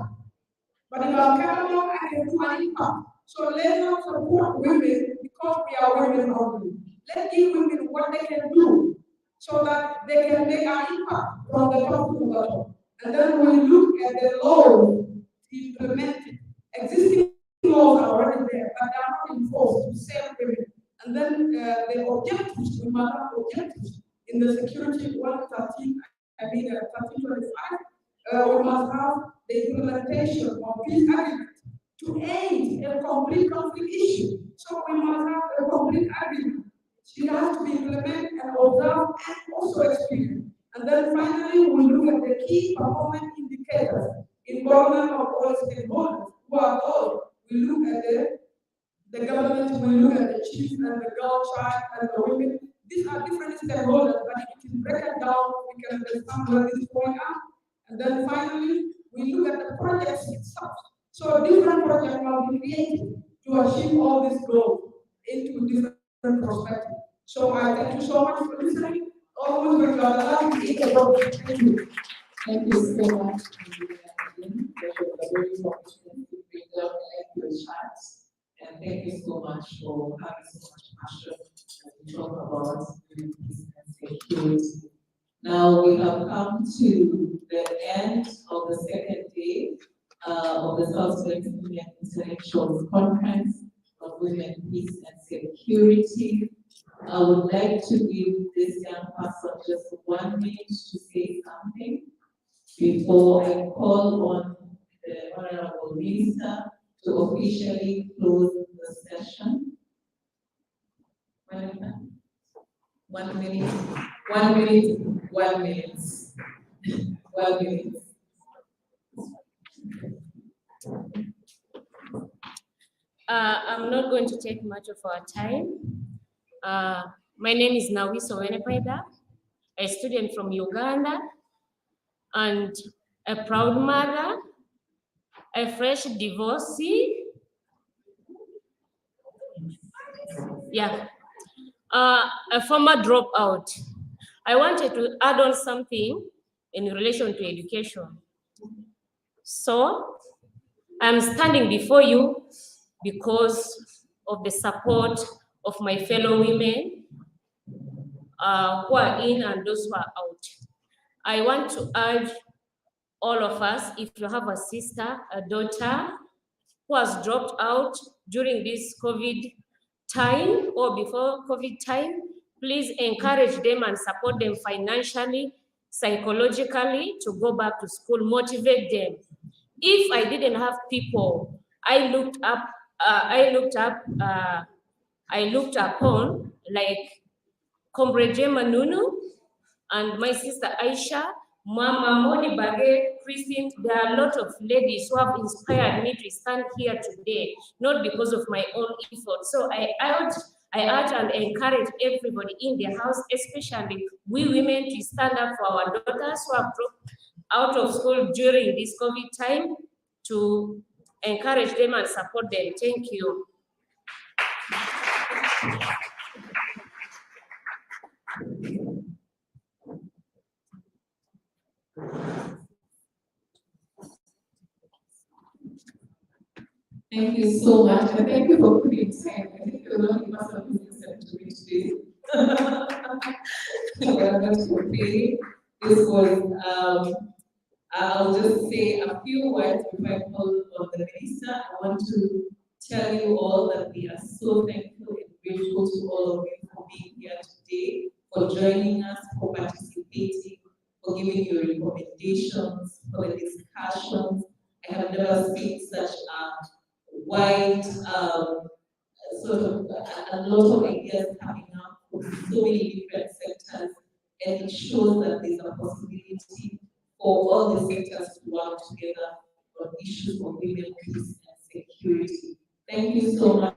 But if I'm capable, I can do an impact. So let's not support women because we are women only. Let's give women what they can do so that they can make an impact from the top to the bottom. And then we look at the laws implemented. Existing laws are already there, but they are not enforced to save women. And then the objectives, we must have objectives in the security 113, 1325, we must have the implementation of this agreement to end a complete conflict issue. So we must have a complete agreement. It has to be implemented and observed and also experienced. And then finally, we look at the key performance indicators, involvement of all stakeholders who are those. We look at the government, we look at the chief and the girl child and the women. These are different stakeholders, but if you break it down, we can understand where this is going on. And then finally, we look at the projects itself. So different projects will be created to achieve all these goals into different perspectives. So I thank you so much for listening. Always when you are allowed to take a vote. Thank you. Thank you so much. And thank you so much for having so much passion as we talk about peace and security. Now we have come to the end of the second day of the South Sudan Women Intellectuals Conference on Women, Peace and Security. I would like to give this young person just 1 minute to say something before I call on the Honorable Minister to officially close the session. 1 minute, 1 minute, 1 minute, 1 minute. I'm not going to take much of our time. My name is Nawiso Wenepaida, a student from Uganda, and a proud mother, a fresh divorcee. Yeah, a former dropout. I wanted to add on something in relation to education. So I'm standing before you because of the support of my fellow women who are in and those who are out. I want to urge all of us, if you have a sister, a daughter who has dropped out during this COVID time or before COVID time, please encourage them and support them financially, psychologically to go back to school, motivate them. If I didn't have people I looked upon, like Comrade Manunu and my sister Aisha, Mama Moni Bage, Christine, there are a lot of ladies who have inspired me to stand here today, not because of my own effort. So I urge and encourage everybody in the house, especially we women, to stand up for our daughters who have dropped out of school during this COVID time, to encourage them and support them. Thank you. Thank you so much, and thank you for putting time. I think you're the only person who listened to me today. Well, that's okay. This was, I'll just say a few words before I call on the minister. I want to tell you all that we are so thankful and grateful to all of you for being here today, for joining us, for participating, for giving your recommendations, for the discussions. I have never seen such a wide, sort of a lot of ideas coming up from so many different sectors, and it shows that there's a possibility for all the sectors to work together on issues of women, peace, and security. Thank you so much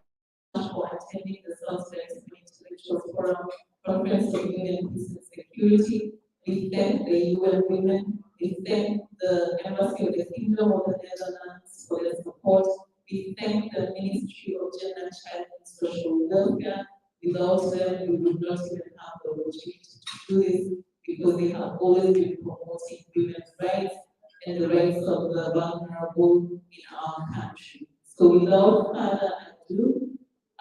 for attending the South Sudan Intellectuals Forum Conference on Women, Peace, and Security. We thank the UN Women. We thank the Embassy of the Kingdom of the Netherlands for their support. We thank the Ministry of Gender, Child and Social Welfare. Without them, we would not even have the opportunity to do this, because they have always been promoting women's rights and the rights of the vulnerable in our country. So without further ado,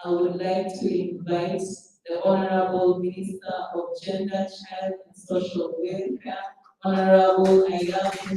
I would like to invite the Honorable Minister of Gender, Child and Social Welfare, Honorable Ayala to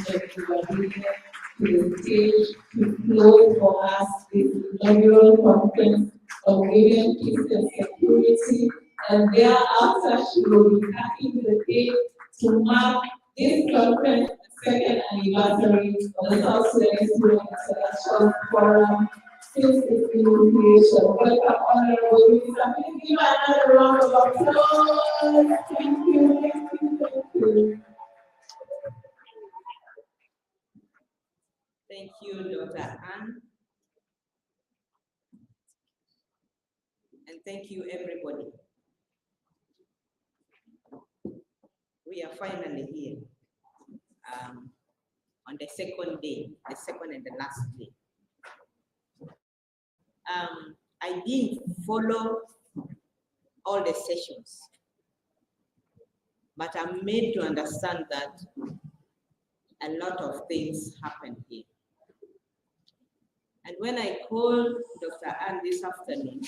the stage to close for us this inaugural conference of women, peace and security, and thereafter she will be happy the day to mark this conference second anniversary of the South Sudanese Women Intellectual Forum since its initiation. Welcome, Honorable Minister. Please give another round of applause. Thank you, thank you, thank you. Thank you, Dr. Anne. And thank you, everybody. We are finally here on the second day, the second and the last day. I didn't follow all the sessions, but I'm made to understand that a lot of things happened here. And when I called Dr. Anne this afternoon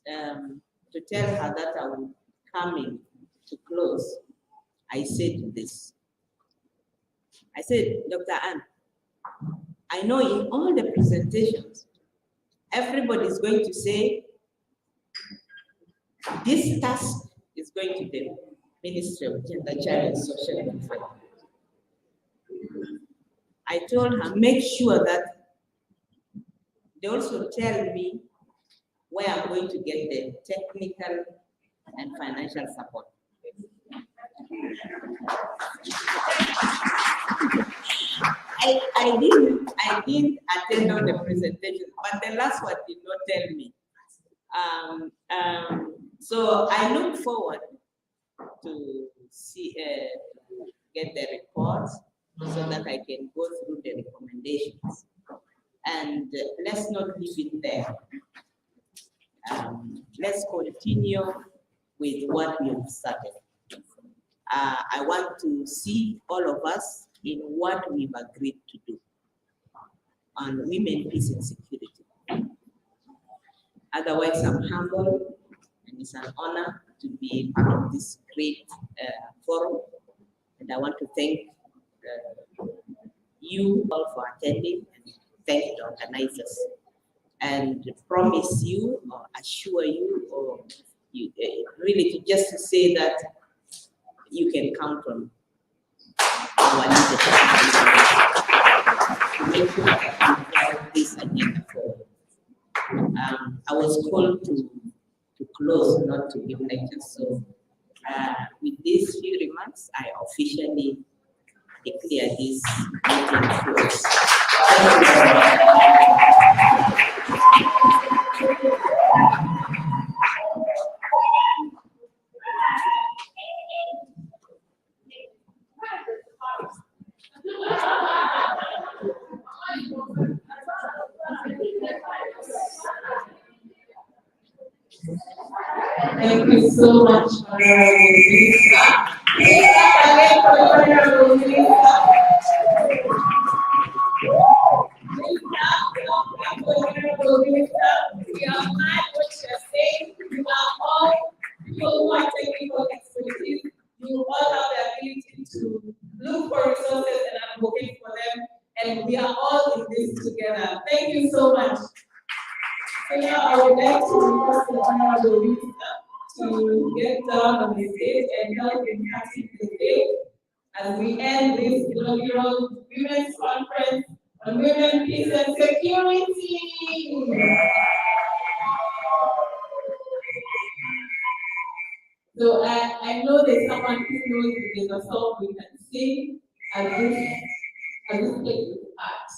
to tell her that I would come in to close, I said this. I said, Dr. Anne, I know in all the presentations, everybody is going to say, this task is going to the Ministry of Gender, Child and Social Welfare. I told her, make sure that they also tell me where I'm going to get the technical and financial support. I didn't attend all the presentations, but the last one did not tell me. So I look forward to see get the reports so that I can go through the recommendations. And let's not leave it there. Let's continue with what we have started. I want to see all of us in what we've agreed to do on women, peace and security. Otherwise, I'm humbled and it's an honor to be part of this great forum. And I want to thank you all for attending and thank the organizers. And promise you or assure you or you, really to just to say that you can count on our leadership to make sure that we drive this agenda forward. I was called to close, not to give lectures. So with these few remarks, I officially declare this meeting closed. Thank you so much, Honorable Minister. Please clap again for the Honorable Minister. Please clap for the Honorable Minister. We are mad what you're saying. You are all people who are technical expertise. You all have the ability to look for resources and advocate for them. And we are all in this together. Thank you so much. So now I would like to request the Honorable Minister to get down on the stage and help in cutting the cake as we end this inaugural Women's Conference on Women, Peace and Security. So I know there's someone who knows there's a song we can sing as this cake is art.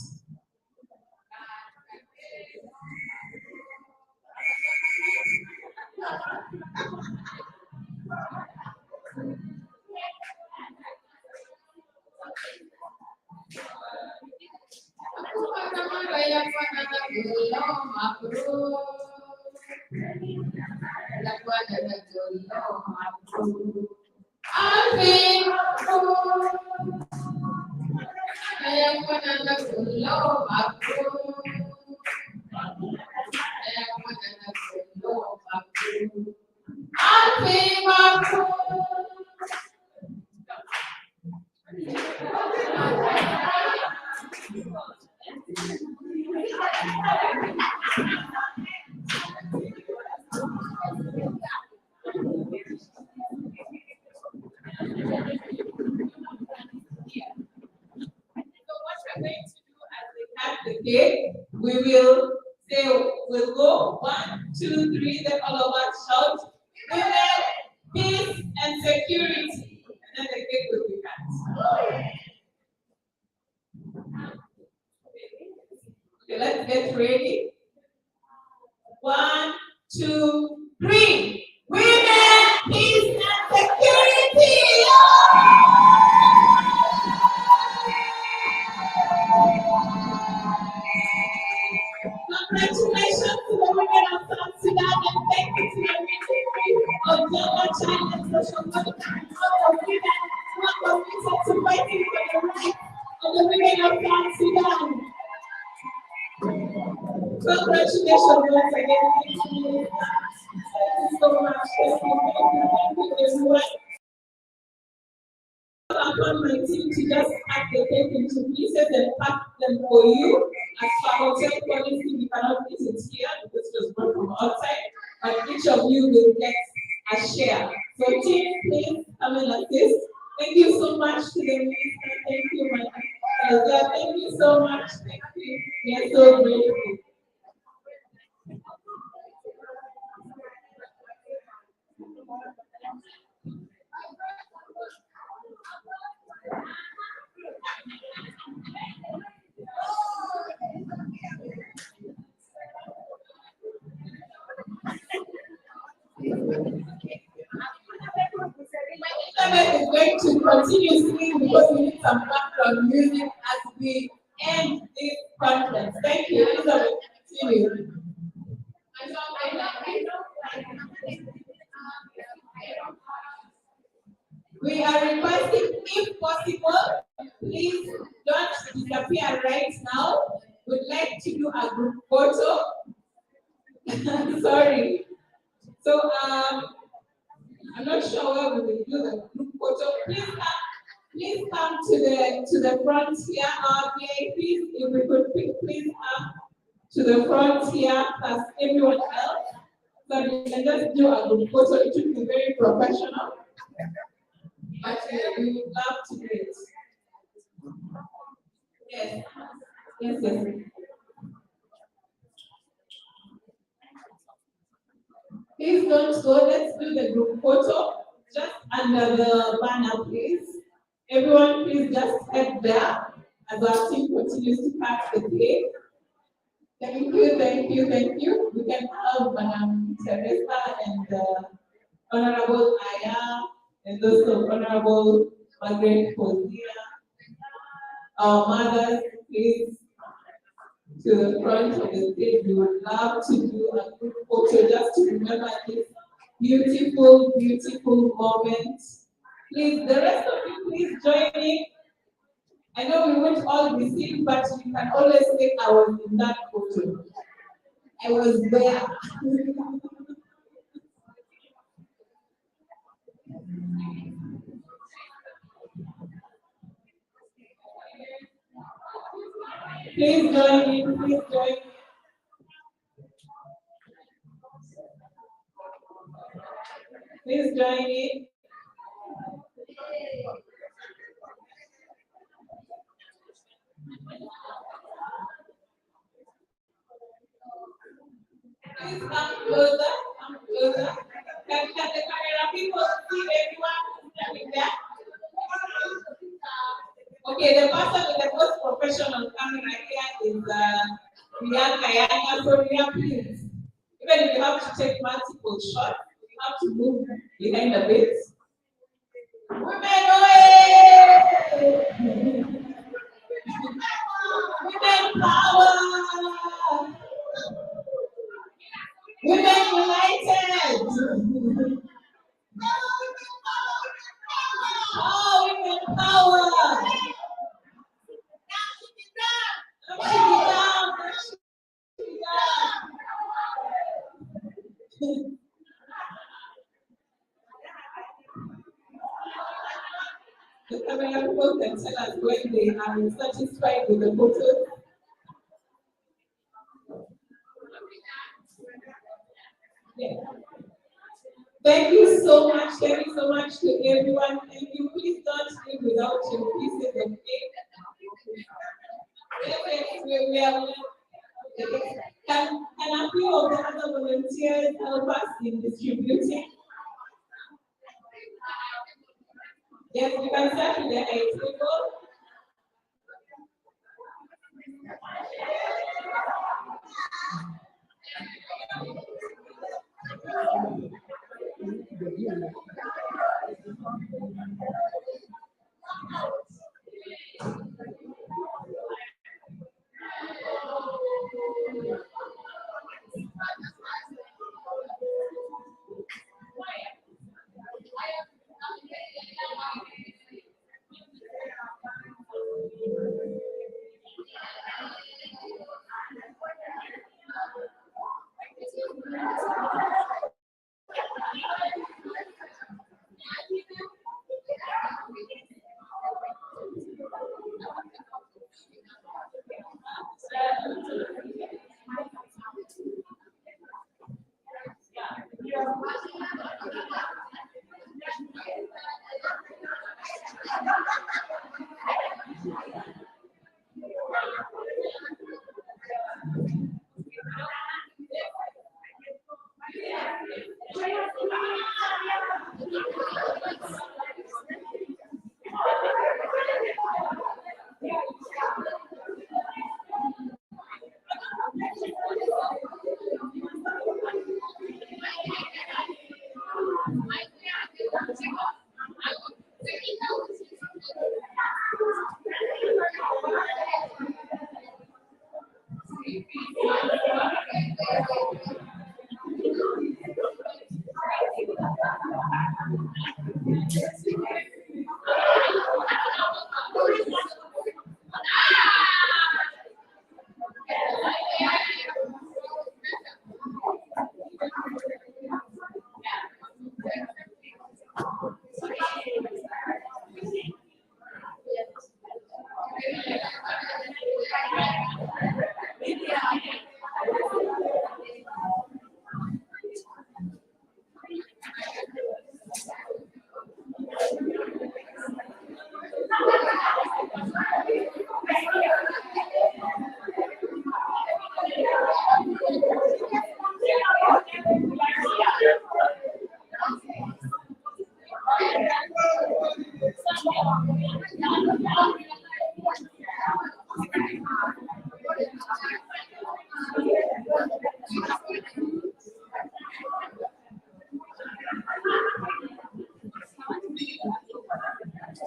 going to do as they cut the cake, we will say, we'll go 1, 2, 3, then all of us shout, women, peace, and security. And then the cake will be cut. Okay, let's get ready. 1, 2, 3. Women, peace, and security. Congratulations to the women of South Sudan, and thank you to the ministry of gender, child, and social welfare, and all the women who are committed to fighting for the rights of the women of South Sudan. Congratulations once again. Thank you so much. Thank you everyone. Upon my team to just cut the cake into pieces and pack them for you. As per hotel policy, we cannot eat it here because it was brought from outside, but each of you will get a share. So team, please come and assist. Thank you so much to the minister. Thank you, my elder. Thank you so much. Thank you. We are so grateful. Internet is going to continue singing because we need some background music as we end this conference. Thank you, Elizabeth. Continue. We are requesting, if possible, please don't disappear right now. We'd like to do a group photo. Sorry. So I'm not sure where we will do the group photo. Please come to the front here. Please, if we could please come to the front here, as everyone else. So we can just do a group photo. It should be very professional. But we would love to do it. Yes. Yes, yes. Please don't go. Let's do the group photo just under the banner, please. Everyone, please just head there as our team continues to pack the cake. Thank you, thank you, thank you. We can have Teresa and Honorable Aya and also Honorable Margaret Hosea. Our mothers, please, to the front of the stage. We would love to do a group photo just to remember this beautiful, beautiful moment. Please, the rest of you, please join in. I know we won't all be seen, but you can always say I was in that photo. I was there. Please join in, please join in. Please join in. Please come closer, come closer. Can the camera people see everyone standing there? Okay, the person with the most professional camera here is Bianca Yanya. So Ria, please, even if you have to take multiple shots, you have to move behind a bit. Women away! Women power! Women united! Oh, women power! The camera people can tell us when they are satisfied with the photo. Yeah. Thank you so much. Thank you so much to everyone. Thank you. Please don't leave without your pieces of cake. We are, can a few of the other volunteers help us in distributing? Yes, we can start with the 8 people.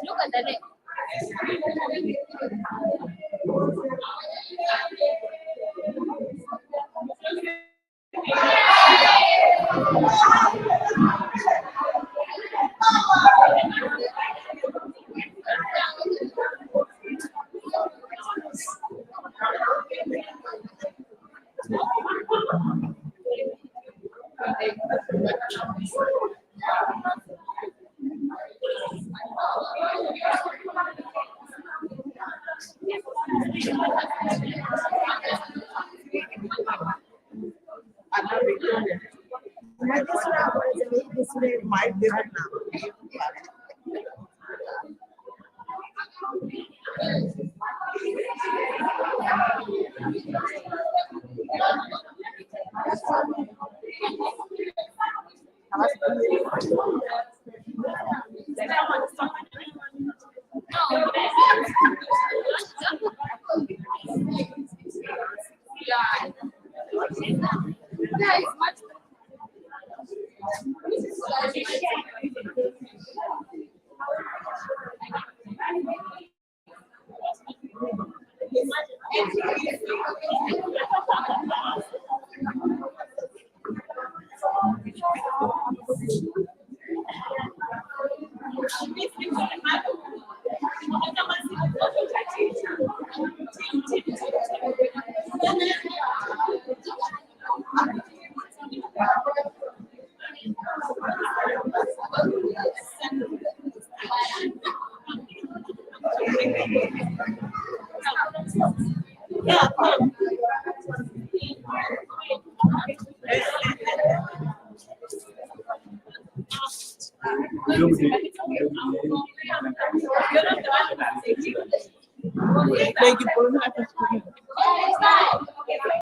Look at the neck. Thank you for